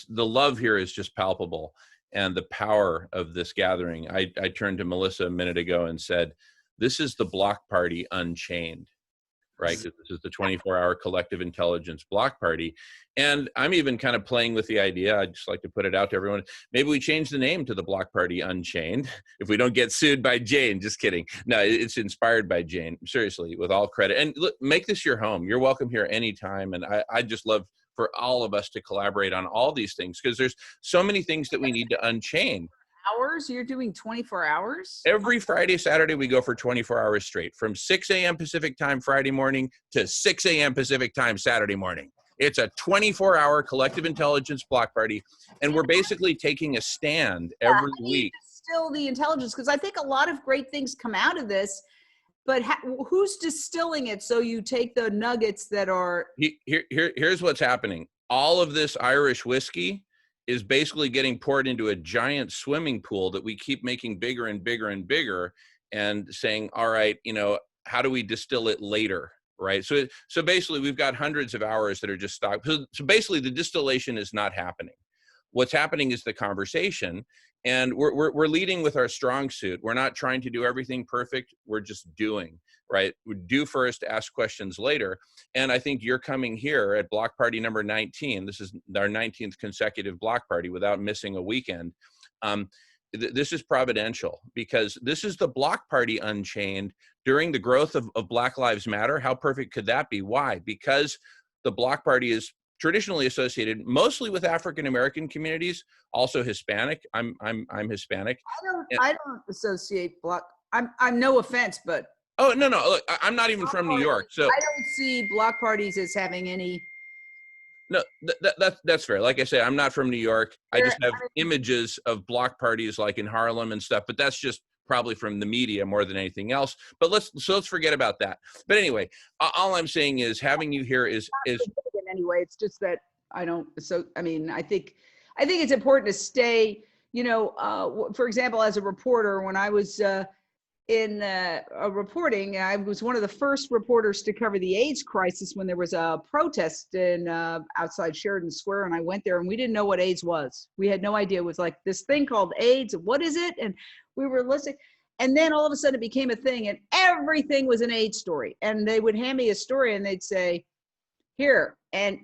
love here is just palpable, and the power of this gathering. I turned to Melissa a minute ago and said, this is the block party unchained, right? This is the 24-hour collective intelligence block party. And I'm even kind of playing with the idea, I'd just like to put it out to everyone, maybe we change the name to the block party Unchained, if we don't get sued by Jane. Just kidding. No, it's inspired by Jane, seriously, with all credit. And look, make this your home. You're welcome here anytime. And I just love for all of us to collaborate on all these things, because there's so many things that we need to unchain. Hours? You're doing 24 hours? Every Friday, Saturday, we go for 24 hours straight, from 6 a.m. Pacific time Friday morning to 6 a.m. Pacific time Saturday morning. It's a 24-hour collective intelligence block party, and we're basically taking a stand every week. Distill the intelligence, because I think a lot of great things come out of this, but who's distilling it so you take the nuggets that are... Here's what's happening. All of this Irish whiskey is basically getting poured into a giant swimming pool that we keep making bigger and bigger and bigger, and saying, all right, you know, how do we distill it later, right? So basically we've got hundreds of hours that are just stocked. So basically the distillation is not happening. What's happening is the conversation, and we're leading with our strong suit. We're not trying to do everything perfect. We're just doing, right? We do first, ask questions later. And I think you're coming here at block party number 19. This is our 19th consecutive block party without missing a weekend. This is providential, because this is the block party unchained during the growth of Black Lives Matter. How perfect could that be? Why? Because the block party is traditionally associated mostly with African American communities, also Hispanic. I'm Hispanic. I don't associate block. I'm no offense, but oh no, look, I'm not even from New York, so I don't see block parties as having any. No, that's fair. Like I say, I'm not from New York. I just have images of block parties like in Harlem and stuff, but that's just probably from the media more than anything else. But let's forget about that. But anyway, all I'm saying is having you here is anyway. It's just that I don't. So I mean, I think it's important to stay. You know, for example, as a reporter, when I was in reporting, I was one of the first reporters to cover the AIDS crisis when there was a protest in outside Sheridan Square, and I went there, and we didn't know what AIDS was. We had no idea. It was like this thing called AIDS. What is it? And we were listening, and then all of a sudden it became a thing, and everything was an AIDS story. And they would hand me a story, and they'd say, "Here, and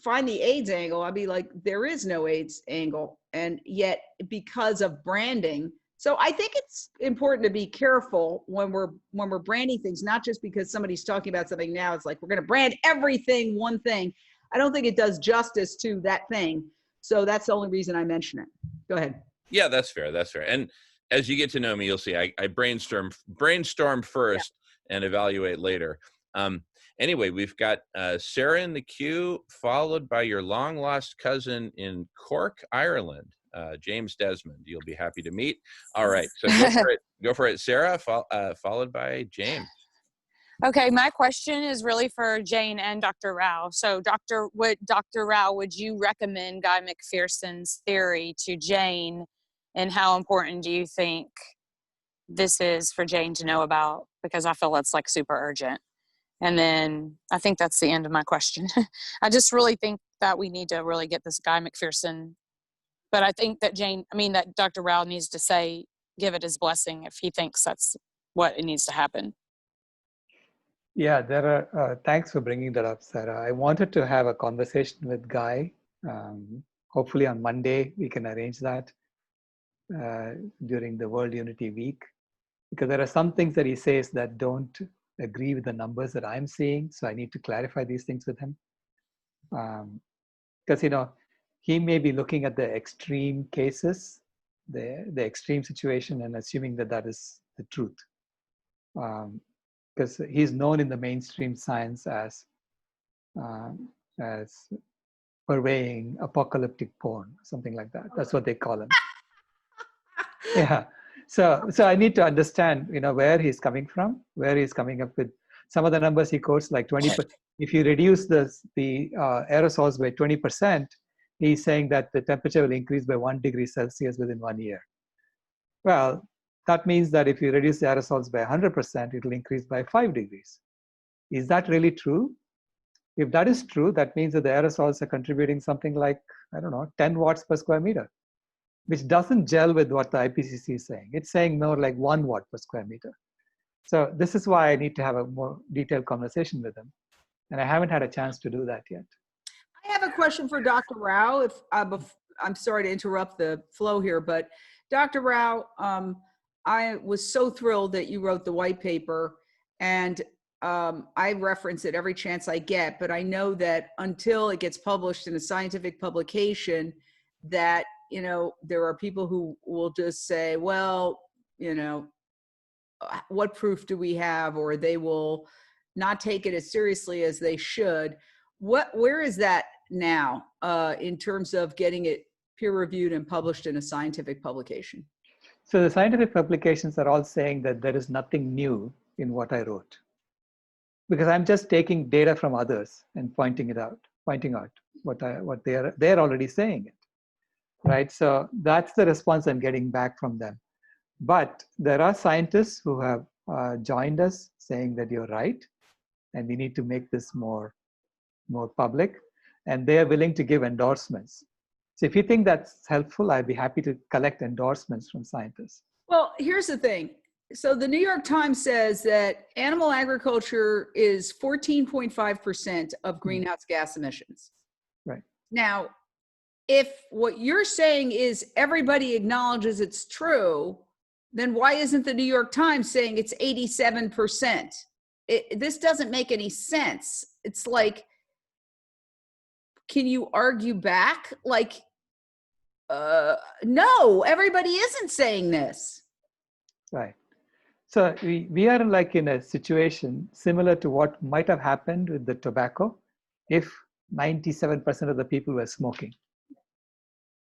find the AIDS angle." I'd be like, "There is no AIDS angle," and yet because of branding. So I think it's important to be careful when we're branding things, not just because somebody's talking about something now. It's like, we're going to brand everything one thing. I don't think it does justice to that thing. So that's the only reason I mention it. Go ahead. Yeah, that's fair. That's fair. And as you get to know me, you'll see I brainstorm first and evaluate later. Anyway, we've got Sarah in the queue, followed by your long lost cousin in Cork, Ireland. James Desmond, you'll be happy to meet. All right, so go for it, Sarah, followed by James. Okay, my question is really for Jane and Dr. Rao. So Dr. Rao, would you recommend Guy McPherson's theory to Jane, and how important do you think this is for Jane to know about? Because I feel it's like super urgent. And then I think that's the end of my question. I just really think that we need to really get this Guy McPherson. But I think that that Dr. Rao needs to give it his blessing if he thinks that's what it needs to happen. Yeah, there are, thanks for bringing that up, Sarah. I wanted to have a conversation with Guy. Hopefully on Monday, we can arrange that during the World Unity Week, because there are some things that he says that don't agree with the numbers that I'm seeing. So I need to clarify these things with him. Because, he may be looking at the extreme cases, the extreme situation, and assuming that that is the truth. Because he's known in the mainstream science as purveying apocalyptic porn, something like that. That's what they call him. Yeah. So I need to understand, where he's coming from, where he's coming up with some of the numbers he quotes, like 20%. If you reduce the aerosols by 20%, he's saying that the temperature will increase by 1 degree Celsius within 1 year. Well, that means that if you reduce the aerosols by 100%, it will increase by 5 degrees. Is that really true? If that is true, that means that the aerosols are contributing something like, 10 watts per square meter, which doesn't gel with what the IPCC is saying. It's saying more like 1 watt per square meter. So this is why I need to have a more detailed conversation with him. And I haven't had a chance to do that yet. I have a question for Dr. Rao. I'm sorry to interrupt the flow here, but Dr. Rao, I was so thrilled that you wrote the white paper, and I reference it every chance I get, but I know that until it gets published in a scientific publication, that, you know, there are people who will just say, well, you know, what proof do we have? Or they will not take it as seriously as they should. Where is that now in terms of getting it peer reviewed and published in a scientific publication? So the scientific publications are all saying that there is nothing new in what I wrote, because I'm just taking data from others and pointing out what they're already saying it, right? So that's the response I'm getting back from them. But there are scientists who have joined us saying that you're right, and we need to make this more public, and they are willing to give endorsements. So if you think that's helpful, I'd be happy to collect endorsements from scientists. Well, here's the thing. So the New York Times says that animal agriculture is 14.5% of greenhouse gas emissions. Right. Now, if what you're saying is everybody acknowledges it's true, then why isn't the New York Times saying it's 87%? This doesn't make any sense. It's like, can you argue back? Like, no, everybody isn't saying this. Right. So we are like in a situation similar to what might have happened with the tobacco if 97% of the people were smoking.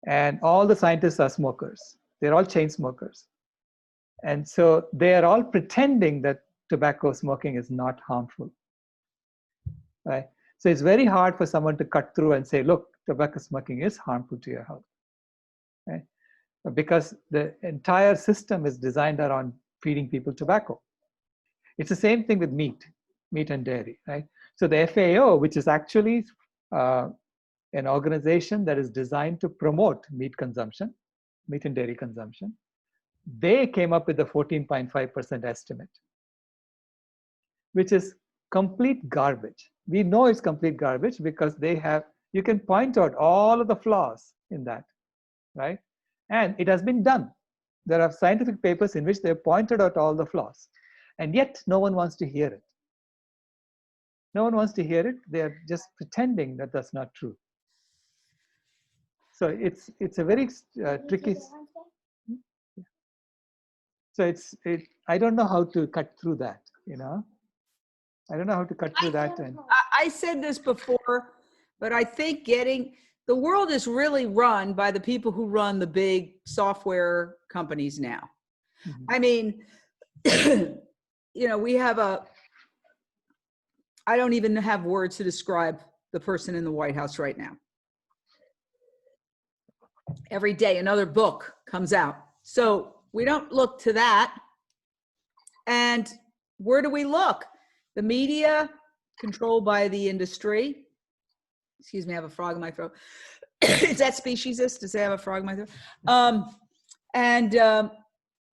And all the scientists are smokers. They're all chain smokers. And so they are all pretending that tobacco smoking is not harmful. Right? So it's very hard for someone to cut through and say, look, tobacco smoking is harmful to your health. Right? Because the entire system is designed around feeding people tobacco. It's the same thing with meat and dairy, right? So the FAO, which is actually an organization that is designed to promote meat consumption, meat and dairy consumption, they came up with the 14.5% estimate, which is complete garbage. We know it's complete garbage because you can point out all of the flaws in that, right? And it has been done. There are scientific papers in which they have pointed out all the flaws, and yet no one wants to hear it. No one wants to hear it. They are just pretending that that's not true. So it's a very tricky. So I don't know how to cut through that. You know, I don't know how to cut through that. And I said this before, but I think the world is really run by the people who run the big software companies now. Mm-hmm. I mean, you know, I don't even have words to describe the person in the White House right now. Every day, another book comes out. So we don't look to that. And where do we look? The media, controlled by the industry. Excuse me, I have a frog in my throat. Is that speciesist to say I have a frog in my throat?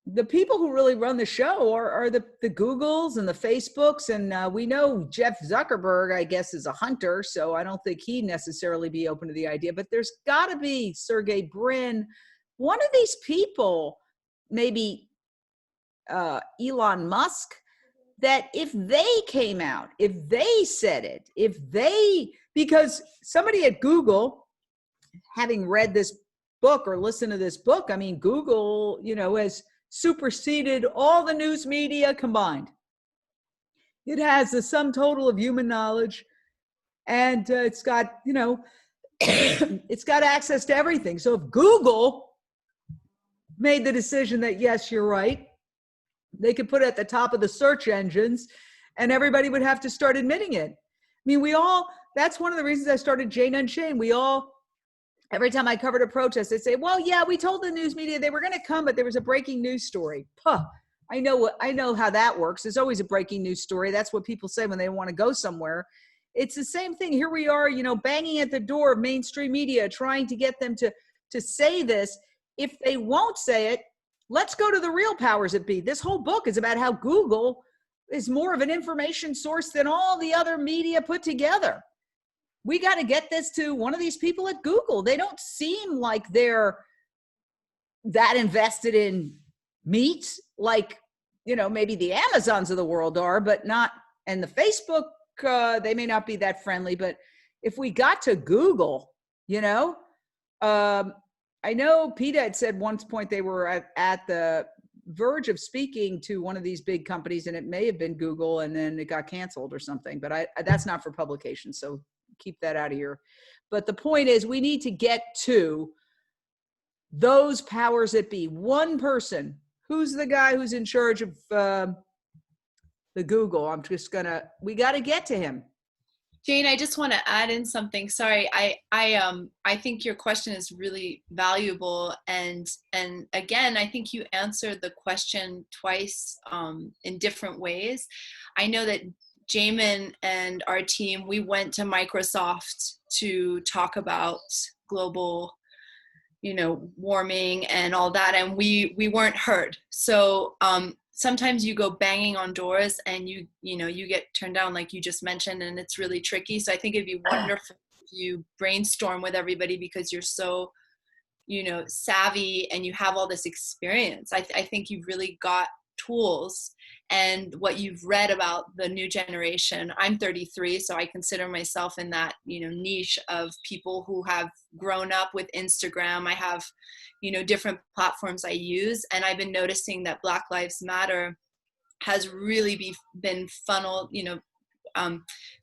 The people who really run the show are the Googles and the Facebooks. And we know Jeff Zuckerberg, I guess, is a hunter. So I don't think he'd necessarily be open to the idea. But there's got to be Sergey Brin. One of these people, maybe Elon Musk, that if they came out, if they said it, because somebody at Google, having read this book or listened to this book, I mean, Google, you know, has superseded all the news media combined. It has the sum total of human knowledge, and it's got, you know, it's got access to everything. So if Google made the decision that, yes, you're right, they could put it at the top of the search engines and everybody would have to start admitting it. I mean, that's one of the reasons I started Jane Unchained. Every time I covered a protest, they'd say, well, yeah, we told the news media they were going to come, but there was a breaking news story. I know how that works. There's always a breaking news story. That's what people say when they want to go somewhere. It's the same thing. Here we are, you know, banging at the door of mainstream media, trying to get them to say this. If they won't say it, let's go to the real powers that be. This whole book is about how Google is more of an information source than all the other media put together. We got to get this to one of these people at Google. They don't seem like they're that invested in meat, like, you know, maybe the Amazons of the world are, but not And the Facebook, they may not be that friendly, but if we got to Google, you know, I know PETA had said once point they were at the verge of speaking to one of these big companies, and it may have been Google, and then it got canceled or something, but that's not for publication, so keep that out of here. But the point is, we need to get to those powers that be. One person, who's the guy who's in charge of the Google? We got to get to him. Jane, I just want to add in something. Sorry, I think your question is really valuable, and again, I think you answered the question twice in different ways. I know that Jamin and our team, we went to Microsoft to talk about global, you know, warming and all that, and we weren't heard. So sometimes you go banging on doors and you get turned down, like you just mentioned, and it's really tricky. So I think it'd be wonderful if you brainstorm with everybody, because you're so, you know, savvy and you have all this experience. I think you've really got tools, and what you've read about the new generation. I'm 33, so I consider myself in that, you know, niche of people who have grown up with Instagram. I have, you know, different platforms I use, and I've been noticing that Black Lives Matter has really been funneled, you know,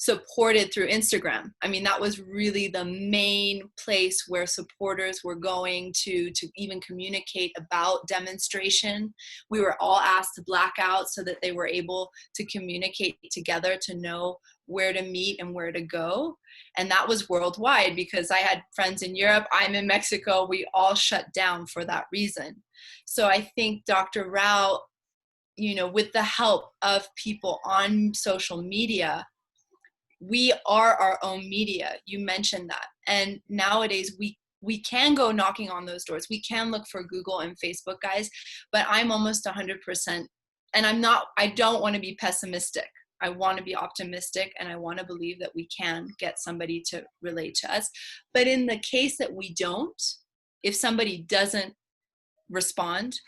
supported through Instagram. I mean, that was really the main place where supporters were going to even communicate about demonstration. We were all asked to black out so that they were able to communicate together, to know where to meet and where to go. And that was worldwide, because I had friends in Europe, I'm in Mexico, we all shut down for that reason. So I think Dr. Rao, you know, with the help of people on social media, we are our own media. You mentioned that. And nowadays we can go knocking on those doors. We can look for Google and Facebook guys, but I'm almost 100%. And I don't want to be pessimistic. I want to be optimistic, and I want to believe that we can get somebody to relate to us. But in the case that we don't, if somebody doesn't respond,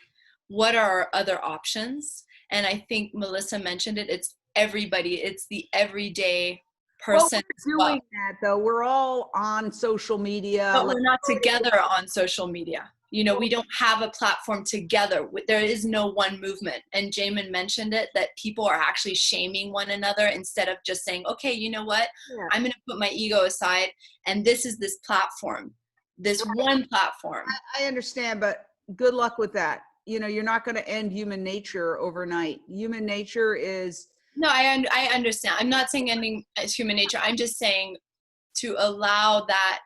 what are our other options? And I think Melissa mentioned it. It's everybody. It's the everyday person. Well, we're doing that though. We're all on social media. But we're not together on social media. You know, we don't have a platform together. There is no one movement. And Jamin mentioned it, that people are actually shaming one another instead of just saying, okay, you know what? Yeah. I'm going to put my ego aside, and this is this platform, this one platform. I understand, but good luck with that. You know, you're not going to end human nature overnight. Human nature is... No, I understand. I'm not saying ending human nature. I'm just saying to allow that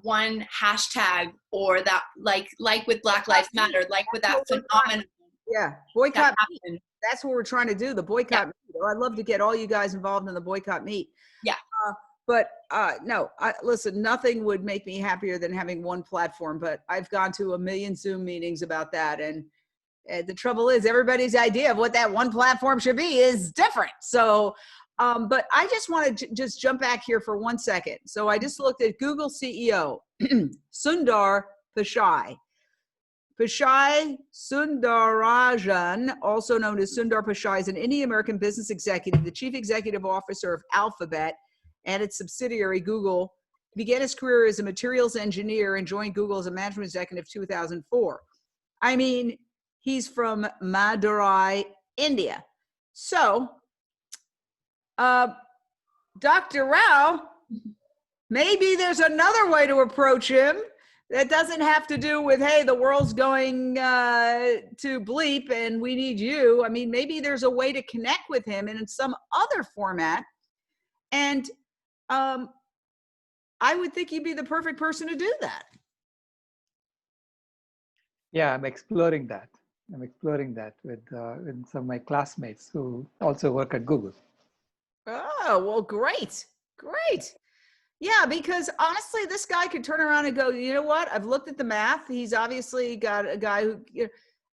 one hashtag, or that, like with Black Lives Matter, like with that phenomenon. Yeah, boycott meat. That's what we're trying to do, the boycott meat. I'd love to get all you guys involved in the boycott meat. Yeah. But no, listen, nothing would make me happier than having one platform, but I've gone to a million Zoom meetings about that. And the trouble is, everybody's idea of what that one platform should be is different. So, but I just want to just jump back here for 1 second. So I just looked at Google CEO, Sundar Pichai. Pichai Sundarajan, also known as Sundar Pichai, is an Indian-American business executive, the chief executive officer of Alphabet and its subsidiary Google. He began his career as a materials engineer and joined Google as a management executive in 2004. I mean, he's from Madurai, India. So, Dr. Rao, maybe there's another way to approach him that doesn't have to do with, hey, the world's going to bleep and we need you. I mean, maybe there's a way to connect with him in some other format. And I would think you'd be the perfect person to do that. Yeah, I'm exploring that. With some of my classmates who also work at Google. Oh, well, great. Yeah, because honestly, this guy could turn around and go, you know what? I've looked at the math. He's obviously got a guy who,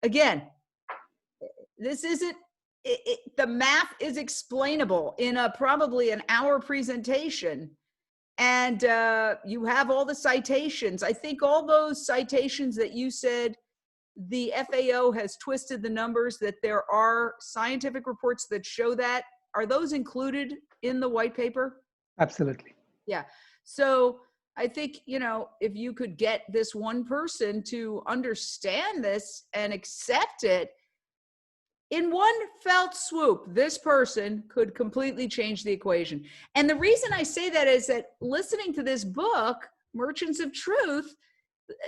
again, this isn't, the math is explainable in probably an hour presentation. And you have all the citations. I think all those citations that you said, the FAO has twisted the numbers, that there are scientific reports that show that are those included in the white paper? Absolutely. Yeah. So I think, you know, if you could get this one person to understand this and accept it, in one felt swoop, this person could completely change the equation. And the reason I say that is that listening to this book, Merchants of Truth,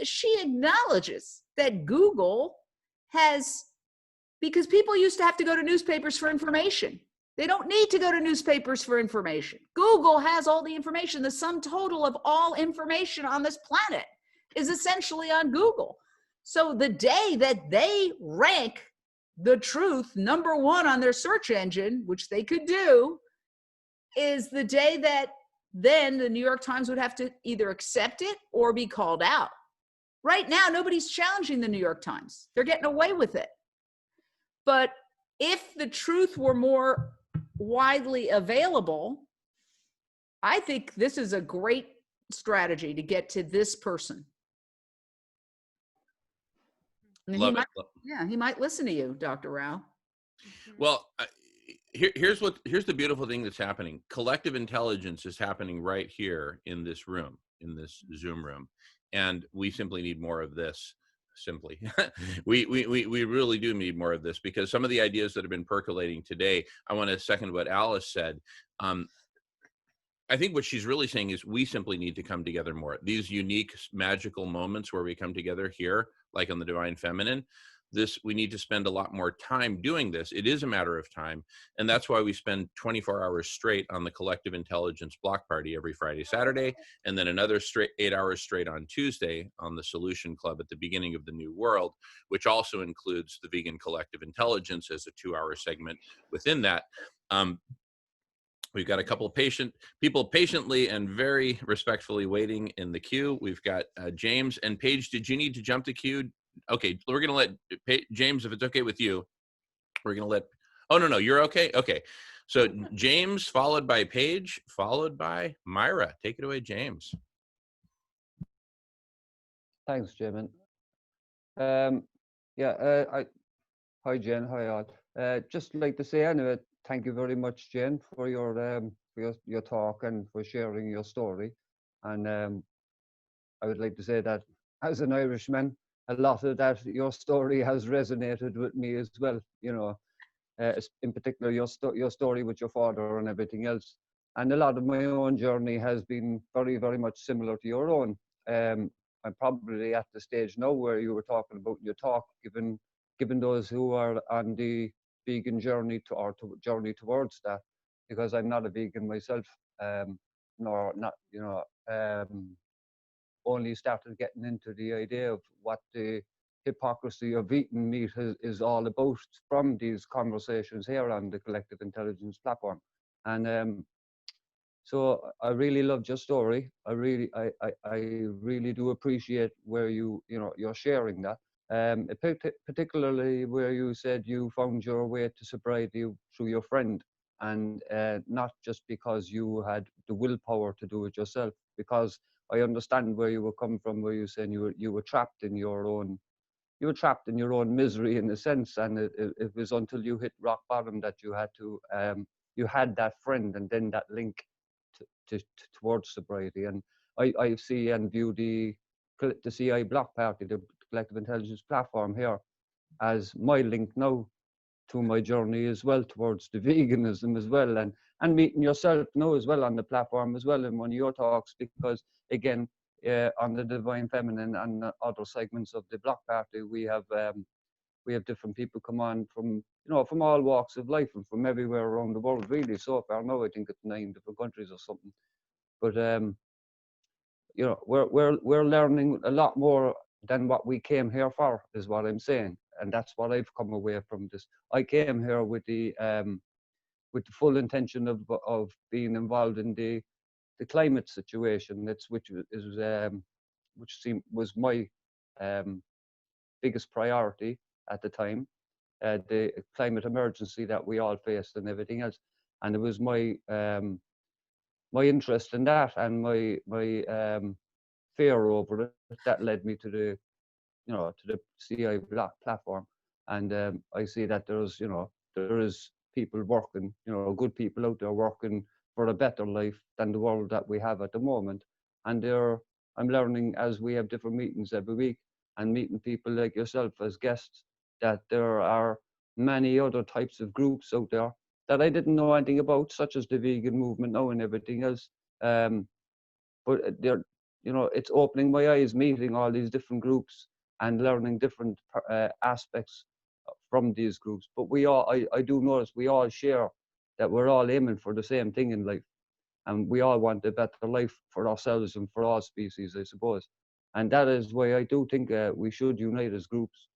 she acknowledges that Google has, because people used to have to go to newspapers for information. They don't need to go to newspapers for information. Google has all the information. The sum total of all information on this planet is essentially on Google. So the day that they rank the truth #1 on their search engine, which they could do, is the day that then the New York Times would have to either accept it or be called out. Right now, nobody's challenging the New York Times. They're getting away with it. But if the truth were more widely available, I think this is a great strategy to get to this person. And Love it. Yeah, he might listen to you, Dr. Rao. Well, here's the beautiful thing that's happening. Collective intelligence is happening right here in this room, in this Zoom room, and we simply need more of this. Simply, we really do need more of this, because some of the ideas that have been percolating today, I want to second what Alice said. I think what she's really saying is we simply need to come together more. These unique, magical moments where we come together here, like on the Divine Feminine, we need to spend a lot more time doing this. It is a matter of time. And that's why we spend 24 hours straight on the Collective Intelligence Block Party every Friday, Saturday, and then another 8 hours straight on Tuesday on the Solution Club at the beginning of the New World, which also includes the Vegan Collective Intelligence as a 2-hour segment within that. We've got a couple of people patiently and very respectfully waiting in the queue. We've got James and Paige. Did you need to jump the queue? Okay, we're going to let James, if it's okay with you, we're going to let, oh, no, you're okay? Okay. So James, followed by Paige, followed by Myra. Take it away, James. Thanks, Jamin. Hi, Jen. Hi, all. Just like to say anyway, thank you very much, Jen, for your talk and for sharing your story. And I would like to say that as an Irishman, a lot of that, your story has resonated with me as well. You know, in particular, your story with your father and everything else. And a lot of my own journey has been very, very much similar to your own. I'm probably at the stage now where you were talking about your talk, given those who are on the vegan journey journey towards that, because I'm not a vegan myself, nor not, only started getting into the idea of what the hypocrisy of eating meat is all about from these conversations here on the Collective Intelligence platform. And so I really loved your story. I really do appreciate where you're sharing that. Particularly where you said you found your way to sobriety through your friend, and not just because you had the willpower to do it yourself, because I understand where you were coming from, where you said you were trapped in your own misery in a sense, and it was until you hit rock bottom that you had that friend and then that link towards sobriety. And I see and view the CI Block Party, the Collective Intelligence platform here, as my link now to my journey as well towards the veganism as well, and meeting yourself now as well on the platform as well in one of your talks, because again, on the Divine Feminine and other segments of the Block Party, we have different people come on from all walks of life and from everywhere around the world, really. So far now, I think it's 9 different countries or something. But we're learning a lot more than what we came here for, is what I'm saying, and that's what I've come away from this. I came here with the full intention of being involved in the climate situation, which was my biggest priority at the time, the climate emergency that we all faced and everything else, and it was my interest in that and my fear over it that led me to the CI Block platform. And I see that there is people working, good people out there working for a better life than the world that we have at the moment. And I'm learning as we have different meetings every week and meeting people like yourself as guests, that there are many other types of groups out there that I didn't know anything about, such as the vegan movement now and everything else. But it's opening my eyes, meeting all these different groups and learning different aspects from these groups. But I do notice we all share that we're all aiming for the same thing in life, and we all want a better life for ourselves and for all species, I suppose. And that is why I do think we should unite as groups.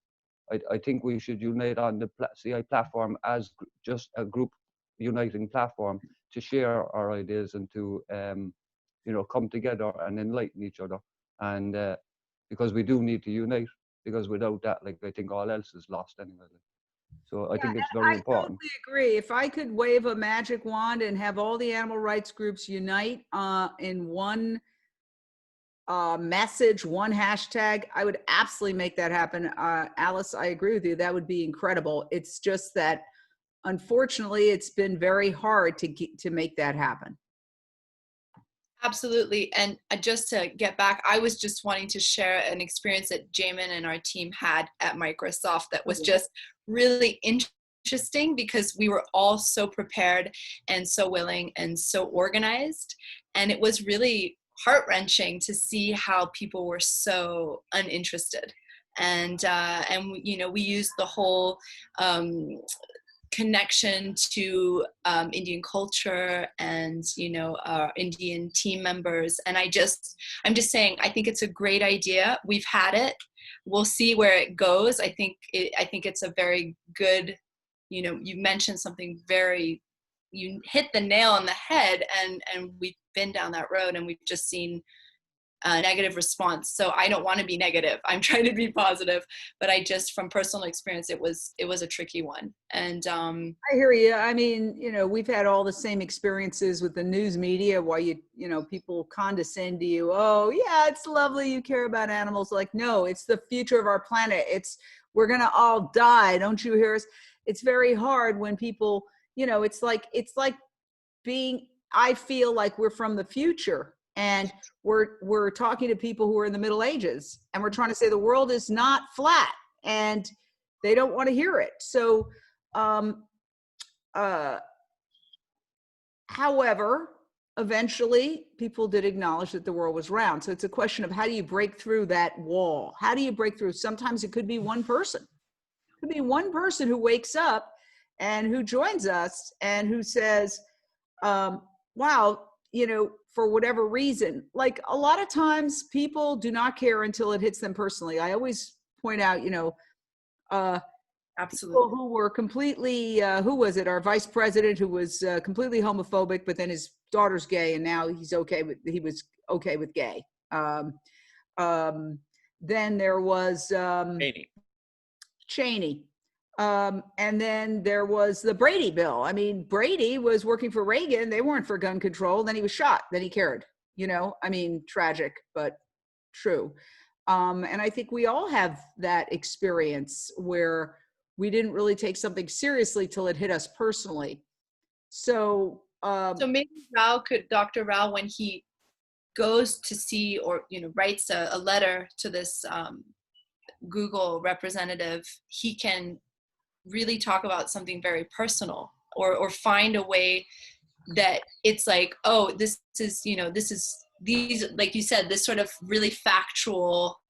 I think we should unite on the CI platform as just a group uniting platform to share our ideas and to come together and enlighten each other. And because we do need to unite, because without that, I think all else is lost anyway. So I think it's very important. I totally agree. If I could wave a magic wand and have all the animal rights groups unite in one message, one hashtag, I would absolutely make that happen. Alice, I agree with you. That would be incredible. It's just that, unfortunately, it's been very hard to make that happen. Absolutely. And just to get back, I was just wanting to share an experience that Jamin and our team had at Microsoft that was just really interesting, because we were all so prepared and so willing and so organized. And it was really heart-wrenching to see how people were so uninterested. And we used the whole connection to Indian culture and our Indian team members, and I'm just saying, I think it's a great idea. We've had it. We'll see where it goes. I think it's a very good, you mentioned something you hit the nail on the head, and we've been down that road and we've just seen a negative response. So I don't want to be negative. I'm trying to be positive, but from personal experience, it was a tricky one. And I hear you. I mean, we've had all the same experiences with the news media, why people condescend to you. Oh yeah, it's lovely you care about animals. Like, no, it's the future of our planet. We're gonna all die. Don't you hear us? It's very hard when people, it's like I feel like we're from the future. And we're talking to people who are in the Middle Ages, and we're trying to say the world is not flat, and they don't want to hear it. So, however, eventually people did acknowledge that the world was round. So it's a question of, how do you break through that wall? How do you break through? Sometimes it could be one person. It could be one person who wakes up and who joins us and who says, wow, for whatever reason, like a lot of times people do not care until it hits them personally. I always point out, absolutely, people who were completely, who was it? Our vice president, who was completely homophobic, but then his daughter's gay, and now he was okay with gay. Then there was Cheney. And then there was the Brady bill. I mean, Brady was working for Reagan. They weren't for gun control. Then he was shot. Then he cared, I mean, tragic, but true. And I think we all have that experience where we didn't really take something seriously till it hit us personally. So maybe Dr. Rao, when he goes to see, or, writes a letter to this Google representative, he can really talk about something very personal, or find a way that it's like, oh, this is these, like you said, this sort of really factual,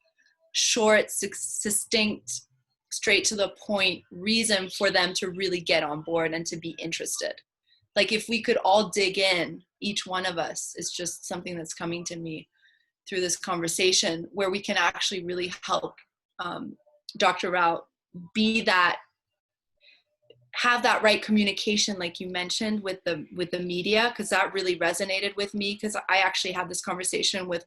short, succinct, straight to the point reason for them to really get on board and to be interested. Like, if we could all dig in, each one of us, is just something that's coming to me through this conversation, where we can actually really help Dr. Rao have that right communication, like you mentioned, with the media, because that really resonated with me, because I actually had this conversation with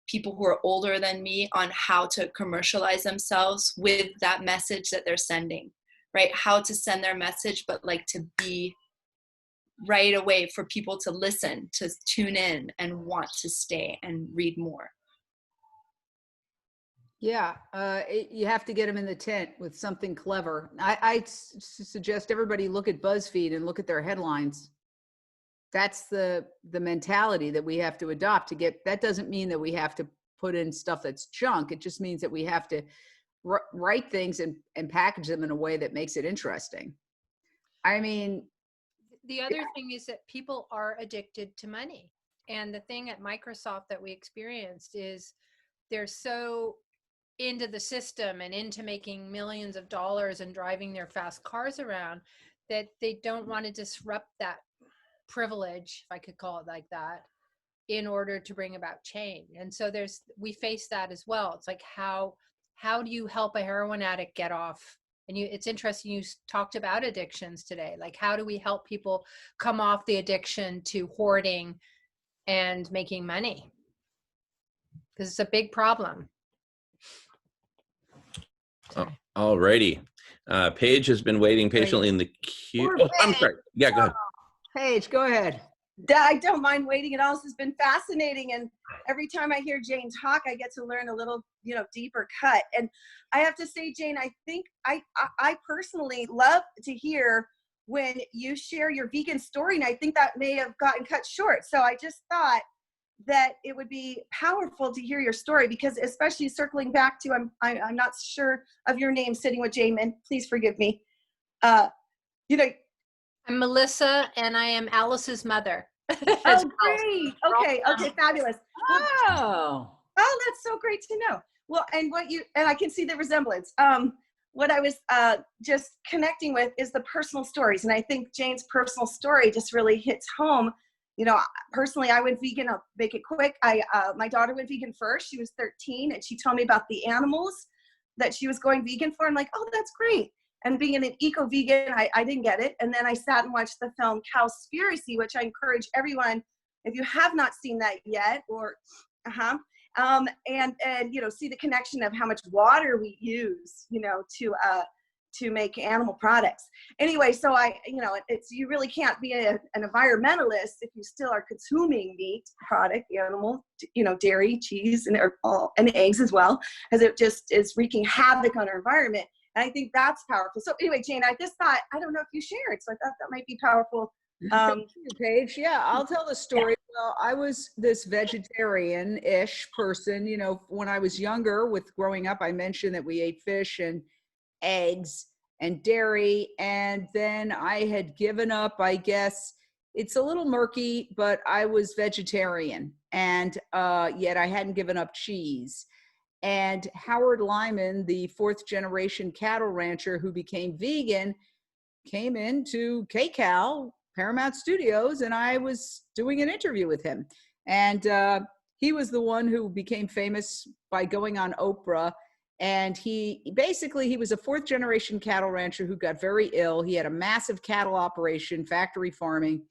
people who are older than me on how to commercialize themselves with that message that they're sending, right? How to send their message, but like to be right away for people to listen, to tune in and want to stay and read more. Yeah, you have to get them in the tent with something clever. I suggest everybody look at BuzzFeed and look at their headlines. That's the mentality that we have to adopt to get. That doesn't mean that we have to put in stuff that's junk. It just means that we have to write things and package them in a way that makes it interesting. I mean, the other thing is that people are addicted to money. And the thing at Microsoft that we experienced is they're so into the system and into making millions of dollars and driving their fast cars around that they don't want to disrupt that privilege, if I could call it like that, in order to bring about change. And so we face that as well. It's like, how do you help a heroin addict get off? And it's interesting you talked about addictions today. Like, how do we help people come off the addiction to hoarding and making money? Because it's a big problem. All righty. Paige has been waiting patiently in the queue. Oh, I'm sorry. Yeah, go ahead. Paige, go ahead. I don't mind waiting at all. This has been fascinating, and every time I hear Jane talk, I get to learn a little, deeper cut. And I have to say, Jane, I think I personally love to hear when you share your vegan story, and I think that may have gotten cut short. So I just thought that it would be powerful to hear your story, because especially circling back to, I'm not sure of your name, sitting with Jamin, please forgive me. I'm Melissa, and I am Alice's mother. Oh, great. Okay, fabulous. Oh, that's so great to know. Well, and I can see the resemblance. What I was just connecting with is the personal stories. And I think Jane's personal story just really hits home. Personally, I went vegan. I'll make it quick. My daughter went vegan first. She was 13, and she told me about the animals that she was going vegan for. I'm like, oh, that's great. And being an eco-vegan, I didn't get it. And then I sat and watched the film Cowspiracy, which I encourage everyone, if you have not seen that yet, or, see the connection of how much water we use, to make animal products. Anyway, so you really can't be an environmentalist if you still are consuming meat product, animal, dairy, cheese, and eggs as well, as it just is wreaking havoc on our environment. And I think that's powerful. So anyway, Jane, I just thought, I don't know if you shared, so I thought that might be powerful. Thank you, Paige. Yeah, I'll tell the story. Yeah. Well, I was this vegetarian-ish person, when I was younger with growing up. I mentioned that we ate fish and eggs and dairy, and then I had given up, I guess. It's a little murky, but I was vegetarian, and yet I hadn't given up cheese. And Howard Lyman, the 4th generation cattle rancher who became vegan, came into KCAL, Paramount Studios, and I was doing an interview with him. And he was the one who became famous by going on Oprah. And he was a 4th generation cattle rancher who got very ill. He had a massive cattle operation, factory farming.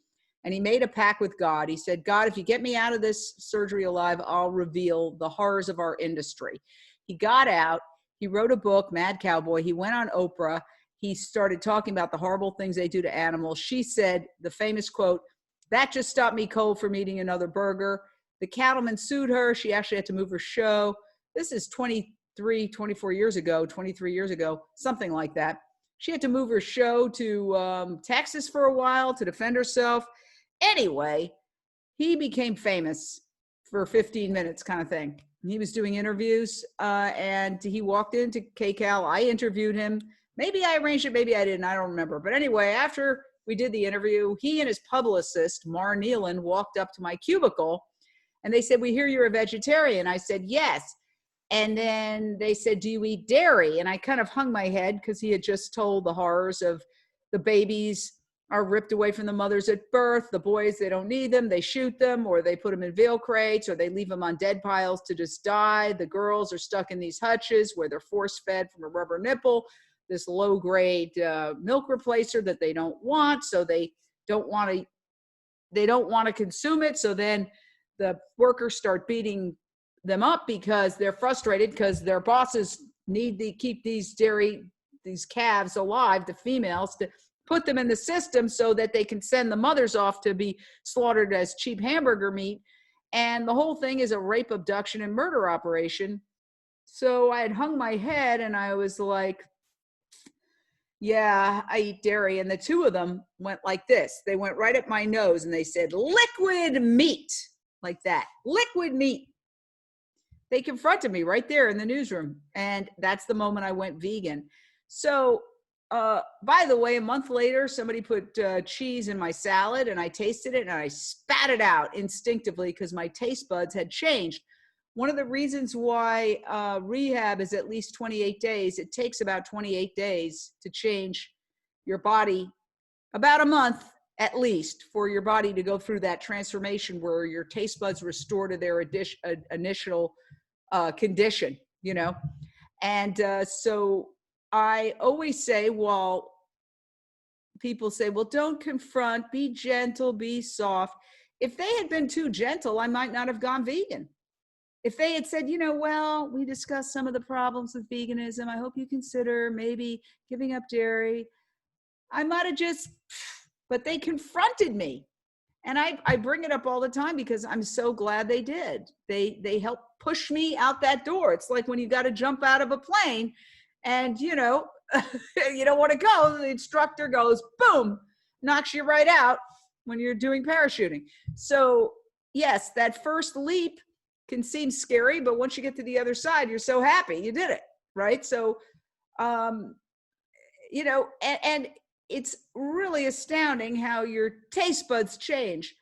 And he made a pact with God. He said, God, if you get me out of this surgery alive, I'll reveal the horrors of our industry. He got out. He wrote a book, Mad Cowboy. He went on Oprah. He started talking about the horrible things they do to animals. She said the famous quote, "That just stopped me cold from eating another burger." The cattlemen sued her. She actually had to move her show. This is 23 years ago, something like that. She had to move her show to Texas for a while to defend herself. Anyway, he became famous for 15 minutes kind of thing. He was doing interviews and he walked into KCAL. I interviewed him. Maybe I arranged it, maybe I didn't. I don't remember. But anyway, after we did the interview, he and his publicist, Mar Nealon, walked up to my cubicle and they said, "We hear you're a vegetarian." I said, "Yes." And then they said, "Do you eat dairy?" And I kind of hung my head because he had just told the horrors of the babies are ripped away from the mothers at birth. The boys, they don't need them. They shoot them, or they put them in veal crates, or they leave them on dead piles to just die. The girls are stuck in these hutches where they're force-fed from a rubber nipple, this low-grade milk replacer that they don't want. So they don't want to consume it. So then the workers start beating them up because they're frustrated because their bosses need to keep these calves alive, the females, to put them in the system so that they can send the mothers off to be slaughtered as cheap hamburger meat. And the whole thing is a rape, abduction, and murder operation. So I had hung my head and I was like, yeah, I eat dairy. And the two of them went like this. They went right at my nose and they said, liquid meat, like that, liquid meat. They confronted me right there in the newsroom. And that's the moment I went vegan. So, by the way, a month later, somebody put cheese in my salad and I tasted it and I spat it out instinctively because my taste buds had changed. One of the reasons why rehab is at least 28 days, it takes about 28 days to change your body, about a month at least for your body to go through that transformation where your taste buds restore to their initial condition, you know? And so I always say, well, people say, well, don't confront, be gentle, be soft. If they had been too gentle, I might not have gone vegan. If they had said, you know, well, we discussed some of the problems with veganism. I hope you consider maybe giving up dairy. I might have just, but they confronted me. And I bring it up all the time because I'm so glad they did. They helped push me out that door. It's like when you got to jump out of a plane and, you know, you don't want to go. The instructor goes, boom, knocks you right out when you're doing parachuting. So yes, that first leap can seem scary, but once you get to the other side, you're so happy you did it, right? So, you know, and it's really astounding how your taste buds change.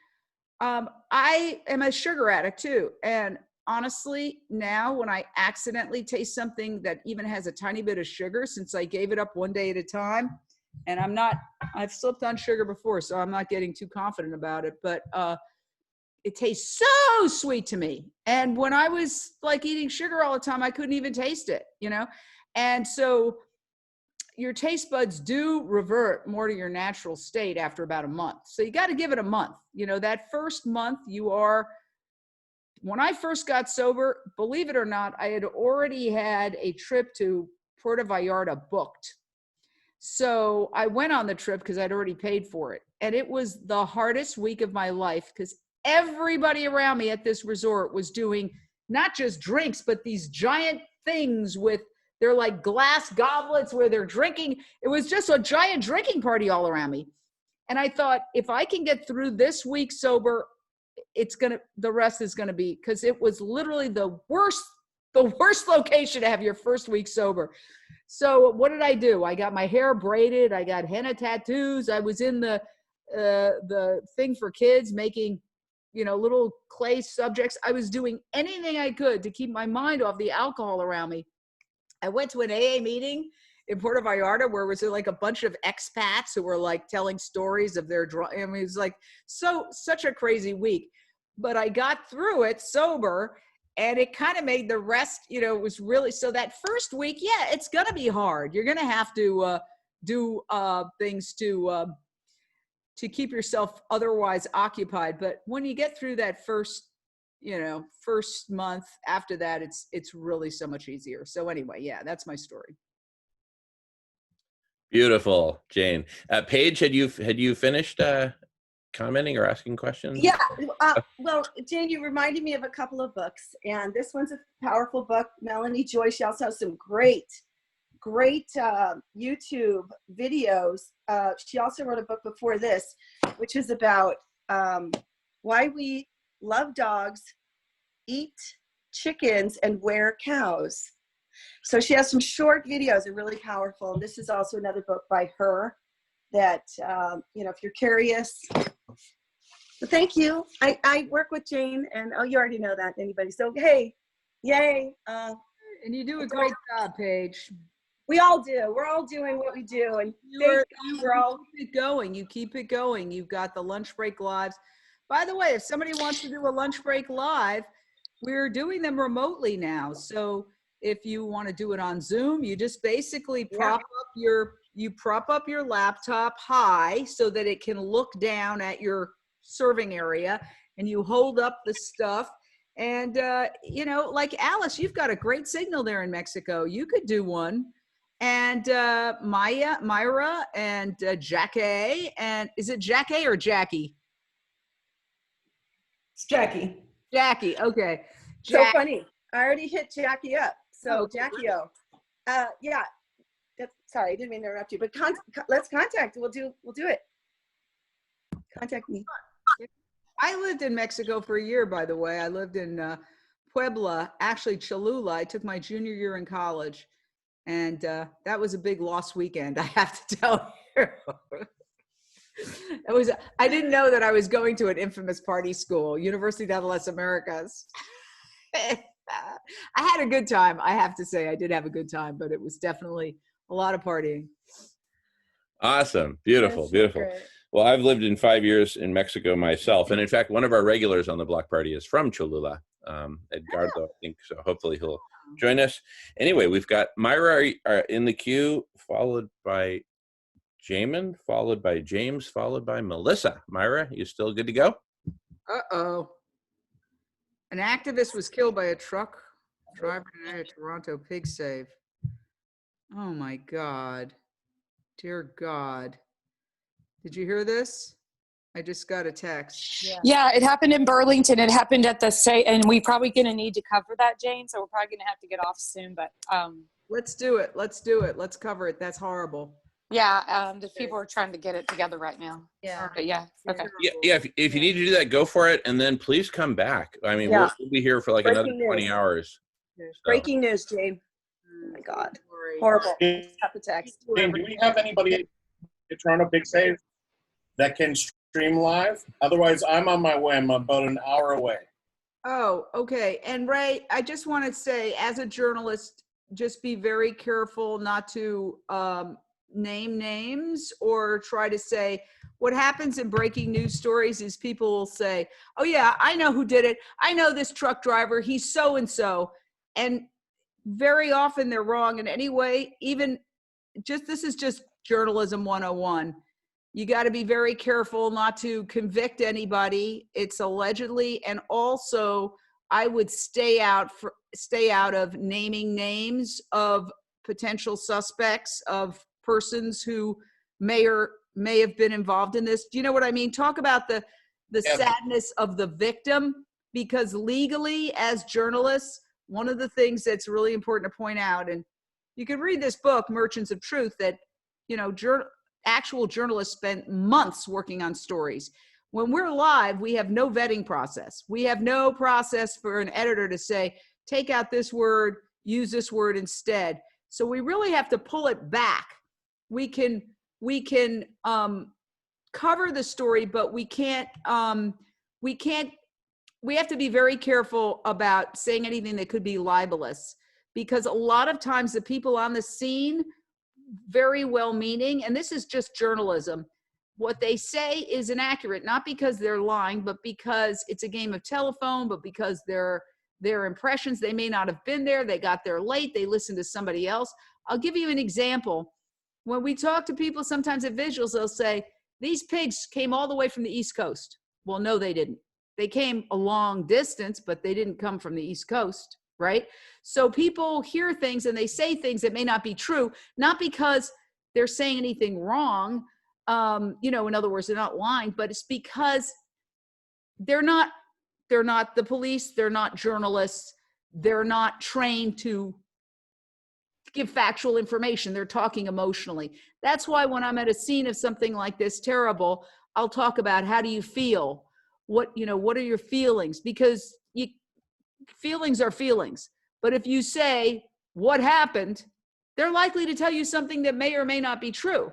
I am a sugar addict too. And honestly, now when I accidentally taste something that even has a tiny bit of sugar, since I gave it up one day at a time, and I've slipped on sugar before, so I'm not getting too confident about it, but it tastes so sweet to me. And when I was like eating sugar all the time, I couldn't even taste it, you know? And so your taste buds do revert more to your natural state after about a month. So you got to give it a month. You know, that first month when I first got sober, believe it or not, I had already had a trip to Puerto Vallarta booked. So I went on the trip because I'd already paid for it. And it was the hardest week of my life because everybody around me at this resort was doing not just drinks, but these giant things they're like glass goblets where they're drinking. It was just a giant drinking party all around me. And I thought, if I can get through this week sober, the rest is going to be, because it was literally the worst location to have your first week sober. So what did I do? I got my hair braided. I got henna tattoos. I was in the thing for kids making, you know, little clay subjects. I was doing anything I could to keep my mind off the alcohol around me. I went to an AA meeting in Puerto Vallarta where was there like a bunch of expats who were like telling stories of their I mean, it was like such a crazy week, but I got through it sober, and it kind of made the rest, you know, it was really, so that first week, yeah, it's going to be hard. You're going to have to do things to keep yourself otherwise occupied. But when you get through that first month, after that, it's really so much easier. So anyway, yeah, that's my story. Beautiful, Jane. Paige, had you finished commenting or asking questions? Yeah. Well, Jane, you reminded me of a couple of books, and this one's a powerful book. Melanie Joy, she also has some great YouTube videos. She also wrote a book before this, which is about why we love dogs, eat chickens, and wear cows. So she has some short videos that are really powerful. This is also another book by her that, you know, if you're curious. But thank you. I work with Jane, and you already know that, anybody. So, hey, yay. And you do a great job, Paige. We all do. We're all doing what we do. And you keep it going. You keep it going. You've got the lunch break lives. By the way, if somebody wants to do a lunch break live, we're doing them remotely now. So if you want to do it on Zoom, you just basically prop up your laptop high so that it can look down at your serving area, and you hold up the stuff. And, you know, like Alice, you've got a great signal there in Mexico. You could do one. And Myra and Jackie, and is it Jackie or Jackie? It's Jackie. Jackie, okay. Jackie. So funny. I already hit Jackie up. So Jackie O, yeah, sorry, I didn't mean to interrupt you, but let's contact. We'll do it. Contact me. I lived in Mexico for a year, by the way. I lived in Puebla, actually Cholula. I took my junior year in college, and that was a big lost weekend, I have to tell you. I didn't know that I was going to an infamous party school, Universidad de las Americas. I had a good time, I have to say. I did have a good time, but it was definitely a lot of partying. Awesome. Beautiful. Beautiful. Great. Well, I've lived in 5 years in Mexico myself. And in fact, one of our regulars on the block party is from Cholula, Edgardo, I think. So hopefully he'll join us. Anyway, we've got Myra in the queue, followed by Jamin, followed by James, followed by Melissa. Myra, you still good to go? Uh-oh. An activist was killed by a truck driver today at Toronto Pig Save. Oh my God. Dear God. Did you hear this? I just got a text. Yeah, it happened in Burlington. It happened at the state, and we're probably going to need to cover that, Jane. So we're probably going to have to get off soon. But let's do it. Let's do it. Let's cover it. That's horrible. Yeah, the people are trying to get it together right now. Yeah. But yeah. Okay. Yeah. If you need to do that, go for it, and then please come back. I mean, we'll be here for like another 20 hours. So. Breaking news, Jane. Oh my God. Horrible. Got the text. Jane, do we have anybody at Toronto Big Save that can stream live? Otherwise, I'm on my way. I'm about an hour away. Oh, okay. And Ray, I just want to say, as a journalist, just be very careful not to name names or try to say, what happens in breaking news stories is people will say, oh yeah, I know who did it. I know this truck driver, he's so-and-so. And very often they're wrong. And anyway, even just, this is just journalism 101. You got to be very careful not to convict anybody. It's allegedly, and also I would stay out of naming names of potential suspects, of persons who may have been involved in this. Do you know what I mean? Talk about the sadness of the victim, because legally, as journalists, one of the things that's really important to point out, and you can read this book, Merchants of Truth, that, you know, actual journalists spend months working on stories. When we're live, we have no vetting process. We have no process for an editor to say, take out this word, use this word instead. So we really have to pull it back. We can cover the story, but we have to be very careful about saying anything that could be libelous, because a lot of times the people on the scene, very well-meaning, and this is just journalism, what they say is inaccurate, not because they're lying, but because it's a game of telephone, but because their impressions, they may not have been there, they got there late, they listened to somebody else. I'll give you an example. When we talk to people sometimes at visuals, they'll say, these pigs came all the way from the East Coast. Well, no, they didn't. They came a long distance, but they didn't come from the East Coast, right? So people hear things and they say things that may not be true, not because they're saying anything wrong, in other words, they're not lying, but it's because they're not the police, they're not journalists, they're not trained to give factual information, they're talking emotionally. That's why when I'm at a scene of something like this terrible, I'll talk about, how do you feel? What are your feelings? Because feelings are feelings. But if you say, what happened? They're likely to tell you something that may or may not be true.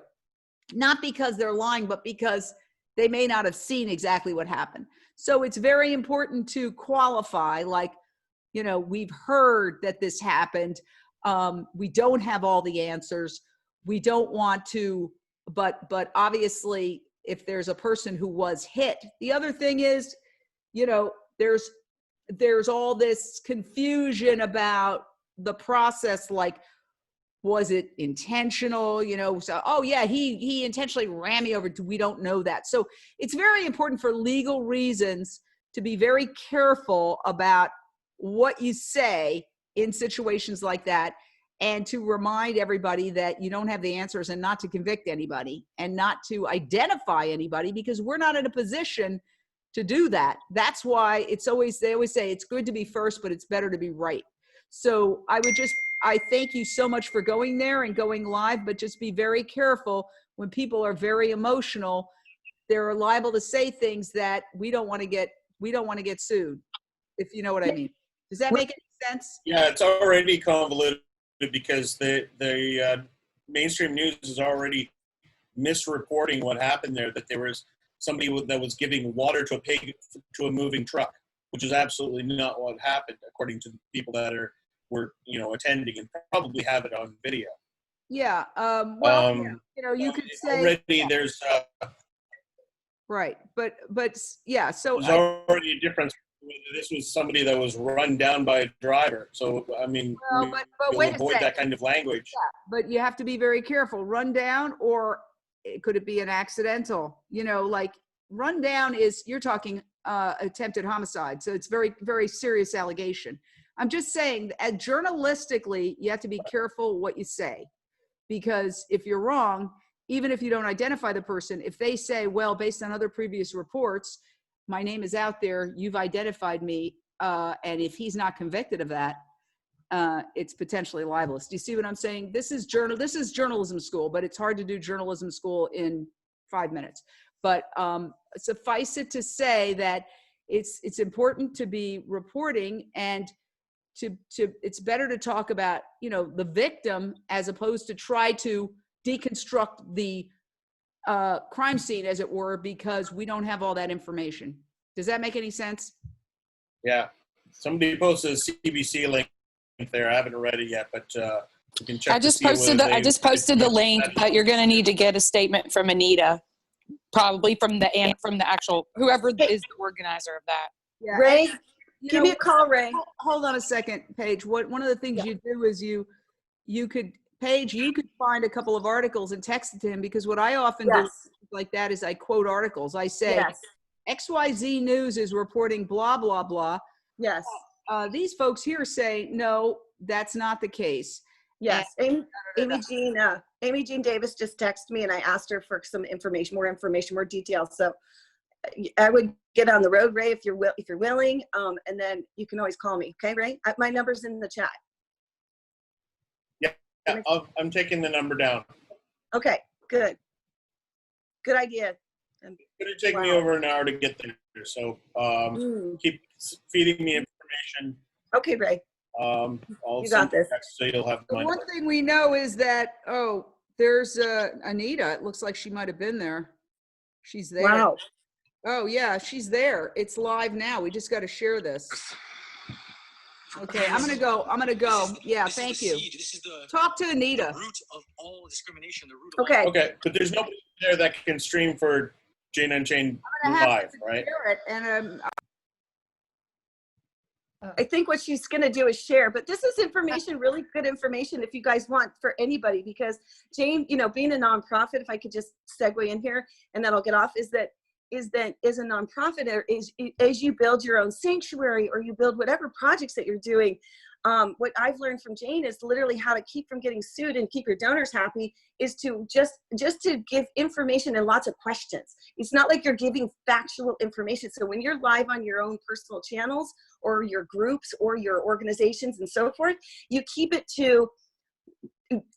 Not because they're lying, but because they may not have seen exactly what happened. So it's very important to qualify, like, we've heard that this happened. We don't have all the answers. We don't want to, but obviously, if there's a person who was hit. The other thing is, there's all this confusion about the process, like, was it intentional? So, oh yeah, he intentionally ran me over. We don't know that. So it's very important for legal reasons to be very careful about what you say in situations like that, and to remind everybody that you don't have the answers, and not to convict anybody and not to identify anybody, because we're not in a position to do that. That's why they always say it's good to be first, but it's better to be right. So I thank you so much for going there and going live, but just be very careful when people are very emotional. They're liable to say things that we don't want to get sued, if you know what I mean. Does that make any sense? Yeah, it's already convoluted because the mainstream news is already misreporting what happened there, that there was somebody that was giving water to a pig to a moving truck, which is absolutely not what happened, according to the people that were attending and probably have it on video. Yeah. You could say already there's right, but yeah. So there's already a difference whether this was somebody that was run down by a driver. So I mean, but we'll wait a avoid second. that kind of language. Yeah, but you have to be very careful. Run down, or could it be an accidental? Like run down is, you're talking attempted homicide, so it's very, very serious allegation. I'm just saying that journalistically, you have to be careful what you say, because if you're wrong, even if you don't identify the person, if they say, well, based on other previous reports, my name is out there, you've identified me, and if he's not convicted of that, it's potentially libelous. Do you see what I'm saying? This is journalism school, but it's hard to do journalism school in 5 minutes. But suffice it to say that it's important to be reporting, and it's better to talk about the victim as opposed to try to deconstruct the crime scene, as it were, because we don't have all that information. Does that make any sense? Yeah, somebody posted a CBC link there. I haven't read it yet, but you can check. I just posted the link, but you're going to need to get a statement from Anita, probably from the actual whoever is the organizer of that. Yeah. Ray, give me a call, Ray. Hold on a second, Paige. One of the things you do is you could find a couple of articles and text it to him, because what I often do like that is I quote articles. I say, XYZ News is reporting blah, blah, blah. Yes. These folks here say, no, that's not the case. Yes. Amy Jean Davis just texted me, and I asked her for some information, more details. So I would get on the road, Ray, if you're willing. And then you can always call me. Okay, Ray? My number's in the chat. Yeah, I'm taking the number down. Okay, good. Good idea. It's going to take me over an hour to get there, so keep feeding me information. Okay, Ray. You got this. So you'll have the one thing we know is that, there's Anita. It looks like she might have been there. She's there. Wow. Oh, yeah, she's there. It's live now. We just got to share this. Okay, I'm gonna go. Yeah, thank you. Talk to Anita. Root of all discrimination. Okay. Okay, but there's nobody there that can stream for Jane Unchained live, right? And I think what she's going to do is share, but this is information, really good information if you guys want, for anybody, because Jane, being a nonprofit, if I could just segue in here and then I'll get off, is a nonprofit, or as you build your own sanctuary or you build whatever projects that you're doing, what I've learned from Jane is literally how to keep from getting sued and keep your donors happy is to just to give information and lots of questions. It's not like you're giving factual information. So when you're live on your own personal channels or your groups or your organizations and so forth, you keep it to,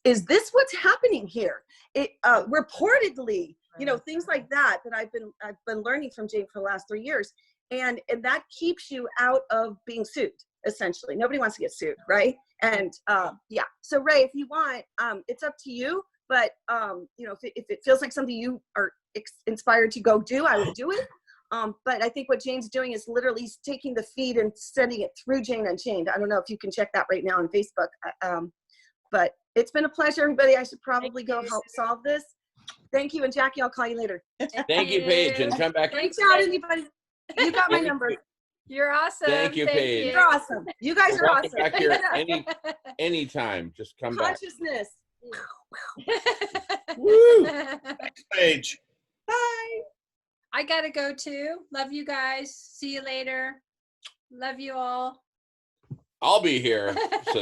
is this what's happening here? Reportedly, things like that I've been learning from Jane for the last 3 years. And that keeps you out of being sued, essentially. Nobody wants to get sued, right? And so Ray, if you want, it's up to you, but if it feels like something you are inspired to go do, I would do it. But I think what Jane's doing is literally taking the feed and sending it through Jane Unchained. I don't know if you can check that right now on Facebook. But it's been a pleasure, everybody. I should probably go help solve this. Thank you, and Jackie, I'll call you later. Thank you, Paige, and come back. Reach out, anybody. You got my number. You're awesome. Thank you, Paige. You're awesome. You guys are awesome. Back here anytime. Just come back. Consciousness. Woo! Thanks, Paige. Bye. I gotta go too. Love you guys. See you later. Love you all. I'll be here, so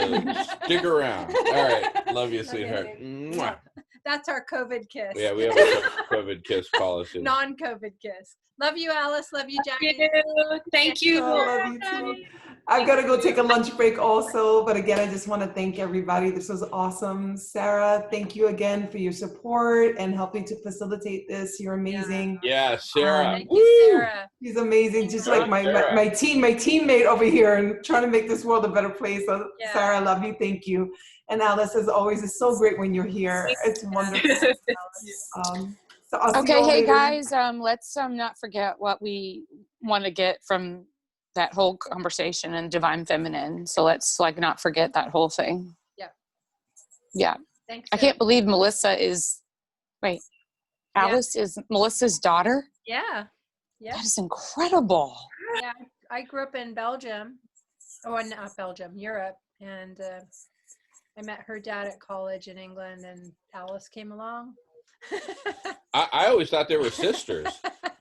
stick around. All right, love you, sweetheart. Mwah. That's our COVID kiss. Yeah, we have a COVID kiss policy. Non-COVID kiss. Love you, Alice. Love you, Jackie. Thank you. I love you too. I've got to go take a lunch break also, but again, I just want to thank everybody. This was awesome. Sarah, thank you again for your support and helping to facilitate this. You're amazing. Yeah, Sarah. Thank you, Sarah. She's amazing. Just Sarah, like my Sarah. teammate over here and trying to make this world a better place. So Yeah. Sarah, I love you. Thank you. And Alice, as always, it's so great when you're here. It's wonderful. So I'll see you Okay, all hey later. guys, let's not forget what we want to get from that whole conversation in Divine Feminine. So let's like not forget that whole thing. Yeah. Yeah. Thanks. I can't believe Melissa is, Alice is Melissa's daughter? Yeah. Yeah. That is incredible. Yeah. I grew up in Belgium. Oh, not Belgium, Europe. And I met her dad at college in England, and Alice came along. I always thought they were sisters.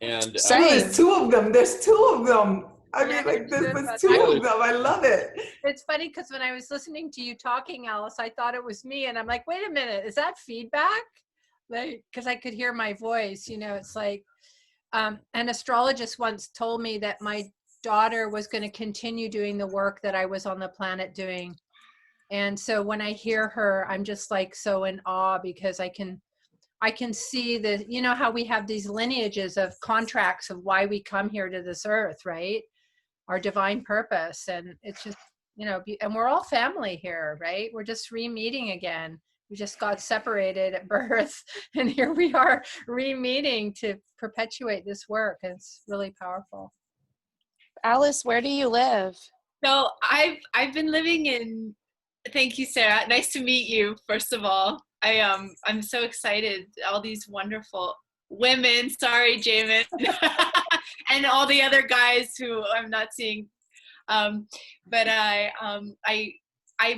And There's two of them. There's two of them. I mean, like, there's two of them. I love it. It's funny because when I was listening to you talking, Alice, I thought it was me. And I'm like, wait a minute, is that feedback? Like, because I could hear my voice, it's like, an astrologist once told me that my daughter was going to continue doing the work that I was on the planet doing. And so when I hear her, I'm just like so in awe because I can see the, how we have these lineages of contracts of why we come here to this earth, right? Our divine purpose. And it's just, and we're all family here, right? We're just re-meeting again. We just got separated at birth and here we are re-meeting to perpetuate this work. And it's really powerful. Alice, where do you live? So I've been living in, thank you, Sarah. Nice to meet you, first of all. I'm so excited. All these wonderful women, sorry, Jamin, and all the other guys who I'm not seeing. But I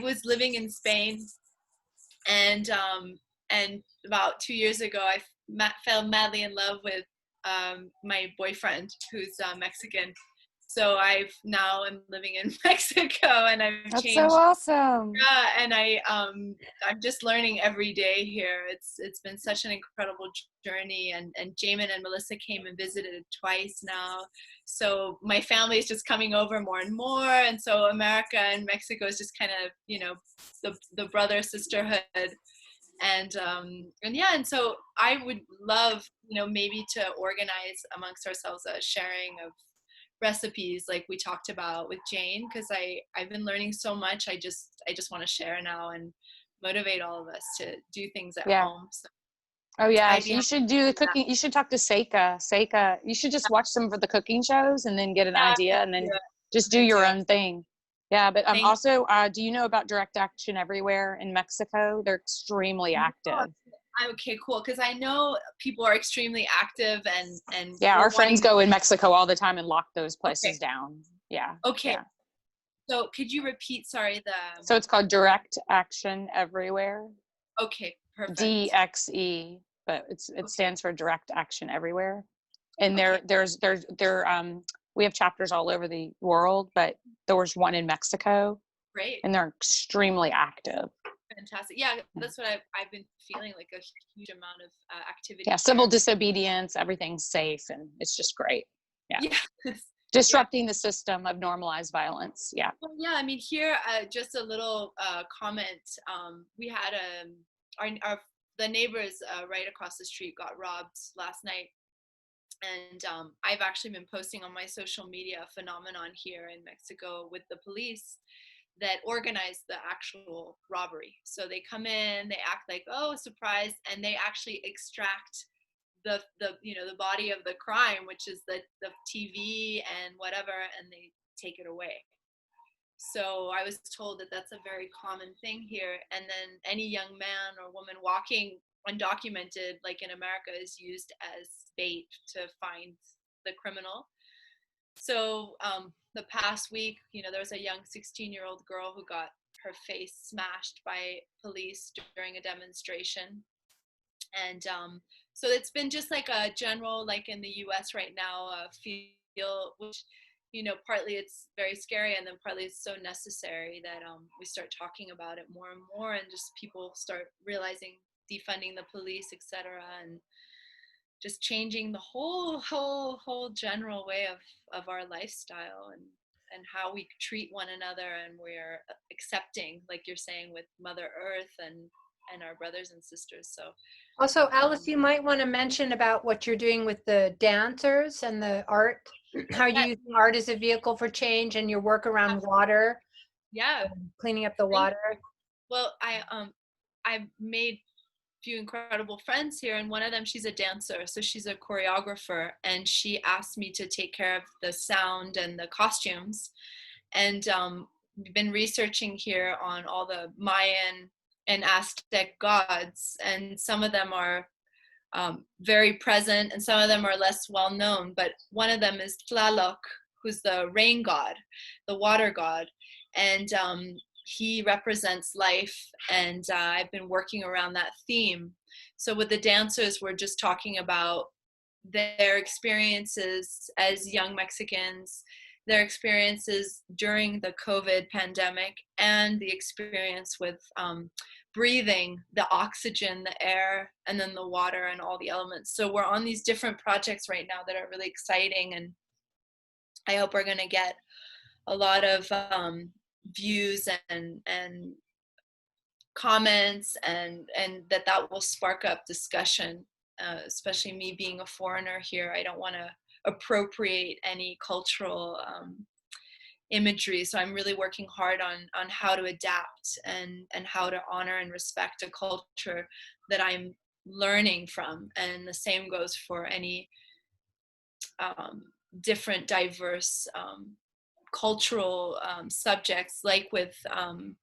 was living in Spain, and about 2 years ago, I fell madly in love with my boyfriend, who's Mexican. So I'm living in Mexico, and I've changed. That's so awesome. Yeah, and I'm just learning every day here. It's been such an incredible journey, and Jamin and Melissa came and visited twice now. So my family is just coming over more and more, and so America and Mexico is just kind of the brother sisterhood. And so I would love maybe to organize amongst ourselves a sharing of recipes like we talked about with Jane, because I've been learning so much. I just want to share now and motivate all of us to do things at home. So oh yeah, you should do the cooking. You should talk to Seika. You should just watch some of the cooking shows and then get an idea and then just do your own thing. Yeah, but also, do you know about Direct Action Everywhere in Mexico? They're extremely active. Okay, cool. Because I know people are extremely active and yeah, our friends go in Mexico all the time and lock those places down. Yeah. Okay. Yeah. So could you repeat? Sorry, So it's called Direct Action Everywhere. Okay, perfect. DXE, but it stands for Direct Action Everywhere. And we have chapters all over the world, but there was one in Mexico. Great. And they're extremely active. Fantastic. Yeah, that's what I've been feeling, like a huge amount of activity. Yeah, civil disobedience, everything's safe, and it's just great. Yeah. Disrupting the system of normalized violence. Yeah. Well, yeah, I mean, here, just a little comment. We had the neighbors right across the street got robbed last night. And I've actually been posting on my social media a phenomenon here in Mexico with the police that organize the actual robbery. So they come in, they act like, oh, surprise, and they actually extract the body of the crime, which is the TV and whatever, and they take it away. So I was told that that's a very common thing here. And then any young man or woman walking undocumented, like in America, is used as bait to find the criminal. So the past week, there was a young 16-year-old girl who got her face smashed by police during a demonstration. And so it's been just like a general, like in the US right now, feel, which you know, partly it's very scary, and then partly it's so necessary that we start talking about it more and more, and just people start realizing defunding the police, etc., and just changing the whole general way of our lifestyle, and how we treat one another, and we're accepting, like you're saying, with Mother Earth and our brothers and sisters. So also, Alice, you might want to mention about what you're doing with the dancers and the art, how you're using art as a vehicle for change, and your work around water. Yeah, cleaning up the water. Well, I made few incredible friends here, and one of them, she's a dancer, so she's a choreographer, and she asked me to take care of the sound and the costumes. And we've been researching here on all the Mayan and Aztec gods, and some of them are very present, and some of them are less well known, but one of them is Tlaloc, who's the rain god, the water god, and he represents life, and I've been working around that theme. So with the dancers, we're just talking about their experiences as young Mexicans, their experiences during the COVID pandemic, and the experience with breathing the oxygen, the air, and then the water and all the elements. So we're on these different projects right now that are really exciting, and I hope we're going to get a lot of views and comments, and that will spark up discussion, especially me being a foreigner here. I don't want to appropriate any cultural imagery, so I'm really working hard on how to adapt and how to honor and respect a culture that I'm learning from, and the same goes for any different diverse cultural subjects, like with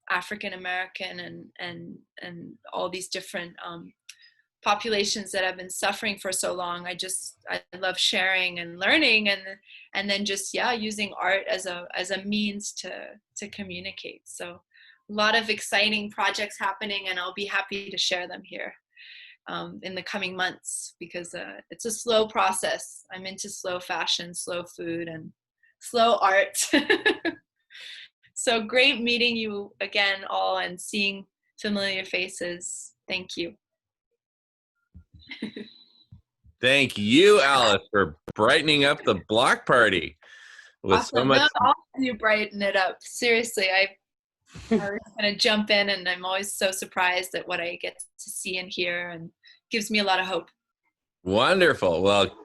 African American and all these different populations that have been suffering for so long. I love sharing and learning, and then just using art as a means to communicate. So a lot of exciting projects happening, and I'll be happy to share them here in the coming months, because it's a slow process. I'm into slow fashion, slow food, and slow art. So great meeting you again all, and seeing familiar faces. Thank you. Thank you, Alice, for brightening up the block party with Awesome. so much. No, all of you brighten it up. Seriously, I was going to jump in, and I'm always so surprised at what I get to see and hear, and gives me a lot of hope. Wonderful. Well,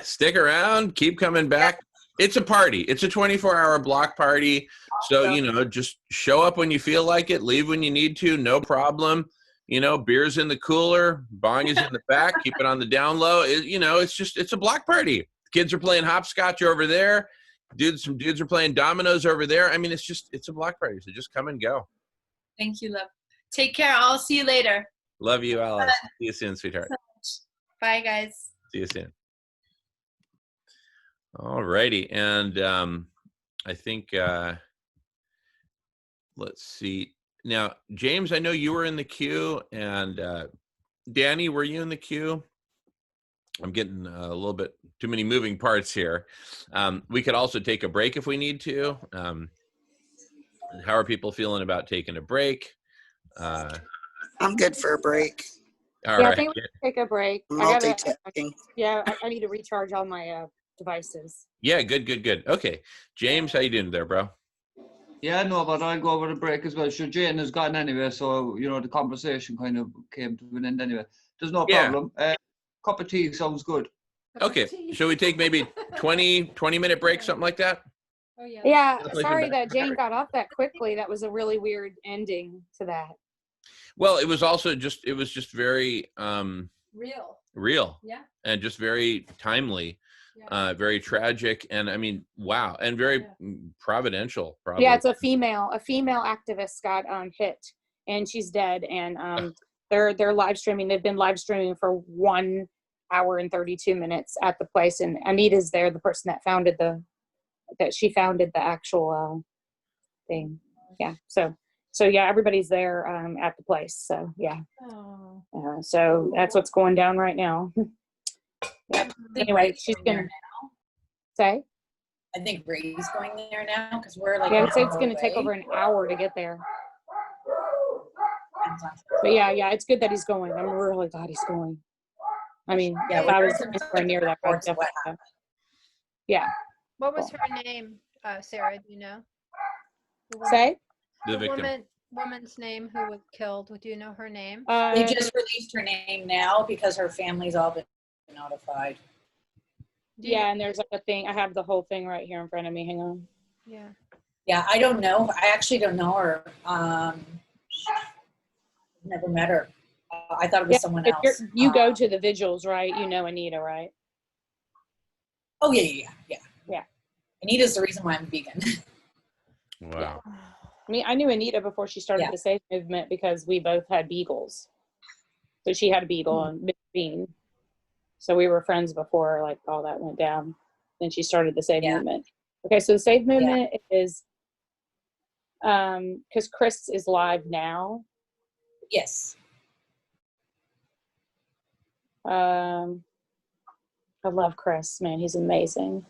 stick around, keep coming back. It's a party. It's a 24-hour block party. So, just show up when you feel like it, leave when you need to, no problem. Beer's in the cooler, bong is in the back, keep it on the down low. It's a block party. Kids are playing hopscotch over there. Some dudes are playing dominoes over there. I mean, it's a block party. So just come and go. Thank you, love. Take care. I'll see you later. Love you, Alice. See you soon, sweetheart. Bye, guys. See you soon. All righty. And I think, let's see. Now, James, I know you were in the queue, and Danny, were you in the queue? I'm getting a little bit too many moving parts here. We could also take a break if we need to. How are people feeling about taking a break? I'm good for a break. All right. I think we can take a break. Multitasking. I need to recharge all my devices. Yeah, good. Okay. James, how you doing there, bro? Yeah, no, but I'll go over the break as well. Sure, Jane has gone anyway, so, the conversation kind of came to an end anyway. There's no problem. Cup of tea sounds good. Okay. Shall we take maybe 20-minute break, something like that? Oh, yeah. Yeah, sorry that Jane got off that quickly. That was a really weird ending to that. Well, it was also just very real. Yeah. And just very timely. Yeah. Very tragic, and I mean, wow, and very providential. Probably. Yeah, it's a female activist got hit, and she's dead. And they're live streaming. They've been live streaming for 1 hour and 32 minutes at the place. And Anita's there, the person that founded the actual thing. Yeah. So yeah, everybody's there at the place. So yeah. So that's what's going down right now. Yeah. Anyway, she's gonna say. I think Ray's going there now because we're like. Yeah, I'd say it's going to take over an hour to get there. But yeah, it's good that he's going. I'm really glad he's going. I mean, yeah, if I was anywhere near that, I'd definitely have. Yeah. What was her name, Sarah? Do you know? Say? The victim. Woman's name who was killed. Do you know her name? They just released her name now because her family's all been notified. Yeah, and there's like a thing. I have the whole thing right here in front of me. Hang on. Yeah. Yeah, I don't know. I actually don't know her. Never met her. I thought it was someone else. You go to the vigils, right? You know Anita, right? Oh, yeah. Anita's the reason why I'm vegan. Wow. Yeah. I mean, I knew Anita before she started the Safe Movement because we both had beagles. So she had a beagle and Bean. So we were friends before like all that went down. Then she started the Safe Movement. Okay, so the Safe Movement is because Chris is live now. Yes. I love Chris, man. He's amazing.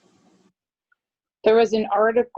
There was an article